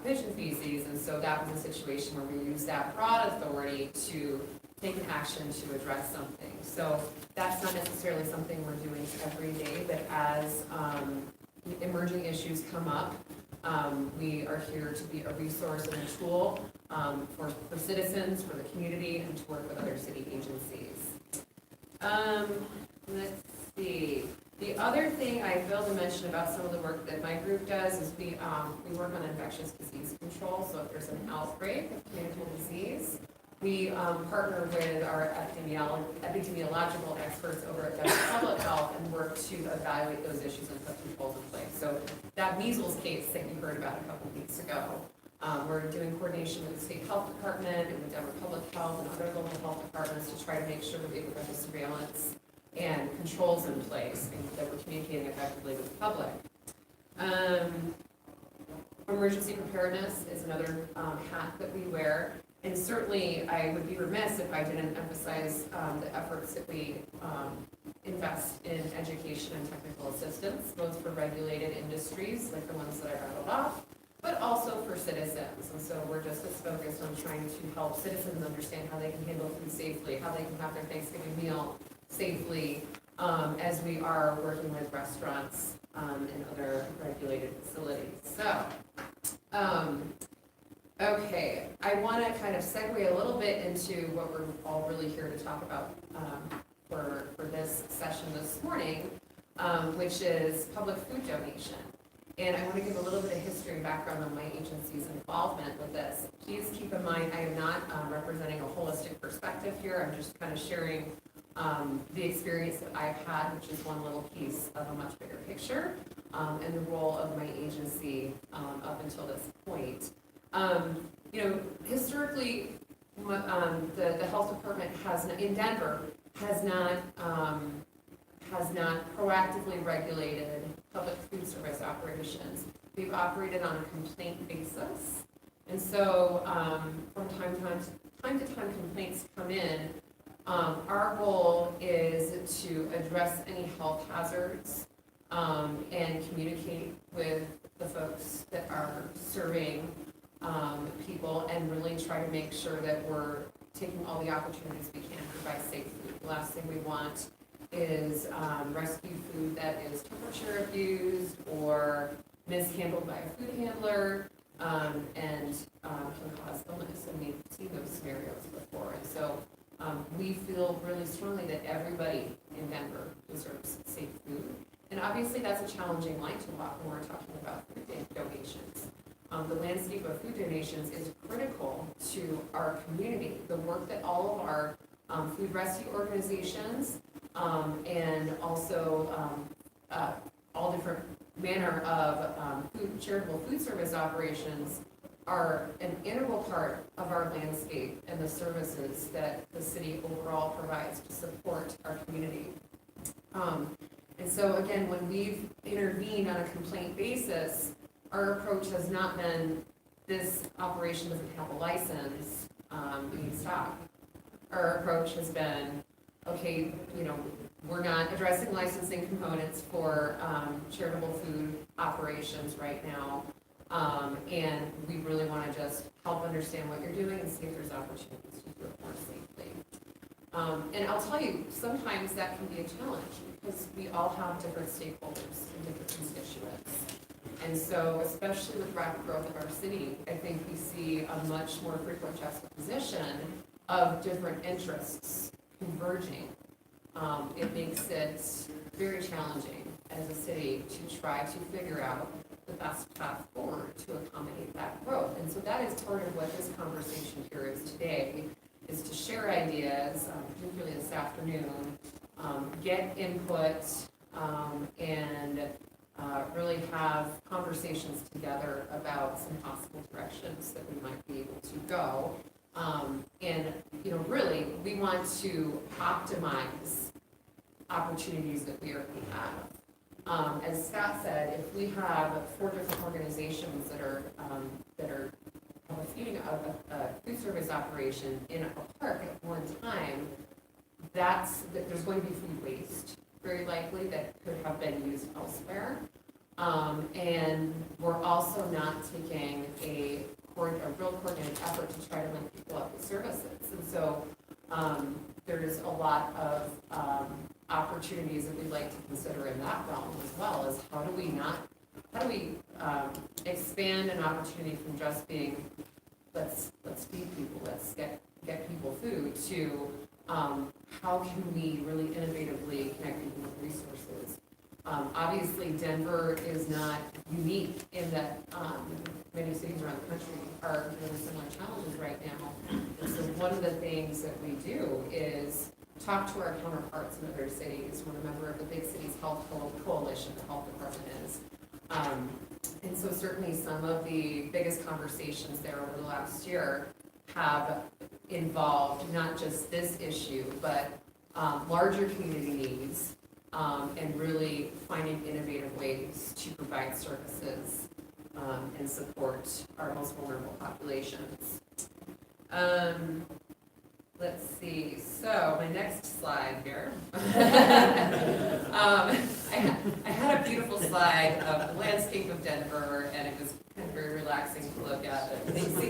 pigeon feces, and so that was a situation where we used that broad authority to take an action to address something. So that's not necessarily something we're doing every day, but as emerging issues come up, we are here to be a resource and a tool for citizens, for the community, and to work with other city agencies. Let's see. The other thing I failed to mention about some of the work that my group does is we work on infectious disease control. So if there's an outbreak of communicable disease, we partner with our epidemiological experts over at Denver Public Health and work to evaluate those issues and put controls in place. So that measles case that you heard about a couple of weeks ago, we're doing coordination with the state health department and with Denver Public Health and other local health departments to try to make sure that we have the surveillance and controls in place and that we're communicating effectively with the public. Emergency preparedness is another hat that we wear. And certainly, I would be remiss if I didn't emphasize the efforts that we invest in education and technical assistance, both for regulated industries, like the ones that I rattled off, but also for citizens. And so we're just as focused on trying to help citizens understand how they can handle food safely, how they can have their Thanksgiving meal safely, as we are working with restaurants and other regulated facilities. So, okay, I want to kind of segue a little bit into what we're all really here to talk about for this session this morning, which is public food donation. And I want to give a little bit of history and background on my agency's involvement with this. Please keep in mind, I am not representing a holistic perspective here. I'm just kind of sharing the experience that I've had, which is one little piece of a much bigger picture, and the role of my agency up until this point. Historically, the health department in Denver has not proactively regulated public food service operations. We've operated on a complaint basis, and so from time to time complaints come in. Our goal is to address any health hazards and communicate with the folks that are serving people and really try to make sure that we're taking all the opportunities we can to provide safe food. The last thing we want is rescue food that is temperature abused or mishandled by a food handler and can cause illness. And we've seen those scenarios before. And so we feel really strongly that everybody in Denver deserves safe food. And obviously that's a challenging line to walk when we're talking about food donations. The landscape of food donations is critical to our community. The work that all of our food rescue organizations and also all different manner of charitable food service operations are an integral part of our landscape and the services that the city overall provides to support our community. And so again, when we've intervened on a complaint basis, our approach has not been, this operation doesn't have a license, we need to stop. Our approach has been, okay, we're not addressing licensing components for charitable food operations right now, and we really want to just help understand what you're doing and see if there's opportunities to do it more safely. And I'll tell you, sometimes that can be a challenge because we all have different stakeholders and different constituents. And so, especially with rapid growth of our city, I think we see a much more frequent juxtaposition of different interests converging. It makes it very challenging as a city to try to figure out the best path forward to accommodate that growth. And so that is part of what this conversation here is today, is to share ideas, particularly this afternoon, get input, and really have conversations together about some possible directions that we might be able to go. And, really, we want to optimize opportunities that we already have. As Scott said, if we have 4 different organizations that are feeding a food service operation in a park at one time, there's going to be food waste, very likely, that could have been used elsewhere. And we're also not taking a real coordinated effort to try to link people up with services. And so there's a lot of opportunities that we'd like to consider in that realm as well, as how do we expand an opportunity from just being let's feed people, let's get people food, to how can we really innovatively connect people with resources. Obviously, Denver is not unique in that many cities around the country are dealing with similar challenges right now. And so one of the things that we do is talk to our counterparts in other cities. We're a member of the Big Cities Health Coalition, the health department is. And so certainly some of the biggest conversations there over the last year have involved not just this issue, but larger community needs, and really finding innovative ways to provide services and support our most vulnerable populations. Let's see, so my next slide here. I had a beautiful slide of the landscape of Denver, and it was kind of very relaxing to look at.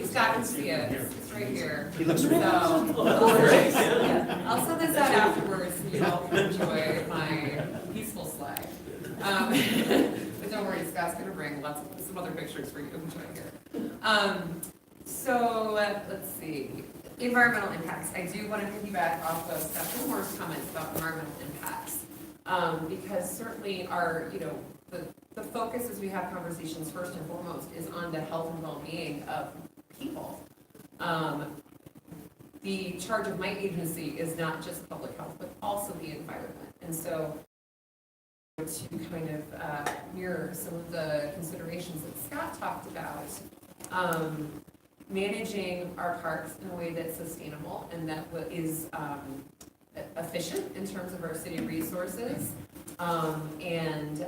Scott can see it, it's right here. He looks so, yeah, I'll send this out afterwards, and you all can enjoy my peaceful slide. But don't worry, Scott's gonna bring some other pictures for you to enjoy here. So let's see. Environmental impacts. I do want to piggyback off of Scott Gilmore's comments about environmental impacts, because certainly the focus as we have conversations first and foremost is on the health and well-being of people. The charge of my agency is not just public health, but also the environment. And so to kind of mirror some of the considerations that Scott talked about, managing our parks in a way that's sustainable and that is efficient in terms of our city resources, and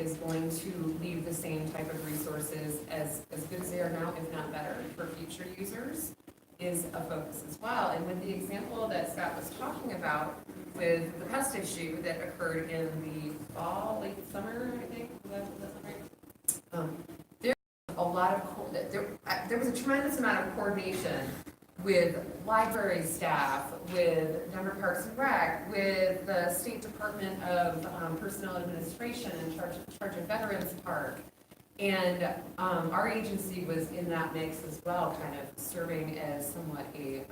is going to leave the same type of resources as good as they are now, if not better, for future users, is a focus as well. And with the example that Scott was talking about with the pest issue that occurred in the fall, late summer, I think, was that right? A lot of there was a tremendous amount of coordination with library staff, with Denver Parks and Rec, with the State Department of Personnel Administration in charge of Veterans Park, and our agency was in that mix as well, kind of serving as somewhat a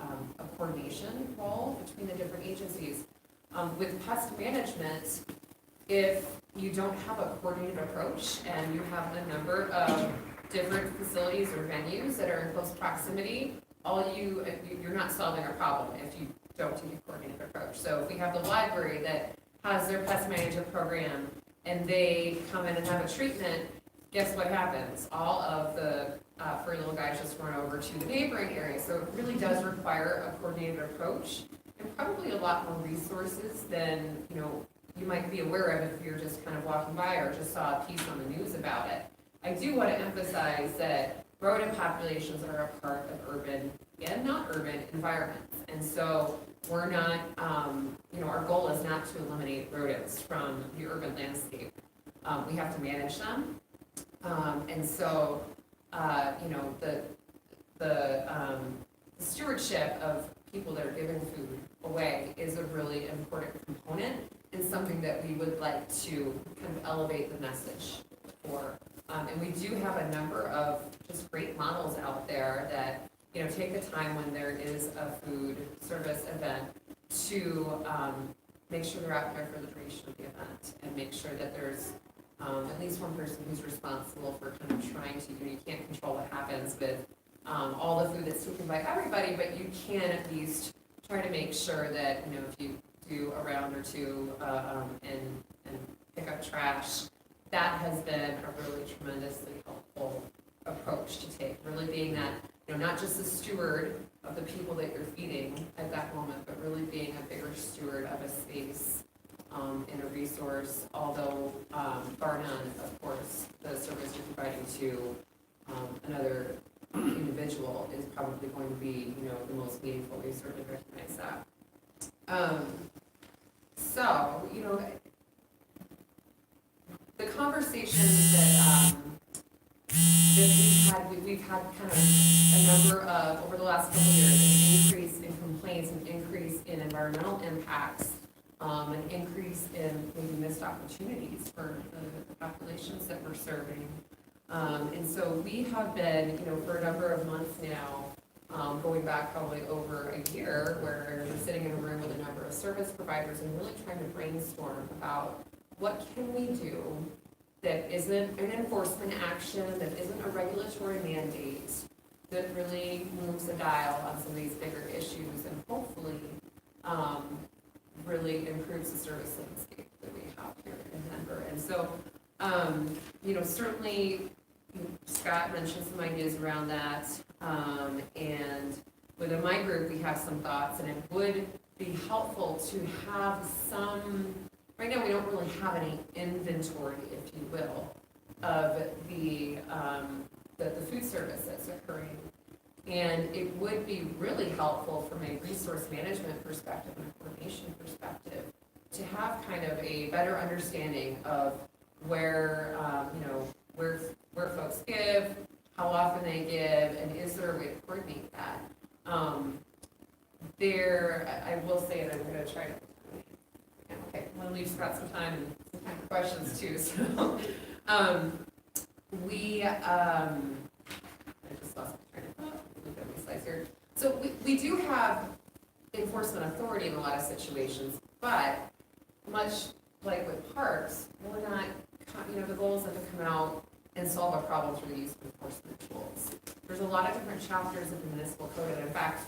coordination role between the different agencies. With pest management, if you don't have a coordinated approach and you have a number of different facilities or venues that are in close proximity, you're not solving our problem if you don't take a coordinated approach. So if we have the library that has their pest management program and they come in and have a treatment, guess what happens? All of the furry little guys just run over to the neighboring area. So it really does require a coordinated approach and probably a lot more resources than you might be aware of if you're just kind of walking by or just saw a piece on the news about it. I do want to emphasize that rodent populations are a part of urban and not urban environments. And so we're not, our goal is not to eliminate rodents from the urban landscape. We have to manage them. And so, the stewardship of people that are giving food away is a really important component and something that we would like to kind of elevate the message for. And we do have a number of just great models out there that, take the time when there is a food service event to make sure they're out there for the duration of the event and make sure that there's at least one person who's responsible for kind of trying to, you can't control what happens with all the food that's taken by everybody, but you can at least try to make sure that, if you do a round or two and pick up trash, that has been a really tremendously helpful approach to take, really being that, not just a steward of the people that you're feeding at that moment, but really being a bigger steward of a space and a resource, although bar none, of course, the service you're providing to another individual is probably going to be, the most meaningful. We certainly recognize that. So, the conversations that we've had kind of a number of, over the last couple of years, an increase in complaints, an increase in environmental impacts, an increase in maybe missed opportunities for the populations that we're serving. And so we have been, for a number of months now, going back probably over a year, where we're sitting in a room with a number of service providers and really trying to brainstorm about what can we do that isn't an enforcement action, that isn't a regulatory mandate, that really moves the dial on some of these bigger issues and hopefully really improves the service landscape that we have here in Denver. And so, certainly Scott mentioned some ideas around that, and within my group we have some thoughts, and it would be helpful to have some. Right now, we don't really have any inventory, if you will, of the food service that's occurring. And it would be really helpful from a resource management perspective and a coordination perspective to have kind of a better understanding of where, where folks give, how often they give, and is there a way to coordinate that? I will say, and I'm going to try to. Okay, I'm going to leave Scott some time for questions too. So, I just lost my train of thought. Look at these slides here. So we do have enforcement authority in a lot of situations, but much like with parks, we're not, the goal isn't to come out and solve a problem through the use of enforcement tools. There's a lot of different chapters of the municipal code, and in fact,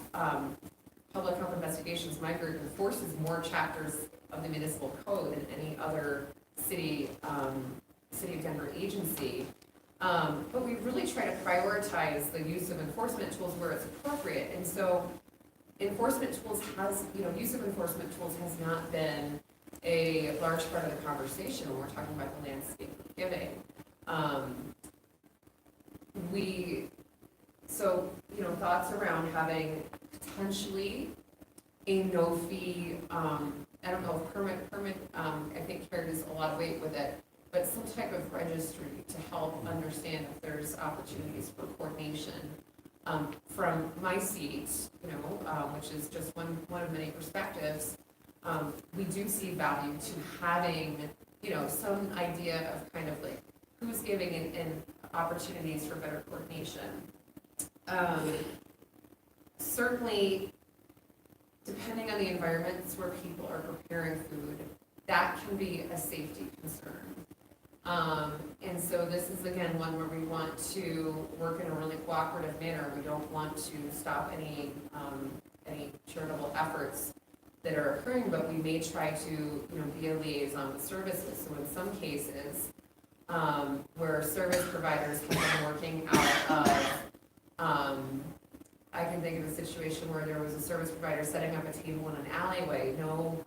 Public Health Investigations, my group, enforces more chapters of the municipal code than any other city of Denver agency. But we really try to prioritize the use of enforcement tools where it's appropriate. And so enforcement tools use of enforcement tools has not been a large part of the conversation when we're talking about the landscape of giving. Thoughts around having potentially a no-fee, I don't know if permit, I think carries a lot of weight with it, but some type of registry to help understand if there's opportunities for coordination. From my seat, which is just one of many perspectives, we do see value to having, some idea of kind of like who's giving and opportunities for better coordination. Certainly, depending on the environments where people are preparing food, that can be a safety concern. And so this is again one where we want to work in a really cooperative manner. We don't want to stop any charitable efforts that are occurring, but we may try to be a liaison with services. So in some cases, where service providers have been working out of, I can think of a situation where there was a service provider setting up a table in an alleyway, no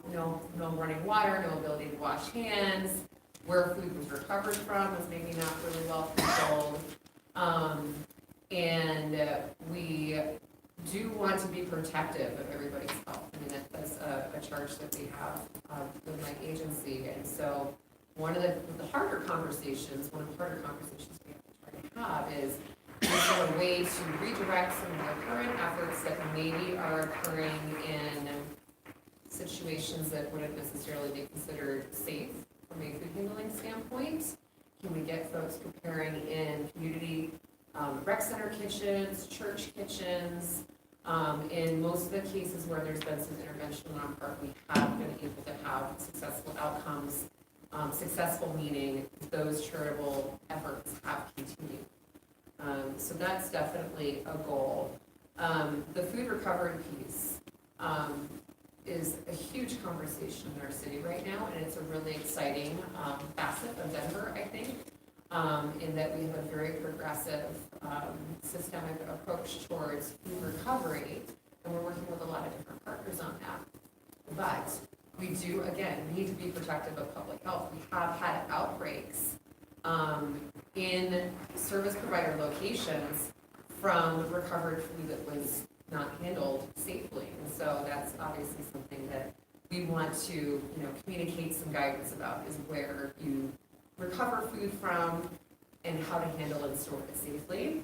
running water, no ability to wash hands, where food was recovered from was maybe not really well controlled. And we do want to be protective of everybody's health. I mean, that's a charge that we have with my agency. And so one of the harder conversations we have to try to have is there a way to redirect some of the current efforts that maybe are occurring in situations that wouldn't necessarily be considered safe from a food handling standpoint, can we get folks preparing in community rec center kitchens, church kitchens. In most of the cases where there's been some intervention in our part, we have been able to have successful outcomes. Successful meaning those charitable efforts have continued. So that's definitely a goal. The food recovery piece is a huge conversation in our city right now, and it's a really exciting facet of Denver, I think, in that we have a very progressive systemic approach towards food recovery, and we're working with a lot of different partners on that. But we do, again, need to be protective of public health. We have had outbreaks in service provider locations from recovered food that was not handled safely. And so that's obviously something that we want to, communicate some guidance about, is where you recover food from and how to handle and store it safely.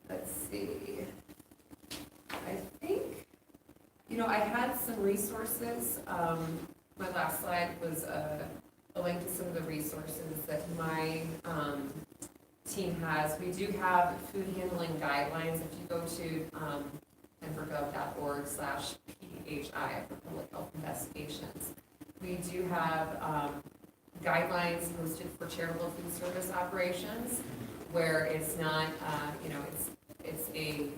Let's see. I think, I had some resources. My last slide was a link to some of the resources that my team has. We do have food handling guidelines. If you go to denvergov.org/PHI for public health investigations, we do have guidelines posted for charitable food service operations, where it's not, it's a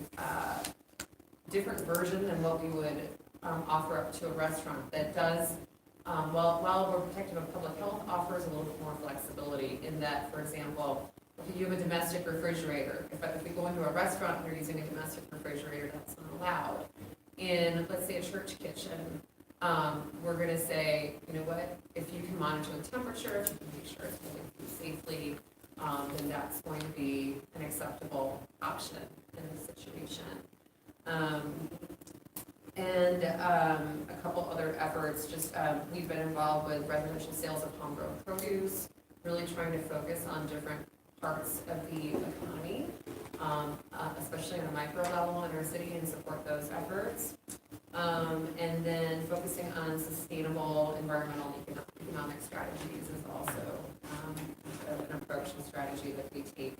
different version than what we would offer up to a restaurant that does, while we're protective of public health, offers a little bit more flexibility in that, for example, if you have a domestic refrigerator, if we go into a restaurant and they're using a domestic refrigerator, that's not allowed. In, let's say, a church kitchen, we're going to say, you know what, if you can monitor the temperature, if you can make sure it's holding food safely, then that's going to be an acceptable option in this situation. And a couple other efforts, just we've been involved with residential sales of homegrown produce, really trying to focus on different parts of the economy, especially on a micro level in our city, and support those efforts. And then focusing on sustainable environmental and economic strategies is also an approach and strategy that we take.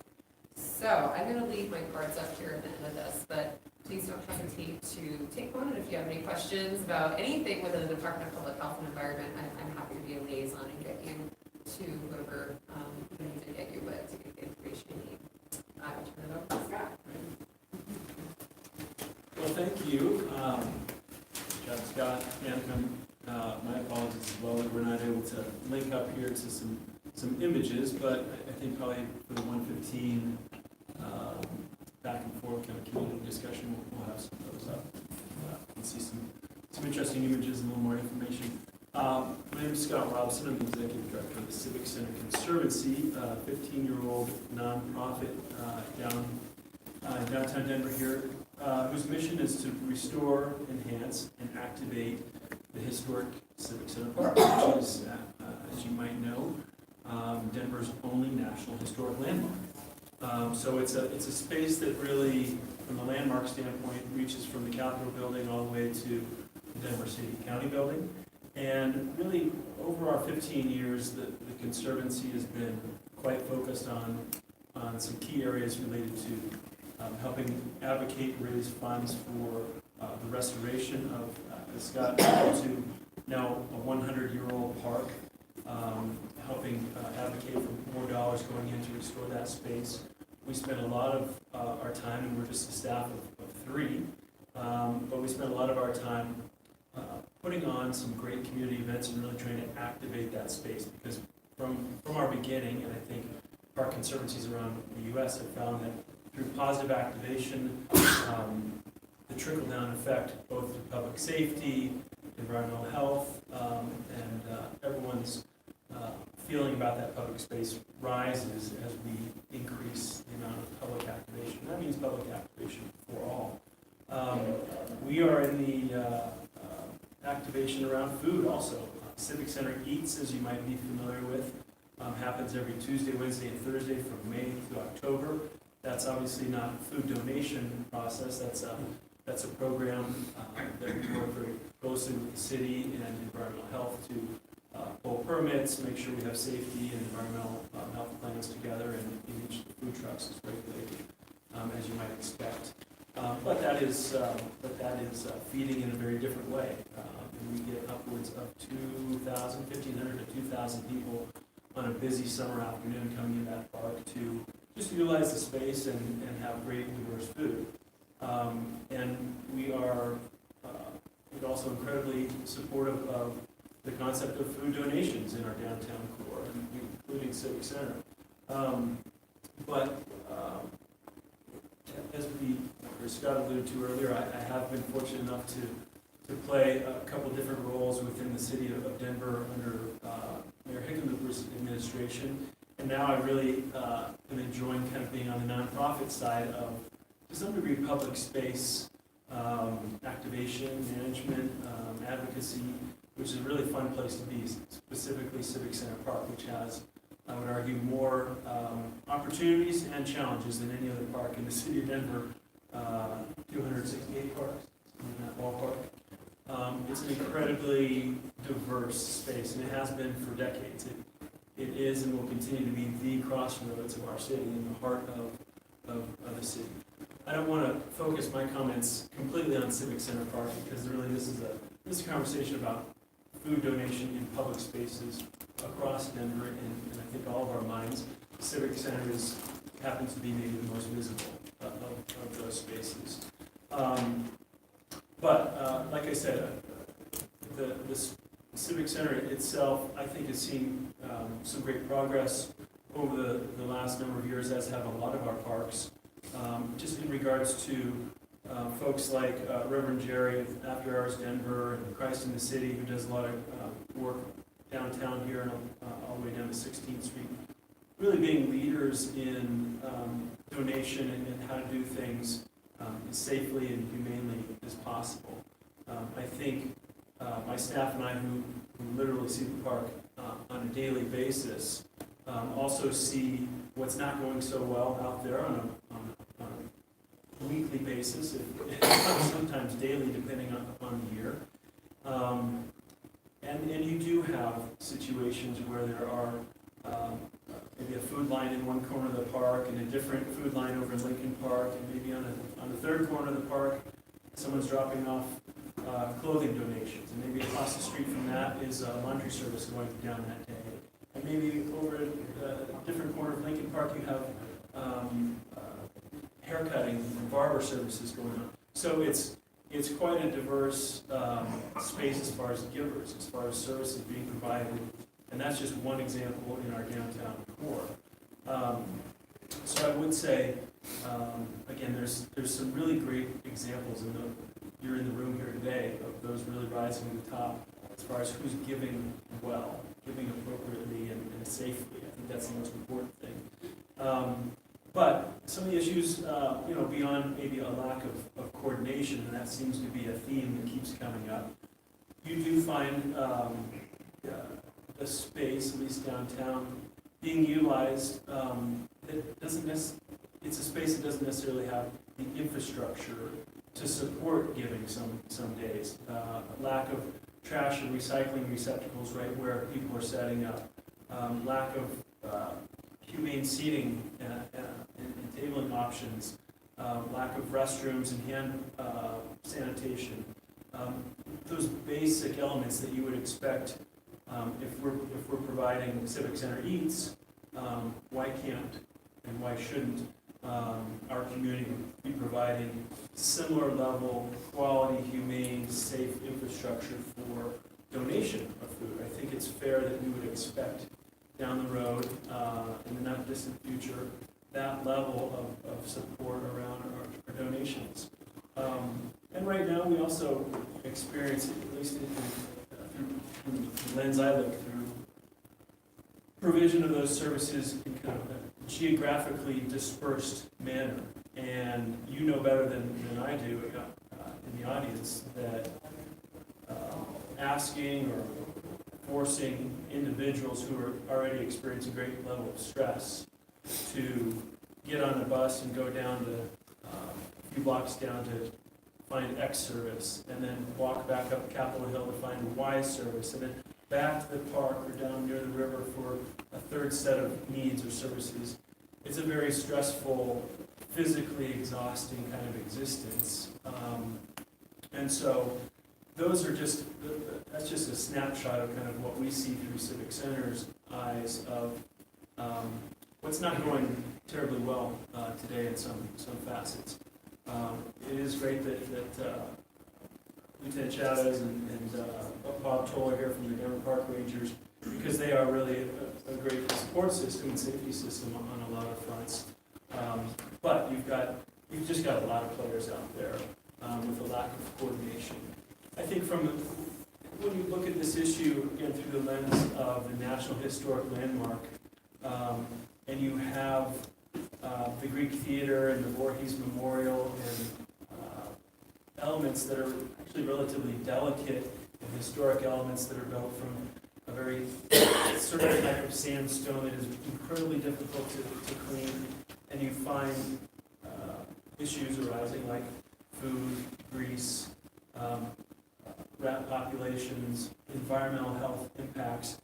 So I'm going to leave my cards up here at the end of this, but please don't hesitate to take one. And if you have any questions about anything within the Department of Public Health and Environment, I'm happy to be a liaison and get you to whoever we need to get you with to get the information you need. I will turn it over to Scott. Well, thank you. John Scott, Anthem. My apologies as well that we're not able to link up here to some images, but I think probably for the 115 back and forth kind of community discussion, we'll have some of those up. You can see some interesting images and a little more information. My name is Scott Robson. I'm the Executive Director of the Civic Center Conservancy, a 15-year-old nonprofit downtown Denver here, whose mission is to restore, enhance, and activate the historic Civic Center Park, which is, as you might know, Denver's only national historic landmark. So it's a space that really, from the landmark standpoint, reaches from the Capitol building all the way to the Denver City County building. And really, over our 15 years, the Conservancy has been quite focused on some key areas related to helping advocate and raise funds for the restoration of, as Scott referred to, now a 100-year-old park, helping advocate for more dollars going in to restore that space. We spend a lot of our time, and we're just a staff of 3, but we spend a lot of our time putting on some great community events and really trying to activate that space, because from our beginning, and I think park conservancies around the U.S. have found that through positive activation, the trickle-down effect, both through public safety, environmental health, and everyone's feeling about that public space rises as we increase the amount of public activation. That means public activation for all. We are in the activation around food also. Civic Center Eats, as you might be familiar with, happens every Tuesday, Wednesday, and Thursday from May to October. That's obviously not a food donation process. That's a program that we work very closely with the city and environmental health to pull permits, make sure we have safety and environmental health plans together, and each food trucks is regulated, as you might expect. But that is feeding in a very different way. And we get upwards of 1,500 to 2,000 people on a busy summer afternoon coming in that park to just utilize the space and have great diverse food. And we are also incredibly supportive of the concept of food donations in our downtown core, including Civic Center. But as Scott alluded to earlier, I have been fortunate enough to play a couple different roles within the city of Denver under Mayor Hickenlooper's administration. And now I really am enjoying kind of being on the nonprofit side of, to some degree, public space activation, management, advocacy, which is a really fun place to be, specifically Civic Center Park, which has, I would argue, more opportunities and challenges than any other park in the city of Denver. 268 parks in that ballpark. It's an incredibly diverse space, and it has been for decades. It is and will continue to be the crossroads of our city, in the heart of the city. I don't want to focus my comments completely on Civic Center Park, because really this is a conversation about food donation in public spaces across Denver, and I think all of our minds. The Civic Center happens to be maybe the most visible of those spaces. But like I said, the Civic Center itself, I think, has seen some great progress over the last number of years, as have a lot of our parks. Just in regards to folks like Reverend Jerry of After Hours Denver and Christ in the City, who does a lot of work downtown here and all the way down to 16th Street, really being leaders in donation and how to do things as safely and humanely as possible. I think my staff and I, who literally see the park on a daily basis, also see what's not going so well out there on a weekly basis, sometimes daily, depending upon the year. And you do have situations where there are maybe a food line in one corner of the park and a different food line over in Lincoln Park, and maybe on the third corner of the park, someone's dropping off clothing donations, and maybe across the street from that is a laundry service going down that day. And maybe over at a different corner of Lincoln Park, you have haircutting and barber services going on. So it's quite a diverse space as far as givers, as far as services being provided, and that's just one example in our downtown core. So I would say, again, there's some really great examples, and you're in the room here today, of those really rising to the top as far as who's giving well, giving appropriately and safely. I think that's the most important thing. But some of the issues, beyond maybe a lack of coordination, and that seems to be a theme that keeps coming up, you do find a space, at least downtown, being utilized. It's a space that doesn't necessarily have the infrastructure to support giving some days. Lack of trash and recycling receptacles right where people are setting up. Lack of humane seating and tabling options. Lack of restrooms and hand sanitation. Those basic elements that you would expect if we're providing Civic Center Eats, why can't and why shouldn't our community be providing similar level, quality, humane, safe infrastructure for donation of food? I think it's fair that we would expect down the road, in the not distant future, that level of support around our donations. And right now, we also experience, at least through the lens I look through, provision of those services in kind of a geographically dispersed manner. And you know better than I do in the audience that asking or forcing individuals who are already experiencing a great level of stress to get on a bus and go down to a few blocks down to find X service, and then walk back up Capitol Hill to find Y service, and then back to the park or down near the river for a third set of needs or services. It's a very stressful, physically exhausting kind of existence. And so those are just, that's just a snapshot of kind of what we see through Civic Center's eyes of what's not going terribly well today in some facets. It is great that Lieutenant Chavez and Bob Toller here from the Denver Park Rangers, because they are really a great support system and safety system on a lot of fronts. But you've just got a lot of players out there with a lack of coordination. I think when you look at this issue again through the lens of the National Historic Landmark, and you have the Greek Theater and the Voorhees Memorial and elements that are actually relatively delicate and historic elements that are built from a very certain type of sandstone that is incredibly difficult to clean, and you find issues arising like food, grease, rat populations, environmental health impacts.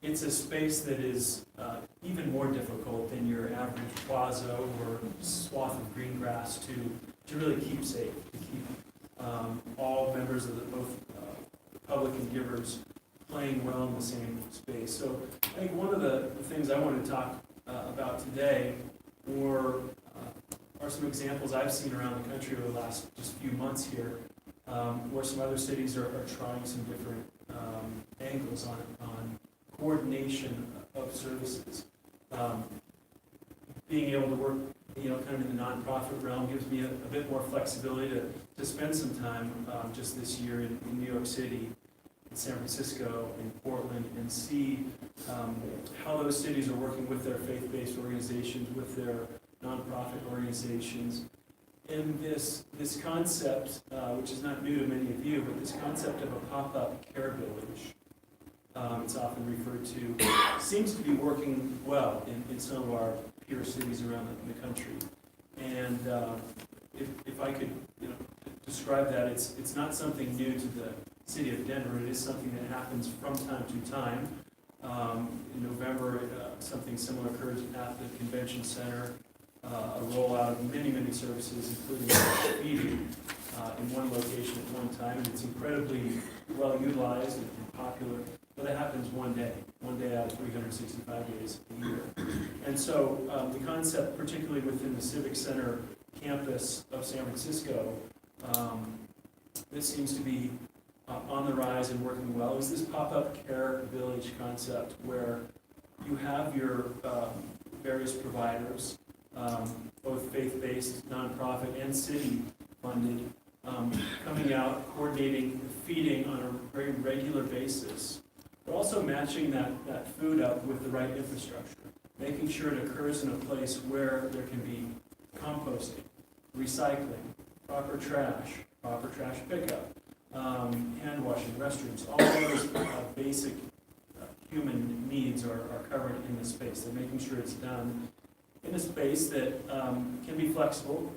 It's a space that is even more difficult than your average plaza or swath of green grass to really keep safe, to keep all members of both public and givers playing well in the same space. So I think one of the things I want to talk about today are some examples I've seen around the country over the last just few months here, where some other cities are trying some different angles on coordination of services. Being able to work, kind of in the nonprofit realm gives me a bit more flexibility to spend some time just this year in New York City, in San Francisco, in Portland, and see how those cities are working with their faith-based organizations, with their nonprofit organizations. And this concept, which is not new to many of you, but this concept of a pop-up care village, it's often referred to, seems to be working well in some of our peer cities around the country. And if I could describe that, it's not something new to the city of Denver. It is something that happens from time to time. In November, something similar occurred at the convention center, a rollout of many services, including feeding, in one location at one time, and it's incredibly well utilized and popular. But that happens one day out of 365 days a year. And so the concept, particularly within the Civic Center campus of San Francisco, this seems to be on the rise and working well, is this pop-up care village concept where you have your various providers, both faith-based, nonprofit, and city-funded, coming out, coordinating feeding on a very regular basis, but also matching that food up with the right infrastructure, making sure it occurs in a place where there can be composting, recycling, proper trash pickup, hand washing, restrooms, all those basic human needs are covered in the space. They're making sure it's done in a space that can be flexible.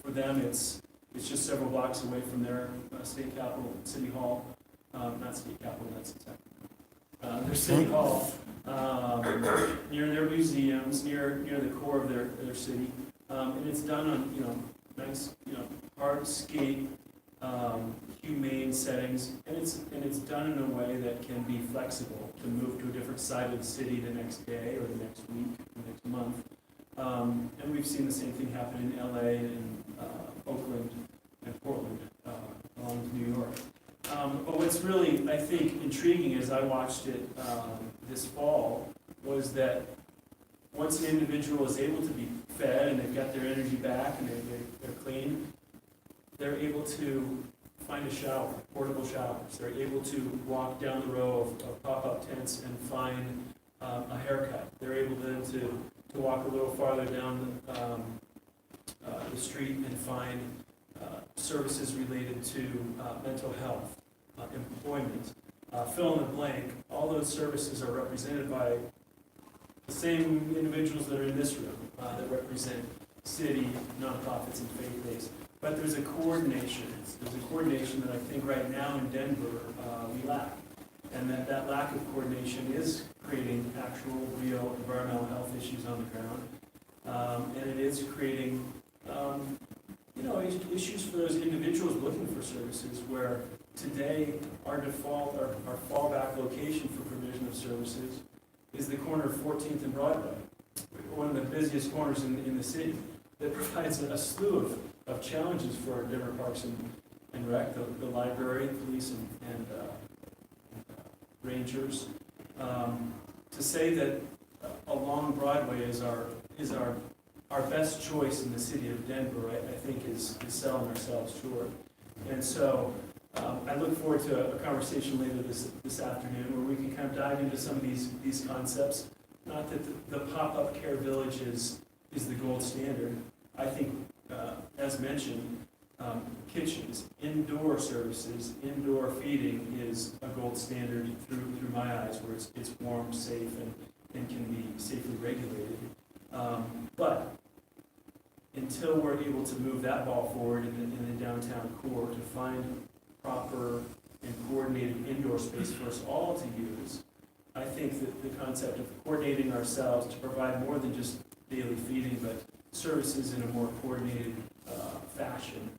For them, it's just several blocks away from their state capital, City Hall. Not State Capitol, that's exactly. Their City Hall, near their museums, near the core of their city. And it's done on, nice, hardscape, humane settings, and it's done in a way that can be flexible to move to a different side of the city the next day or the next week, the next month. And we've seen the same thing happen in LA and Oakland and Portland, along with New York. But what's really, I think, intriguing as I watched it this fall was that once an individual is able to be fed and they've got their energy back and they're clean, they're able to find a shower, portable showers. They're able to walk down the row of pop-up tents and find a haircut. They're able then to walk a little farther down the street and find services related to mental health, employment, fill in the blank. All those services are represented by the same individuals that are in this room that represent city, nonprofits, and faith-based. But there's a coordination. There's a coordination that I think right now in Denver we lack. and that lack of coordination is creating actual, real environmental health issues on the ground. And it is creating, issues for those individuals looking for services where today our default, our fallback location for provision of services is the corner of 14th and Broadway, one of the busiest corners in the city, that provides a slew of challenges for Denver Parks and Rec, the library, police, and rangers. To say that along Broadway is our best choice in the city of Denver, I think is selling ourselves short. And so I look forward to a conversation later this afternoon where we can kind of dive into some of these concepts. Not that the pop-up care village is the gold standard. I think, as mentioned, kitchens, indoor services, indoor feeding is a gold standard through my eyes, where it's warm, safe, and can be safely regulated. But until we're able to move that ball forward in the downtown core to find proper and coordinated indoor space for us all to use, I think that the concept of coordinating ourselves to provide more than just daily feeding, but services in a more coordinated fashion,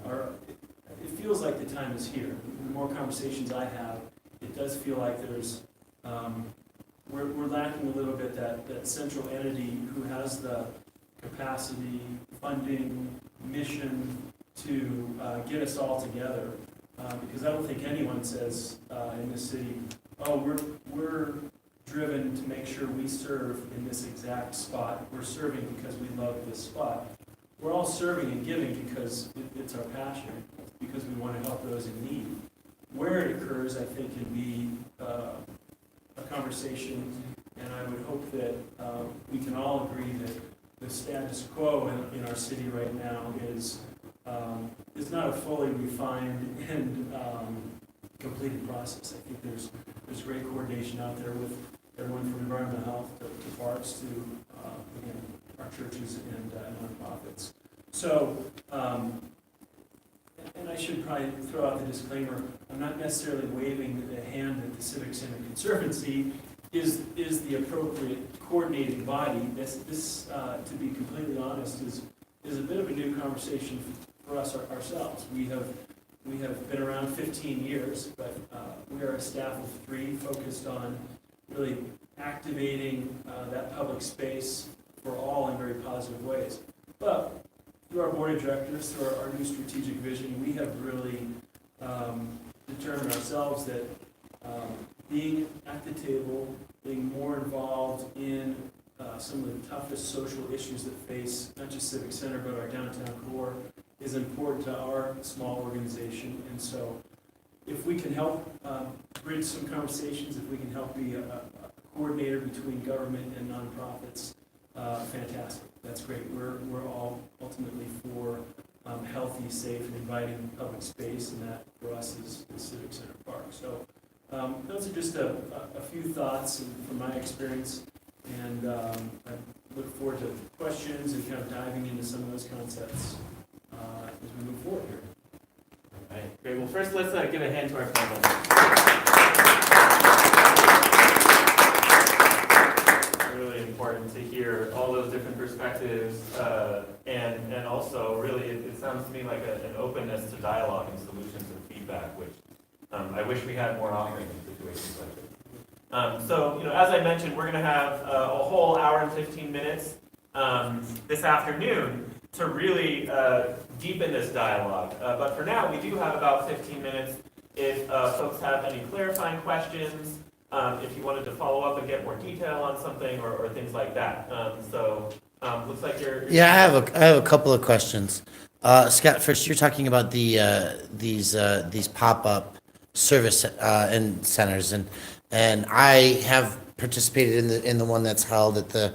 it feels like the time is here. The more conversations I have, it does feel like there's we're lacking a little bit that central entity who has the capacity, funding, mission to get us all together. Because I don't think anyone says in this city, oh, we're driven to make sure we serve in this exact spot. We're serving because we love this spot. We're all serving and giving because it's our passion, because we want to help those in need. Where it occurs, I think, can be a conversation, and I would hope that we can all agree that the status quo in our city right now is not a fully refined and completed process. I think there's great coordination out there with everyone from environmental health to parks to again, our churches and nonprofits. So, and I should probably throw out the disclaimer, I'm not necessarily waving the hand that the Civic Center Conservancy is the appropriate coordinating body. This to be completely honest, is a bit of a new conversation for us ourselves. We have been around 15 years, but we are a staff of 3 focused on really activating that public space for all in very positive ways. But through our board of directors, through our new strategic vision, we have really determined ourselves that being at the table, being more involved in some of the toughest social issues that face not just Civic Center, but our downtown core, is important to our small organization. And so if we can help bridge some conversations, if we can help be a coordinator between government and nonprofits, fantastic. That's great. We're all ultimately for healthy, safe, and inviting public space, and that for us is the Civic Center Park. So those are just a few thoughts from my experience, and I look forward to questions and kind of diving into some of those concepts as we move forward here. All right, great. Well, first let's give a hand to our panel. Really important to hear all those different perspectives, and also really it sounds to me like an openness to dialogue and solutions and feedback, which I wish we had more often in situations like this. So, as I mentioned, we're going to have a whole hour and 15 minutes this afternoon to really deepen this dialogue. But for now, we do have about 15 minutes if folks have any clarifying questions, if you wanted to follow up and get more detail on something or things like that. Looks like you're... Yeah, I have a couple of questions. Scott, first, you're talking about these pop-up service and centers, and I have participated in the one that's held at the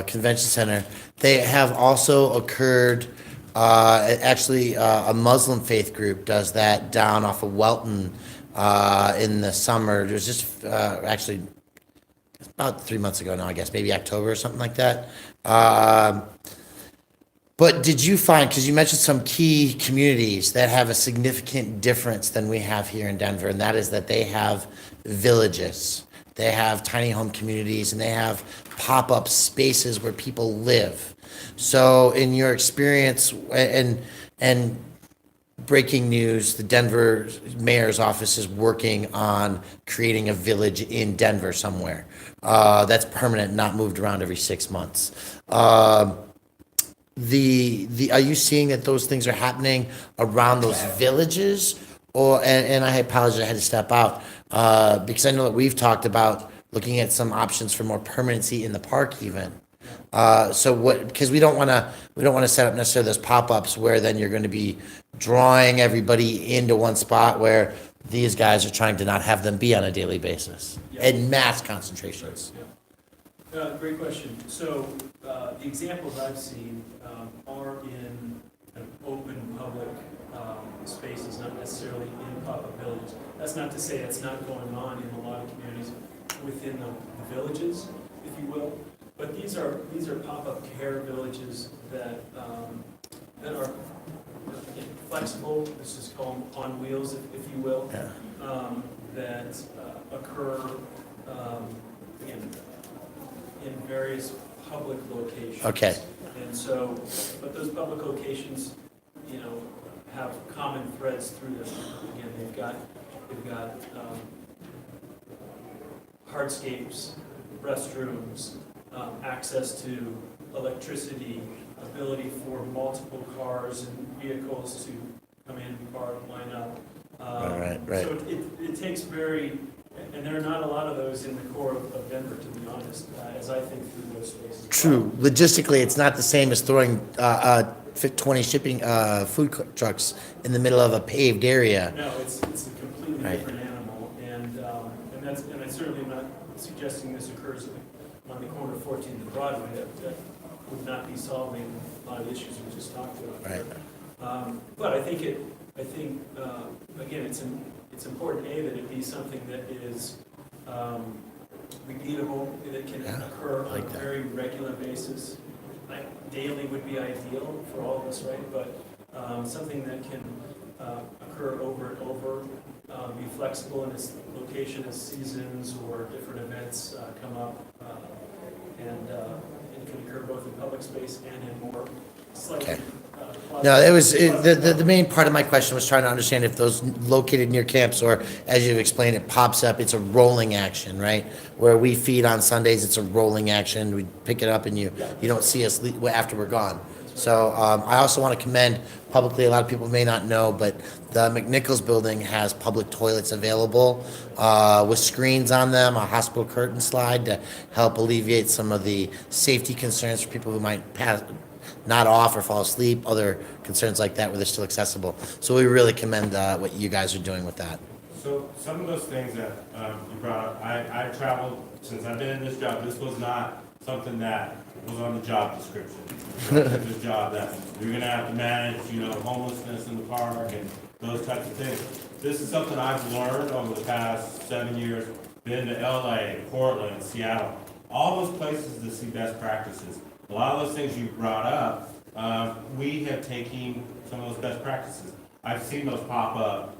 convention center. They have also occurred. Actually, a Muslim faith group does that down off of Welton in the summer. It was just actually about 3 months ago now, I guess, maybe October or something like that. But did you find, because you mentioned some key communities that have a significant difference than we have here in Denver, and that is that they have villages, they have tiny home communities, and they have pop-up spaces where people live. So in your experience, and breaking news, the Denver mayor's office is working on creating a village in Denver somewhere. That's permanent, not moved around every 6 months. Are you seeing that those things are happening around those villages? And I apologize, I had to step out, because I know that we've talked about looking at some options for more permanency in the park even. Because we don't want to set up necessarily those pop-ups where then you're going to be drawing everybody into one spot where these guys are trying to not have them be on a daily basis in mass concentrations. Great question. So the examples I've seen are in kind of open public spaces, not necessarily in pop-up villages. That's not to say that's not going on in a lot of communities within the villages, if you will. But these are pop-up care villages that are flexible. This is called on wheels, if you will. Yeah. That occur in various public locations. Okay. And so, but those public locations, have common threads through them. Again, they've got hardscapes, restrooms, access to electricity, ability for multiple cars and vehicles to come in, park, line up. Right. So it takes and there are not a lot of those in the core of Denver, to be honest, as I think through those spaces. True. Logistically, it's not the same as throwing 20 shipping food trucks in the middle of a paved area. No, it's a completely different animal, and I certainly am not suggesting this occurs on the corner of 14th and Broadway. That would not be solving a lot of issues we just talked about. Right. But I think again, it's important that it be something that is repeatable, that can occur on a very regular basis. Daily would be ideal for all of us, right? But something that can occur over and over, be flexible in its location as seasons or different events come up, and it can occur both in public space and in more slightly. Okay. No, the main part of my question was trying to understand if those located near camps, or as you explained, it pops up, it's a rolling action, right? Where we feed on Sundays, it's a rolling action. We pick it up and you don't see us after we're gone. So I also want to commend publicly, a lot of people may not know, but the McNichols building has public toilets available with screens on them, a hospital curtain slide to help alleviate some of the safety concerns for people who might nod off or fall asleep, other concerns like that where they're still accessible. So we really commend what you guys are doing with that. So some of those things that you brought up, I traveled, since I've been in this job, this was not something that was on the job description. This job that you're gonna have to manage, homelessness in the park and those types of things. This is something I've learned over the past 7 years, been to LA, Portland, Seattle, all those places to see best practices. A lot of those things you brought up, we have taken some of those best practices. I've seen those pop up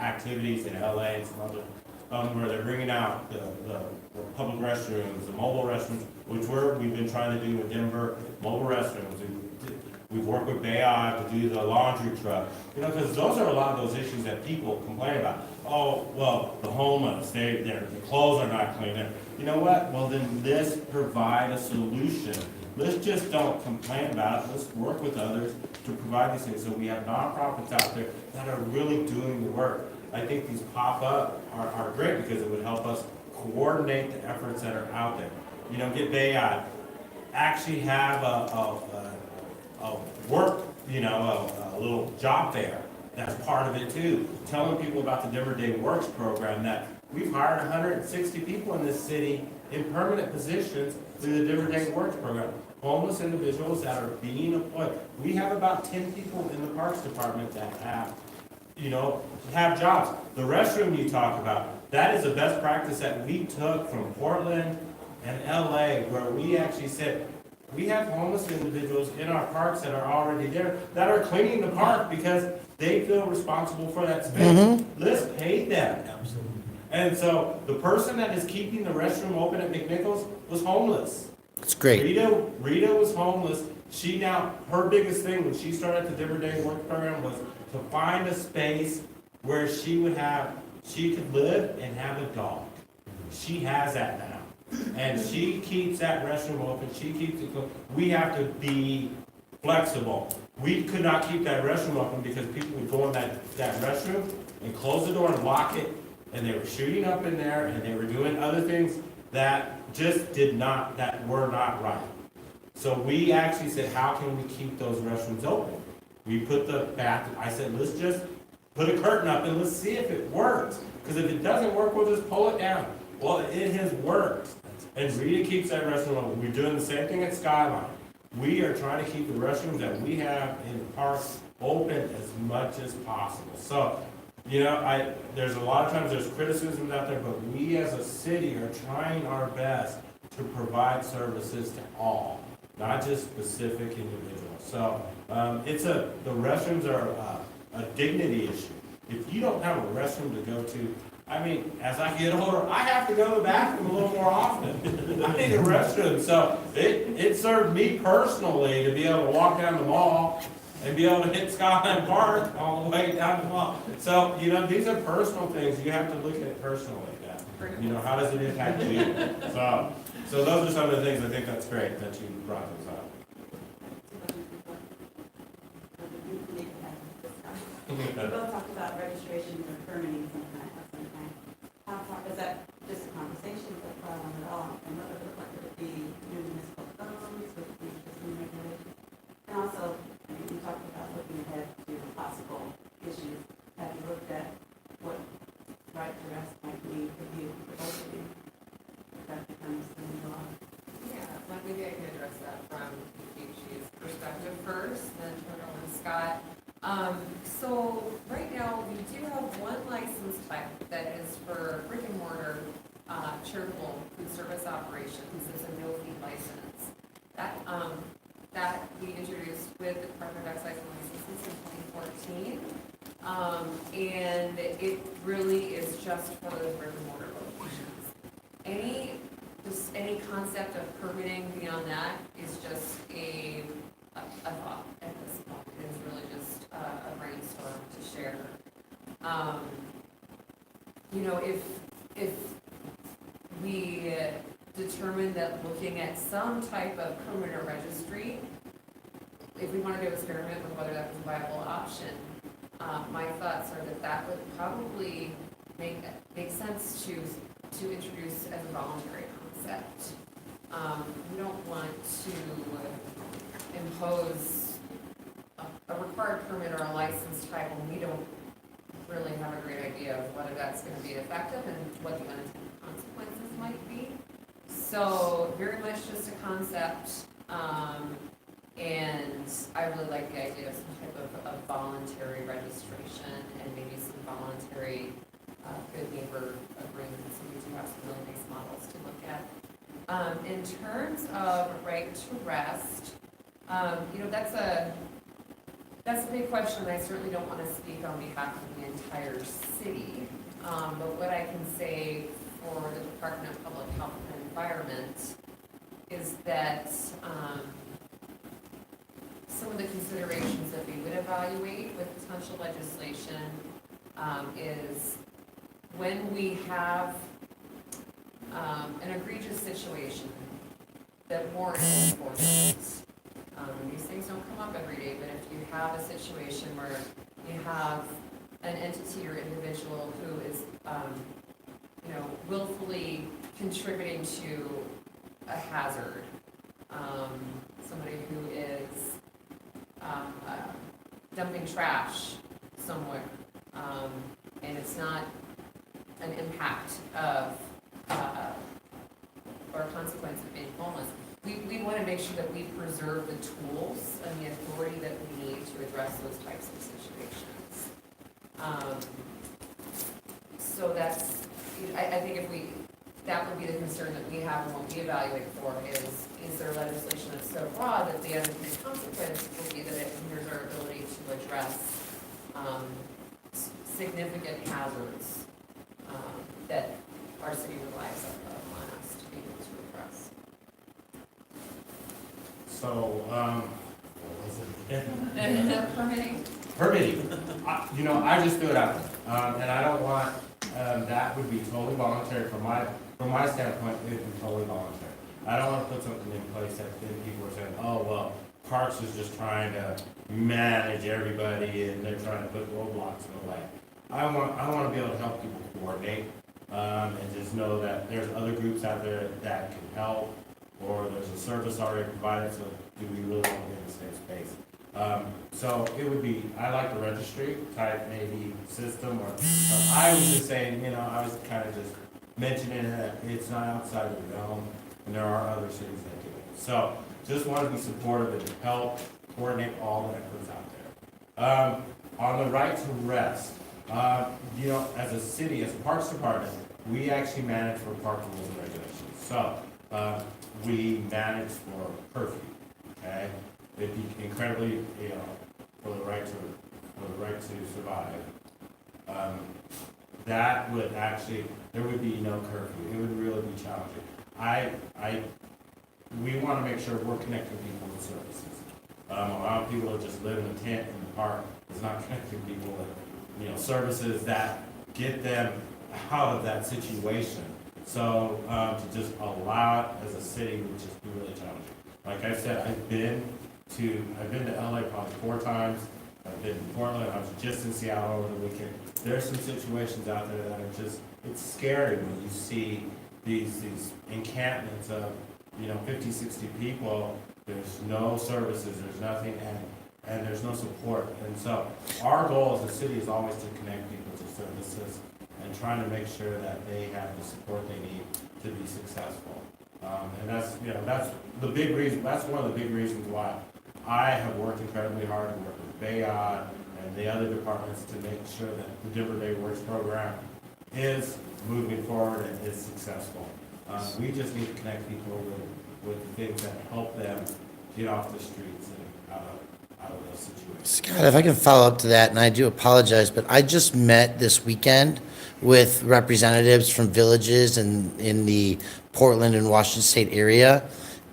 activities in LA and some other, where they're bringing out the public restrooms, the mobile restrooms, which we've been trying to do in Denver, mobile restrooms. We've worked with Bay Ave to do the laundry truck, because those are a lot of those issues that people complain about. Oh, well, the homeless, their clothes are not clean. You know what? Well, then let's provide a solution. Let's just don't complain about it. Let's work with others to provide these things. So we have nonprofits out there that are really doing the work. I think these pop-up are great because it would help us coordinate the efforts that are out there. Get Bay Ave, actually have a work, a little job fair. That's part of it too. Telling people about the Denver Day Works program, that we've hired 160 people in this city in permanent positions through the Denver Day Works program. Homeless individuals that are being employed. We have about 10 people in the Parks Department that have jobs. The restroom you talk about, that is a best practice that we took from Portland and LA, where we actually said, We have homeless individuals in our parks that are already there that are cleaning the park because they feel responsible for that space. Let's pay them. And so the person that is keeping the restroom open at McNichols was homeless. It's great. Rita was homeless. Her biggest thing when she started the Denver Day Work Program was to find a space where she could live and have a dog. She has that now. And she keeps that restroom open, she keeps it closed. We have to be flexible. We could not keep that restroom open because people would go in that restroom and close the door and lock it, and they were shooting up in there, and they were doing other things that just that were not right. So we actually said, how can we keep those restrooms open? We put the bathroom, I said, let's just put a curtain up and let's see if it works. Because if it doesn't work, we'll just pull it down. Well, it has worked. And Rita keeps that restroom open. We're doing the same thing at Skyline. We are trying to keep the restrooms that we have in the parks open as much as possible. So, there's a lot of times there's criticisms out there, but we as a city are trying our best to provide services to all, not just specific individuals. So, the restrooms are a dignity issue. If you don't have a restroom to go to, as I get older, I have to go to the bathroom a little more often. I need a restroom. So it served me personally to be able to walk down the mall and be able to hit Skyline Park all the way down the mall. So, these are personal things. You have to look at it personally. How does it impact you? So those are some of the things I think that's great that you brought those up. We both talked about registration or permitting sometime. Is that just a conversation with at all? And what would it look like? Would it be new municipal codes? Would it be just new regulations? And also, we talked about looking ahead to possible issues. Have you looked at what right to rest might mean for you, for both of you? If that becomes the new law. Yeah, maybe I can address that from PHG's perspective first, then turn it over to Scott. So right now we do have one license type that is for brick and mortar charitable food service operations. It's a no-fee license. That we introduced with the Department of Excise and Licenses in 2014, and it really is just for those brick and mortar locations. Any concept of permitting beyond that is just a thought at this point. It is really just a brainstorm to share. If we determine that looking at some type of permit or registry, if we want to do an experiment with whether that was a viable option, my thoughts are that would probably make sense to introduce as a voluntary concept. We don't want to impose a required permit or a license type when we don't really have a great idea of whether that's going to be effective and what the unintended consequences might be. So very much just a concept, and I really like the idea of some type of voluntary registration and maybe some voluntary good neighbor agreements. And we do have some really nice models to look at. In terms of right to rest, that's a big question. I certainly don't want to speak on behalf of the entire city, but what I can say for the Department of Public Health and Environment is that some of the considerations that we would evaluate with potential legislation is when we have an egregious situation that warrants enforcement. These things don't come up every day, but if you have a situation where you have an entity or individual who is, willfully contributing to a hazard, somebody who is dumping trash somewhere, and it's not an impact of or a consequence of being homeless. We want to make sure that we preserve the tools and the authority that we need to address those types of situations. So I think that would be the concern that we have and what we evaluate for is is there legislation that's so broad that the unintended consequence will be that it hinders our ability to address significant hazards that our city relies upon us to be able to address. So, what was it? Permitting. Permitting. I just threw it out there. And I don't want, that would be totally voluntary from my standpoint, it would be totally voluntary. I don't want to put something in place that then people are saying, oh, well, Parks is just trying to manage everybody and they're trying to put roadblocks in the way. I want to be able to help people coordinate, and just know that there's other groups out there that can help, or there's a service already provided, so do we really want to be in the same space? So it would be, I like the registry type maybe system, or I was just saying, I was kind of just mentioning that it's not outside of the realm, and there are other cities that do it. So just want to be supportive and help coordinate all the efforts out there. On the right to rest, as a city, as a Parks Department, we actually manage for park rules and regulations. So we manage for curfew, okay? It'd be incredibly, for the right to survive. That would actually, there would be no curfew. It would really be challenging. We want to make sure we're connecting people with services. Allowing people to just live in a tent in the park is not connecting people with, services that get them out of that situation. So to just allow it as a city would just be really challenging. Like I said, I've been to LA probably 4 times. I've been to Portland. I was just in Seattle over the weekend. There's some situations out there that are just, it's scary when you see these encampments of 50, 60 people. There's no services, there's nothing, and there's no support. And so our goal as a city is always to connect people to services and trying to make sure that they have the support they need to be successful. And that's the big reason. That's one of the big reasons why I have worked incredibly hard to work with Bayard and the other departments to make sure that the Denver Day Works program is moving forward and is successful. We just need to connect people with things that help them get off the streets and out of those situations. Scott, if I can follow up to that, and I do apologize, but I just met this weekend with representatives from villages in the Portland and Washington State area,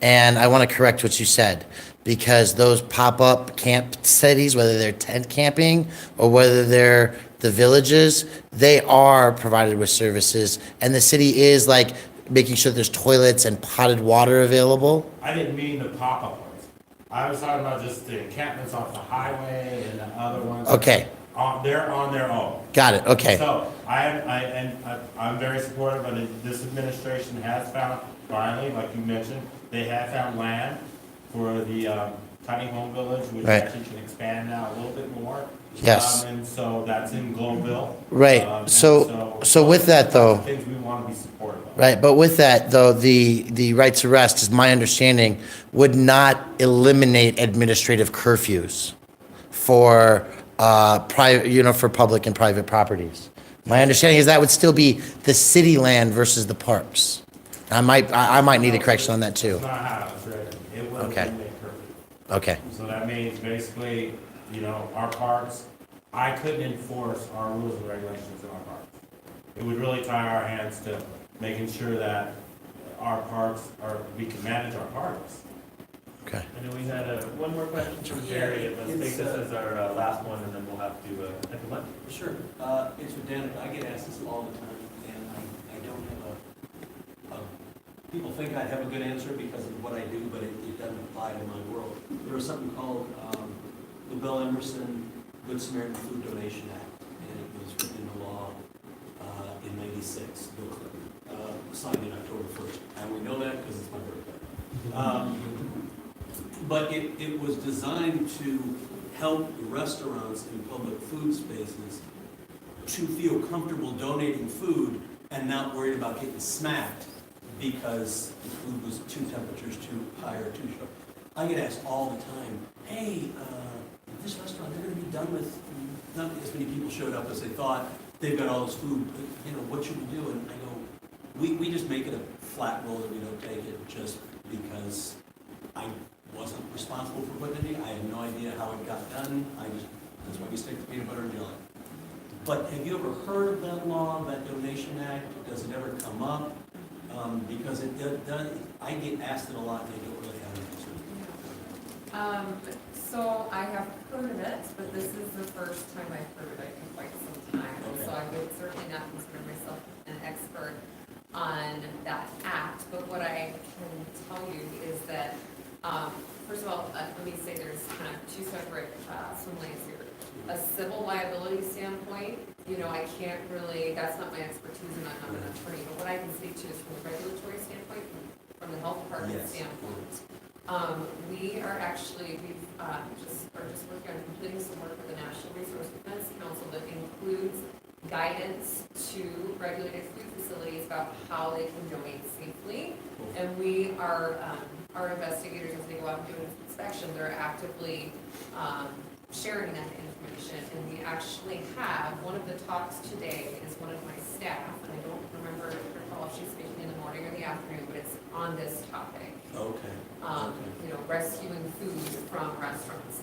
and I want to correct what you said, because those pop-up camp cities, whether they're tent camping or whether they're the villages, they are provided with services, and the city is like making sure there's toilets and potted water available. I didn't mean the pop-up ones. I was talking about just the encampments off the highway and the other ones. Okay. They're on their own. Got it. Okay. So I'm very supportive, and this administration has found, finally, like you mentioned, they have found land for the tiny home village, which Right. actually can expand now a little bit more. Yes. And so that's in Globeville. Right. So with that though, things we want to be supportive of. right, but with that though, the right to rest, is my understanding, would not eliminate administrative curfews for private, for public and private properties. My understanding is that would still be the city land versus the parks. I might need a correction on that too. That's not how it's written. It will Okay. eliminate curfew. Okay. So that means basically, our parks, I couldn't enforce our rules and regulations in our parks. It would really tie our hands to making sure that our parks we can manage our parks. Okay. I know we had one more question from Jerry, let's take this as our last one, and then we'll have to head to lunch. Sure. It's for Dan. I get asked this all the time, and I don't have people think I have a good answer because of what I do, but it doesn't apply to my world. There was something called the Bill Emerson Good Samaritan Food Donation Act, and it was written into law in '96. Bill Clinton signed it October 1st. I only know that because it's my birthday. But it was designed to help restaurants and public food spaces to feel comfortable donating food and not worried about getting smacked because the food was temperatures too high or too short. I get asked all the time, hey, this restaurant, they're going to be done with, not as many people showed up as they thought, they've got all this food, what should we do? And I go, we just make it a flat roll that we don't take it, just because I wasn't responsible for putting it in. I had no idea how it got done. That's why we stick to peanut butter and jelly. But have you ever heard of that law, that Donation Act? Does it ever come up? Because it does, I get asked it a lot and I don't really have an answer. So I have heard of it, but this is the first time I've heard of it in quite some time. Okay. So I would certainly not consider myself an expert on that act. But what I can tell you is that, first of all, let me say there's kind of two separate swim lanes here. A civil liability standpoint, I can't really, that's not my expertise, and I'm not an attorney, but what I can speak to is from a regulatory standpoint, from the health department standpoint. We are actually, are just working on completing some work with the National Resource Defense Council that includes guidance to regulated food facilities about how they can donate safely. And we are, our investigators, as they go out and do an inspection, they're actively sharing that information. And we actually have, one of the talks today is one of my staff, and I don't recall if she's speaking in the morning or the afternoon, but it's on this topic. Okay. Rescuing food from restaurants.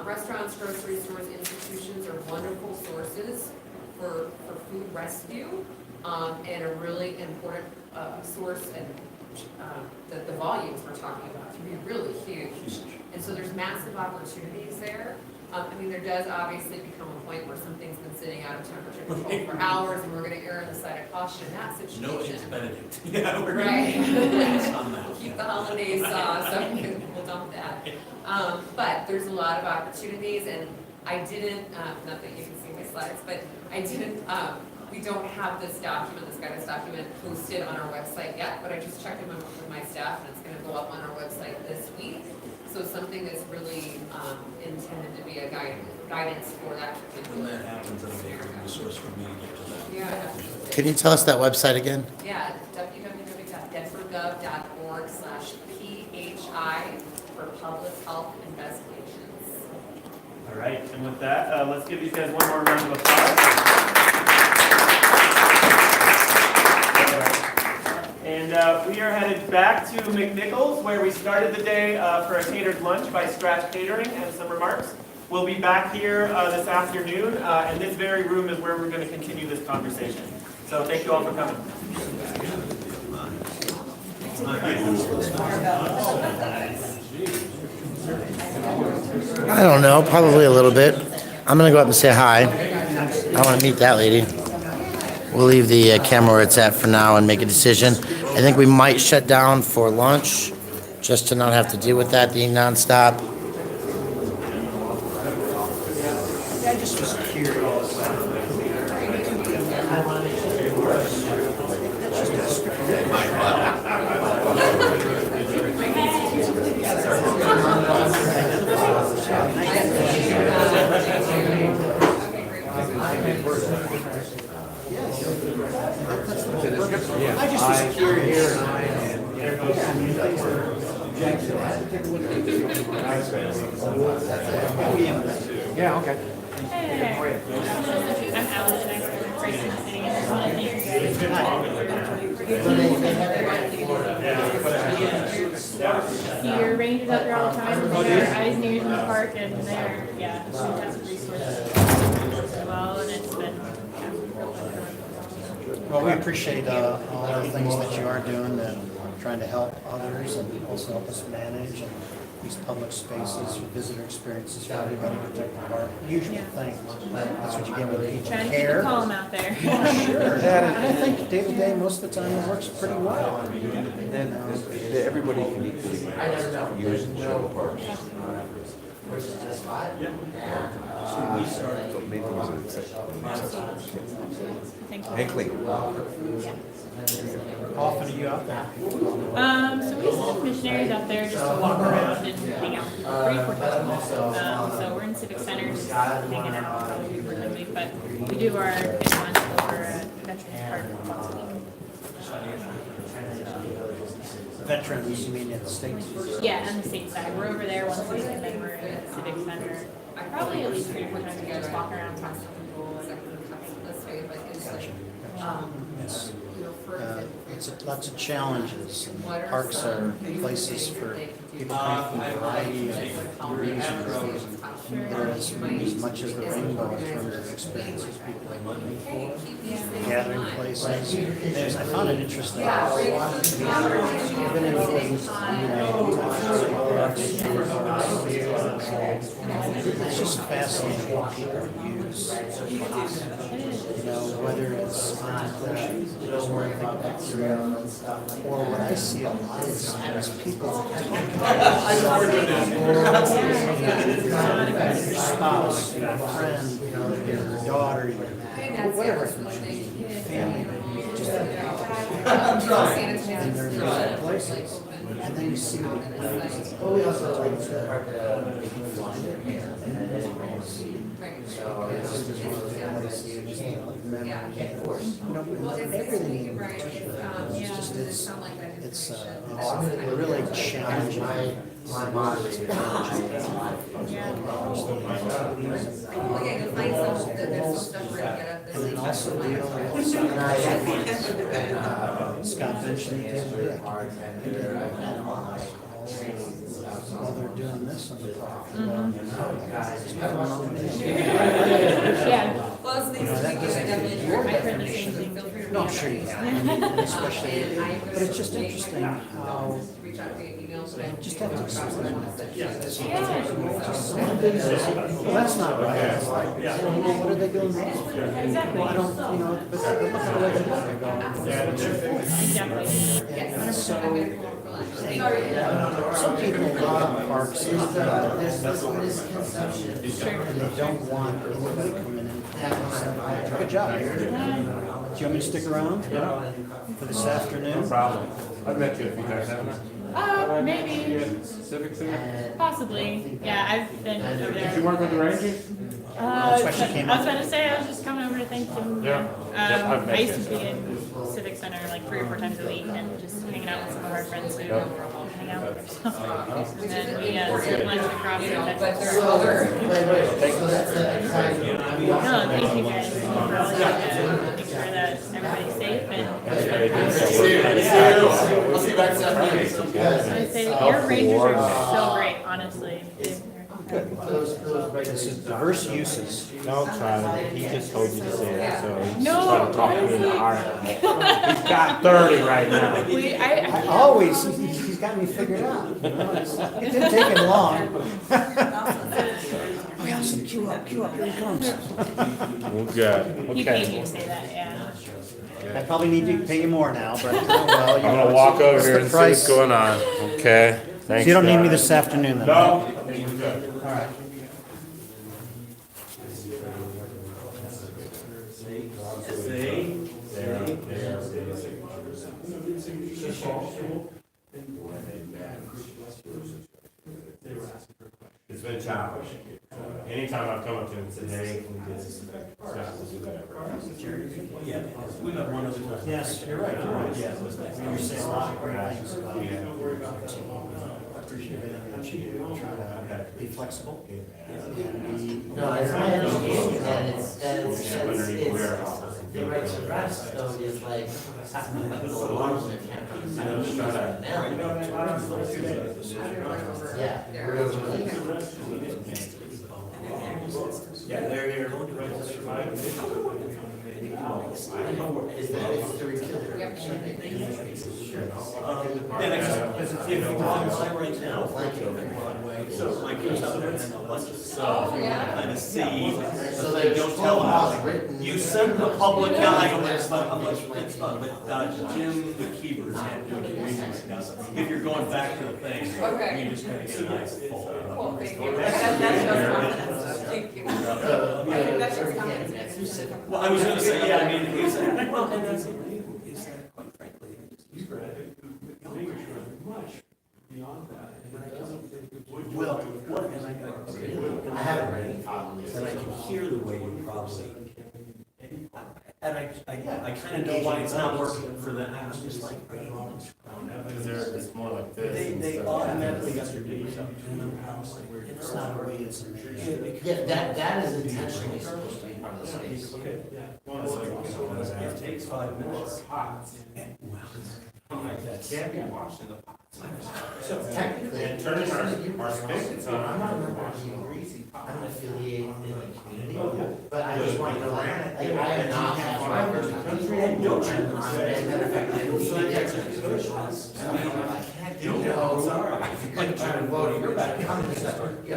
Restaurants, grocery stores, institutions are wonderful sources for food rescue, and a really important source, and the volumes we're talking about can be really huge. And so there's massive opportunities there. There does obviously become a point where something's been sitting out of temperature control for hours, and we're going to err on the side of caution in that situation. No eggs Benedict. Yeah, we're right. On that. We'll keep the holidays so we'll dump that. But there's a lot of opportunities, and I didn't, not that you can see my slides, but I didn't, we don't have this guidance document posted on our website yet, but I just checked with my staff, and it's going to go up on our website this week. So something that's really intended to be a guidance for that. When that happens, it'll be a resource for me to get to that. Yeah. Can you tell us that website again? Yeah, www.denvergov.org/PHI for public health investigations. All right, and with that, let's give these guys one more round of applause. And we are headed back to McNichols, where we started the day for a catered lunch by Scratch Catering and some remarks. We'll be back here this afternoon, and this very room is where we're going to continue this conversation. So thank you all for coming. I don't know, probably a little bit. I'm gonna go up and say hi. I want to meet that lady. We'll leave the camera where it's at for now and make a decision. I think we might shut down for lunch, just to not have to deal with that being nonstop. I just was curious. I just was curious. Yeah, okay. Hey. I'm Alex, and I'm the person sitting in Your range is out there all the time. There are eyes and ears in the park, and they're, fantastic resources as well, and it's been, Well, we appreciate all the things that you are doing and trying to help others and also help us manage and these public spaces, visitor experiences for everybody to take part. Usual things. That's what you get with people trying to keep care. it calm out there. Sure. And I think day to day, most of the time, it works pretty well. And everybody can equally use and show parts. Thank you. How often are you out there? So we send missionaries out there just to walk around and hang out with people 3-4 times a month. So we're in Civic Center just hanging out probably frequently, but we do our big lunch for Veterans Park once a week. Veterans, you mean at the state? Yeah, on the state side. We're over there once a week, and then we're in the Civic Center. Probably at least 3 or 4 times a year, just walking around talking to people. Let's say, like, it's like, Yes. you know, for It's lots of challenges. And parks are places for people coming from a variety of reasons. There is as much as the rainbow in terms of experiences people are looking for, gathering places. I found it interesting. I've been in things, it's just fascinating what people use. Whether it's or what I see a lot is people your spouse, your friend, your daughter, whatever it might be, family, just and they're in different places. And then you see everything. It's really challenging. And then also deal with Scott mentioned it the other day. While they're doing this, Yeah. No, I'm sure you have, especially, but it's just interesting how just have to explain well, that's not right. It's like, well, what are they doing wrong? Well, I don't, but look at the way they look. And so, some people love parks and they don't want anybody coming in. Good job. Do you want me to stick around for this afternoon? No problem. I've met you a few times, haven't I? Maybe. Civic Center? Possibly. Yeah, I've been over there. Did you work with the Rangers? I was about to say, I was just coming over to thank them. Yeah. I used to be in Civic Center like 3 or 4 times a week and just hanging out with some of our friends who hang out with themselves. And then we spent lunch across the Texas. No, thank you guys for all you do. Make sure that everybody's safe and I'll see you back Saturday. I say your Rangers are so great, honestly. This is diverse uses. No, Tyler, he just told you to say that, so he's No, trying to talk me into hiring. He's got 30 right now. I always, he's got me figured out. It didn't take him long. We have some queue up, here he comes. Well, good. He paid Okay. you to say that, yeah. I probably need to pay you more now, but oh well. I'm gonna walk over here and see what's going on. Okay. Thanks. So you don't need me guys. this afternoon then? No. All right. It's been challenging. Anytime I've come up to him and said, hey, can we do this? Scott will do whatever. Yeah, we've got one other question. Yes, you're right. Yeah. You're saying a lot of great things about it. I appreciate everything that you do. Try to be flexible. No, it's my understanding that it's the right to rest, though, is like, the alarms that can't be yeah. Yeah, they're here. If you fly right now, so my kids out there and a bunch of stuff, kind of see, so they don't tell them how. You send the public out, it's fun, but Jim, the keepers, can't do it. If you're going back to the thing, you just kind of get a nice full. Cool, thank you. Thank you. That's just coming. Well, I was gonna say, yeah, I mean, is that, well, and that's, is that quite frankly, much beyond that. Well, what, and I haven't read it, and I can hear the way you probably, and I kind of know why it's not working for them. I was just like, Because it's more like this. They automatically distribute stuff. It's not a way, it's a measure. Yeah, that is intentionally supposed to be part of the space. Okay, yeah. It takes 5 minutes. Can't be washing the pots. So technically, And turning our spigots on. I'm not affiliated in the community, but I just want to know, like, I am not as my first country. As a matter of fact, I don't see the executions. I can't do it. Like trying to vote, you're back. You have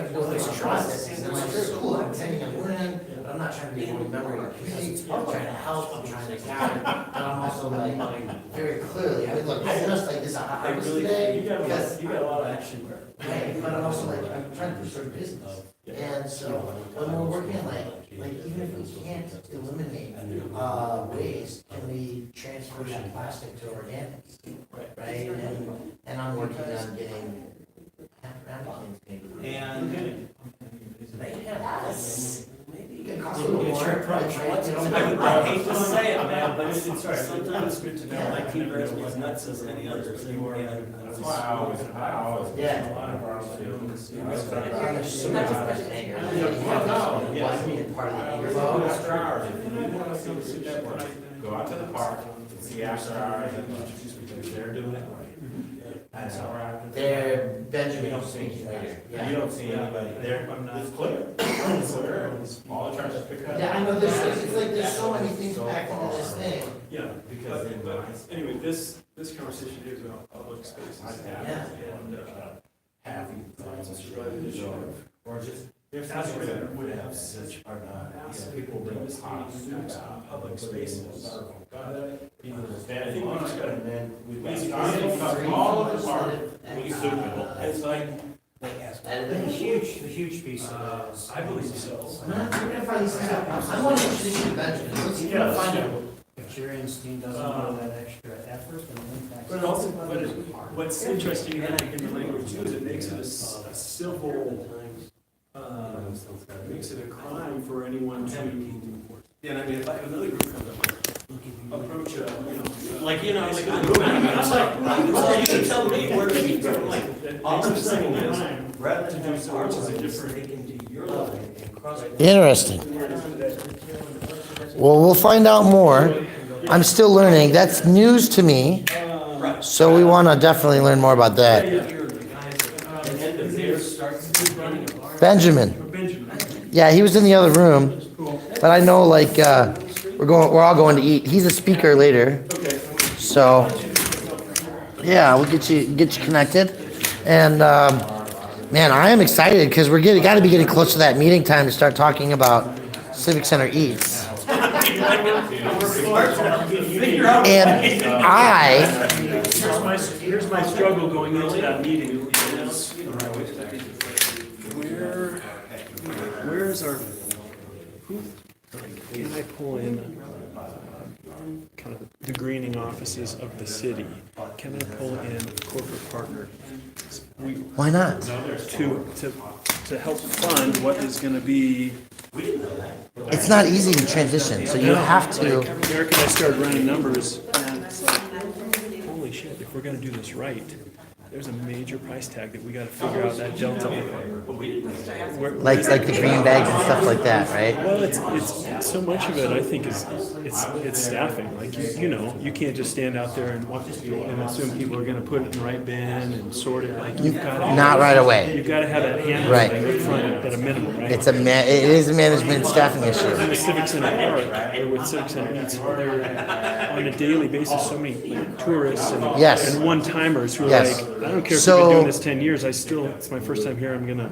to go through this process. And I'm like, sure, cool, I'm attending, I'm learning, but I'm not trying to be a member of our community. I'm trying to help, I'm trying to gather, and I'm also like, very clearly, I mean, look, I dressed like this on purpose today. You got a lot of action there. Right, but I'm also like, I'm trying to push our business. And so when we're working like even if we can't eliminate waste, can we transfer that plastic to organics? Right, and I'm working on getting napkins made. And Maybe you can cost a little more. I hate to say it, man, but it's sometimes good to know, like Peter is as nuts as any other. That's why I always, Yeah. a lot of our students. There's so much anger. Part of the anger. After hours, if you want to see the super work, go out to the park, see after hours, and they're doing it right. That's how we're after. They're Benjamin You don't see speaking later. You don't see anybody there. It's clear. It's clear. All the trash is picked up. Yeah, I know, it's like, there's so many things packed into this thing. Yeah, Because but, in but my- anyway, this conversation is about public spaces. Yeah. And, Half you it's a strategy. or just, there's That's times where where that would have such such are not, massive people bring devastating pots. impacts on public spaces. People I stand think we just gotta- and then we we started all of the park, we soup it. It's like, And a huge piece of it is. I believe so. I'm gonna find these things out. I'm more interested in Benjamin. Let's see if we can find out. If Julianstein doesn't know that extra effort, then it impacts. But also, what's interesting in the language too is it makes it a civil, makes it a crime for anyone to. Yeah, I mean, if another group comes up, Approach a, like, I'm like, you can tell me where to be, like, all I'm saying is, rather than do sports is a different, into your level and cross. Interesting. Well, we'll find out more. I'm still learning. That's news to me. So we want to definitely learn more about that. Benjamin. Yeah, he was in the other room. But I know, like, we're all going to eat. He's a speaker later. So yeah, we'll get you connected. And man, I am excited because we're got to be getting close to that meeting time to start talking about Civic Center Eats. And Here's my struggle going into that meeting. Where is our, can I pull in kind of the greening offices of the city? Can I pull in corporate partner? Why not? To help fund what is going to be. It's not easy to transition, so you have to. Eric and I started running numbers, and it's like, holy shit, if we're gonna do this right, there's a major price tag that we gotta figure out that delta. Like the green bags and stuff like that, right? Well, it's so much of it, I think, is it's staffing. Like, you can't just stand out there and assume people are gonna put it in the right bin and sort it. Like, you've gotta Not right away. You've gotta have that hand Right. up front at a minimum, right? It is a management staffing issue. In the Civic Center Park, or with Civic Center Eats, there on a daily basis so many tourists and, Yes. and one-timers who are Yes. like, I don't care if So- we've been doing this 10 years, it's my first time here, I'm gonna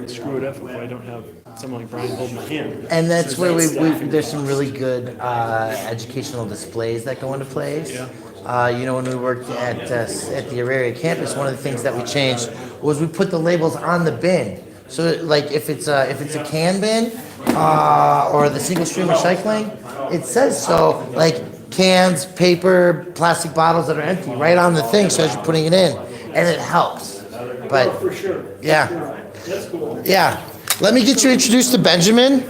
screw it up if I don't have someone like Brian holding my hand. And that's where staffing. there's some really good educational displays that go into place. When we worked at the Auraria campus, one of the things that we changed was we put the labels on the bin. So like if it's a can bin or the single stream recycling, it says so, like cans, paper, plastic bottles that are empty, right on the thing, so as you're putting it in, and it helps. But For sure. yeah. That's cool. Yeah. Let me get you introduced to Benjamin.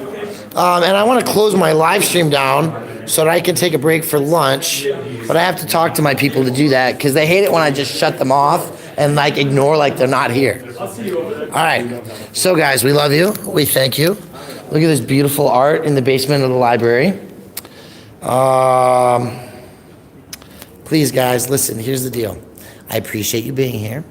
And I want to close my live stream down so that I can take a break for lunch. But I have to talk to my people to do that because they hate it when I just shut them off and like ignore like they're not here. All right. So guys, we love you. We thank you. Look at this beautiful art in the basement of the library. Please, guys, listen. Here's the deal. I appreciate you being here,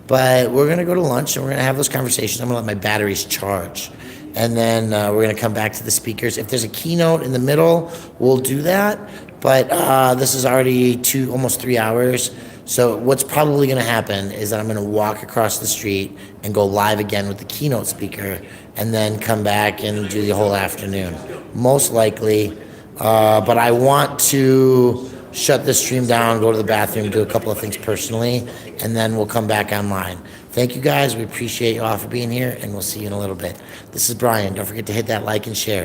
but we're gonna go to lunch and we're gonna have those conversations. I'm gonna let my batteries charge. And then we're going to come back to the speakers. If there's a keynote in the middle, we'll do that. But this is already almost 3 hours. So what's probably going to happen is that I'm going to walk across the street and go live again with the keynote speaker and then come back and do the whole afternoon. Most likely. But I want to shut this stream down, go to the bathroom, do a couple of things personally, and then we'll come back online. Thank you guys. We appreciate you all for being here, and we'll see you in a little bit. This is Brian. Don't forget to hit that like and share.